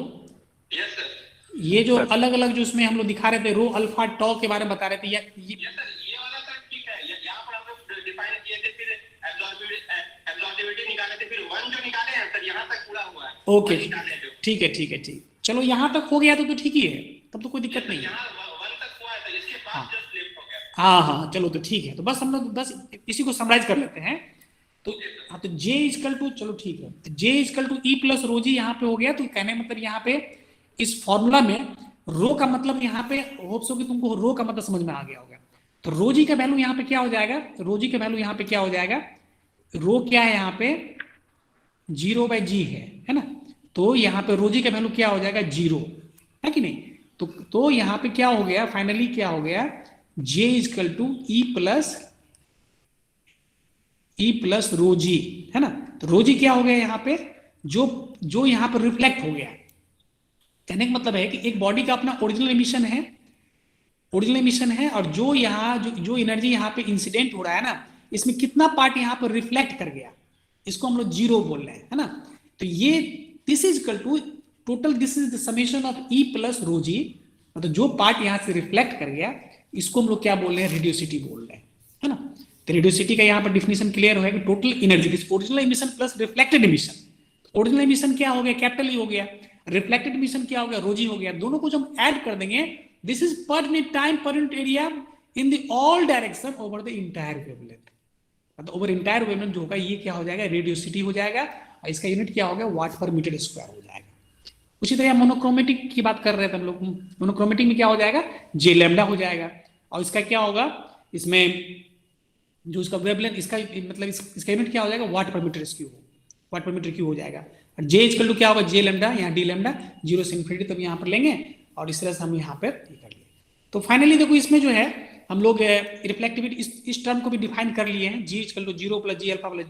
Yes sir. ये जो अलग अलग जो इसमें हम लोग दिखा रहे थे, रो अल्फा टॉ के बारे में बता रहे थे, ये यस सर, ये वाला सर ठीक है, यहाँ पर हम लोग डिफाइन किए थे, फिर एब्जॉर्बिविटी निकाले थे, फिर वन जो निकाले हैं सर, यहाँ तक पूरा हुआ है। ओके, वन निकाले जो। ठीक है ठीक है ठीक, चलो यहाँ तक हो गया तो ठीक ही है, तब तो कोई दिक्कत नहीं है। यहाँ वन तक हुआ है सर, इसके बाद जस्ट लेफ्ट हो गया। हाँ चलो तो ठीक है, तो बस हम लोग बस इसी को समराइज कर लेते हैं। तो हाँ, तो जे इजकल टू, चलो ठीक है, जे इजकल टू ई प्लस रोजी यहाँ पे हो गया, तो कहने मतलब यहाँ पे इस फॉर्मूला में रो का मतलब यहाँ पे होप्स हो कि तुमको रो का मतलब समझ में आ गया होगा। तो रो जी का वैल्यू यहाँ पे क्या हो जाएगा, रो जी का वैल्यू यहाँ पे क्या हो जाएगा, रो क्या है यहाँ पे 0/g है ना, तो यहाँ पे रो जी का वैल्यू क्या हो जाएगा 0, है कि नहीं। तो यहाँ पे क्या हो गया, फाइनली क्या हो गया, J equal to E plus rho G, है ना। तो रो जी क्या हो गया यहाँ पे, जो यहाँ पर रिफ्लेक्ट हो गया। कहने का मतलब है कि एक बॉडी का अपना ओरिजिनल एमिशन है, और जो यहाँ जो एनर्जी यहाँ पे इंसिडेंट हो रहा है ना, इसमें कितना पार्ट यहाँ पर रिफ्लेक्ट कर गया, इसको हम लोग 0 बोल रहे हैं, है ना। तो ये this is equal to total, this is the summation of E plus rho G, मतलब जो पार्ट यहाँ से रिफ्लेक्ट कर गया, इसको हम लोग क्या बोल रहे हैं, रेडियोसिटी बोल रहे हैं, है ना। तो रेडियोसिटी का यहाँ पर डिफिनेशन क्लियर हो कि total energy, original emission plus reflected emission. Original emission क्या हो गया, कैपिटल E हो गया, रिफ्लेक्टेड एमिशन क्या हो गया, रो जी हो गया। दोनों को जब ऐड कर देंगे, दिस इज पर unit time per unit area in the all direction over the entire wavelength, मतलब ओवर इंटायर वेवलेंथ जो होगा ये क्या हो जाएगा, रेडियोसिटी हो जाएगा, और इसका यूनिट क्या होगा, वाट पर मीटर स्क्वायर हो जाएगा। उसी तरह मोनोक्रोमेटिक की बात कर रहे थे हम लोग, मोनोक्रोमेटिक में क्या हो जाएगा, J लैम्डा हो जाएगा, और इसका क्या होगा, इसमें जो इसका वेवलेंथ, इसका मतलब इसका यूनिट क्या हो जाएगा, वाट पर मीटर क्यूब हो जाएगा। और J इक्वल टू क्या होगा, J लैम्डा, यहाँ D लैम्डा 0 से इन्फिनिटी तब यहाँ पर लेंगे, और इस तरह से हम यहाँ पर ये कर लिए। तो फाइनली देखो इसमें जो है हम लोग रिफ्लेक्टिविटी इस टर्म को भी डिफाइन कर लिए हैं, G equal to 0 plus G alpha plus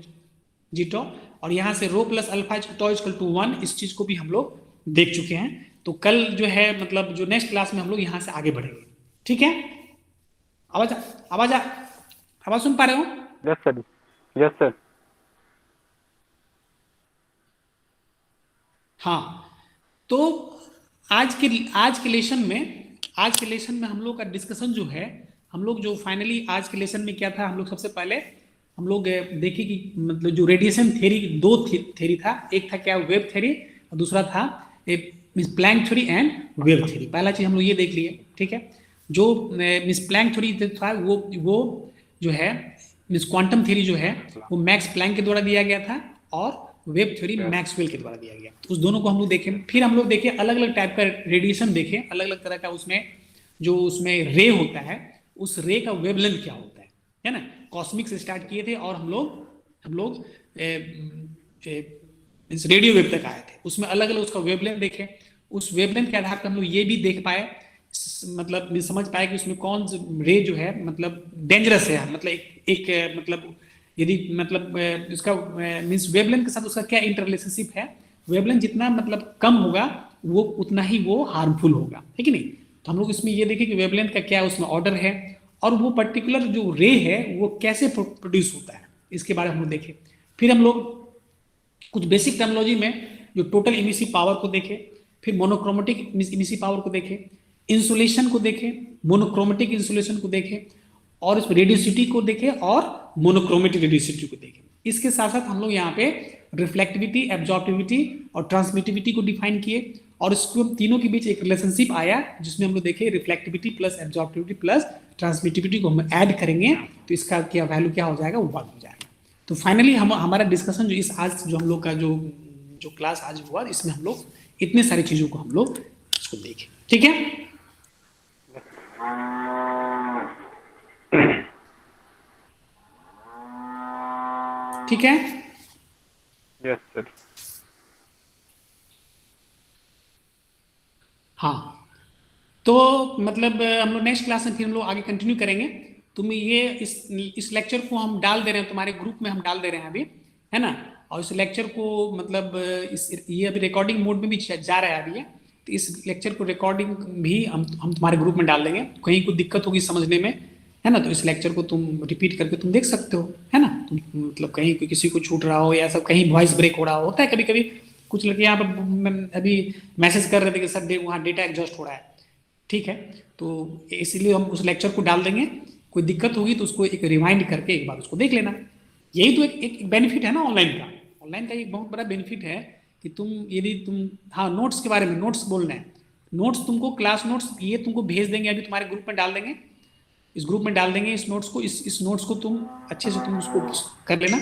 G tau, और यहाँ से rho plus alpha tau equal to 1, इस चीज को भी हम लोग देख चुके हैं। तो कल जो है मतलब जो नेक्स्ट क्लास में हम लोग यहाँ से आगे बढ़ेंगे, ठीक है। आवाज सुन पा रहे हो? Yes sir, yes sir. हाँ, तो आज के लेसन में हम लोग का डिस्कशन जो है, हम लोग जो फाइनली आज के लेसन में क्या था, हम लोग सबसे पहले हम लोग देखे कि मतलब जो रेडिएशन थ्योरी, दो थ्योरी था, एक था क्या, वेव थ्योरी, और दूसरा था Max Planck theory and wave theory. पहला चीज हम लोग ये देख लिए, ठीक है। जो मिस प्लैंक थ्योरी था वो जो है मिस क्वांटम थ्योरी जो है वो मैक्स प्लैंक के द्वारा दिया गया था, और वेव थ्योरी मैक्सवेल के द्वारा दिया गया। तो उस दोनों को हम लोग देखें, फिर हम लोग देखे अलग अलग टाइप का रेडिएशन देखे, अलग अलग तरह का उसमें रे होता है, उस रे का वेवलेंथ क्या होता है ना। कॉस्मिक से स्टार्ट किए थे और हम लोग रेडियो वेव तक आए थे, उसमें अलग अलग उसका वेवलेंथ देखे। उस वेवलेंथ के आधार पर हम लोग ये भी देख पाए, मतलब समझ पाए कि उसमें कौन रे जो है मतलब डेंजरस है, मतलब एक मतलब यदि मतलब इसका मीन्स वेवलेंथ के साथ उसका क्या इंटर रिलेशनशिप है। वेवलेंथ जितना मतलब कम होगा वो उतना ही वो हार्मफुल होगा, है कि नहीं। तो हम लोग इसमें ये देखें कि वेवलेंथ का क्या उसमें ऑर्डर है, और वो पर्टिकुलर जो रे है वो कैसे प्रोड्यूस होता है, इसके बारे में हम लोग देखें। फिर हम लोग कुछ बेसिक टर्मिनोलॉजी में जो टोटल इमिसिव पावर को देखें, फिर मोनोक्रोमेटिक इमिसिव पावर को देखें, इंसुलेशन को देखें, मोनोक्रोमेटिक इंसुलेशन को देखें, और इस रेडियोसिटी को देखें, और मोनोक्रोमेटिक रेडियोसिटी को देखें। इसके साथ साथ हम लोग यहाँ पे रिफ्लेक्टिविटी, एब्जॉर्प्टिविटी और ट्रांसमिटिविटी को डिफाइन किए, और इसको तीनों के बीच एक रिलेशनशिप आया जिसमें हम लोग देखे reflectivity plus absorptivity plus transmittivity को हम ऐड करेंगे तो इसका क्या वैल्यू क्या हो जाएगा, वो 1 हो जाएगा। तो फाइनली हमारा डिस्कशन जो आज जो हम लोग का जो क्लास आज हुआ, इसमें हम लोग इतने सारी चीजों को हम लोग इसको देखें, ठीक है। ठीक है, यस सर। हाँ, तो मतलब हम लोग नेक्स्ट क्लास में फिर हम लोग आगे कंटिन्यू करेंगे। तुम ये इस लेक्चर को हम डाल दे रहे हैं तुम्हारे ग्रुप में, हम डाल दे रहे हैं अभी, है ना। और इस लेक्चर को मतलब ये अभी रिकॉर्डिंग मोड में भी जा रहा है अभी, तो इस लेक्चर को रिकॉर्डिंग भी हम तुम्हारे ग्रुप में डाल देंगे। कहीं कोई दिक्कत होगी समझने में, है ना, तो इस लेक्चर को तुम रिपीट करके तुम देख सकते हो, है ना। तुम मतलब कहीं किसी को छूट रहा हो या सब कहीं वॉइस ब्रेक हो रहा होता है, कभी कभी कुछ लड़के यहाँ पर अभी मैसेज कर रहे थे कि सर वहाँ डेटा एग्जॉस्ट हो रहा है, ठीक है। तो इसीलिए हम उस लेक्चर को डाल देंगे, कोई दिक्कत होगी तो उसको एक रिवाइंड करके एक बार उसको देख लेना। यही तो एक बेनिफिट है ना ऑनलाइन का एक बहुत बड़ा बेनिफिट है कि यदि तुम हाँ नोट्स के बारे में, नोट्स बोलना है, नोट्स तुमको क्लास नोट्स ये तुमको भेज देंगे, अभी तुम्हारे ग्रुप में डाल देंगे, इस ग्रुप में डाल देंगे इस नोट्स को, इस नोट्स को तुम अच्छे से तुम उसको कर लेना,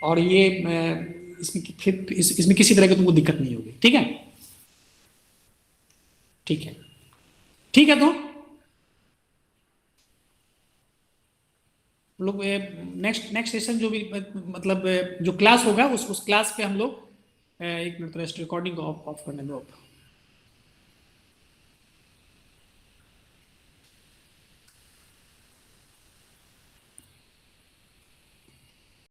और ये इसमें किसी तरह की तुमको दिक्कत नहीं होगी, ठीक है। ठीक है, ठीक है। तो लोग नेक्स्ट सेशन जो भी मतलब जो क्लास होगा उस क्लास पे हम लोग एक मिनट रेस्ट रिकॉर्डिंग ऑफ करने दो।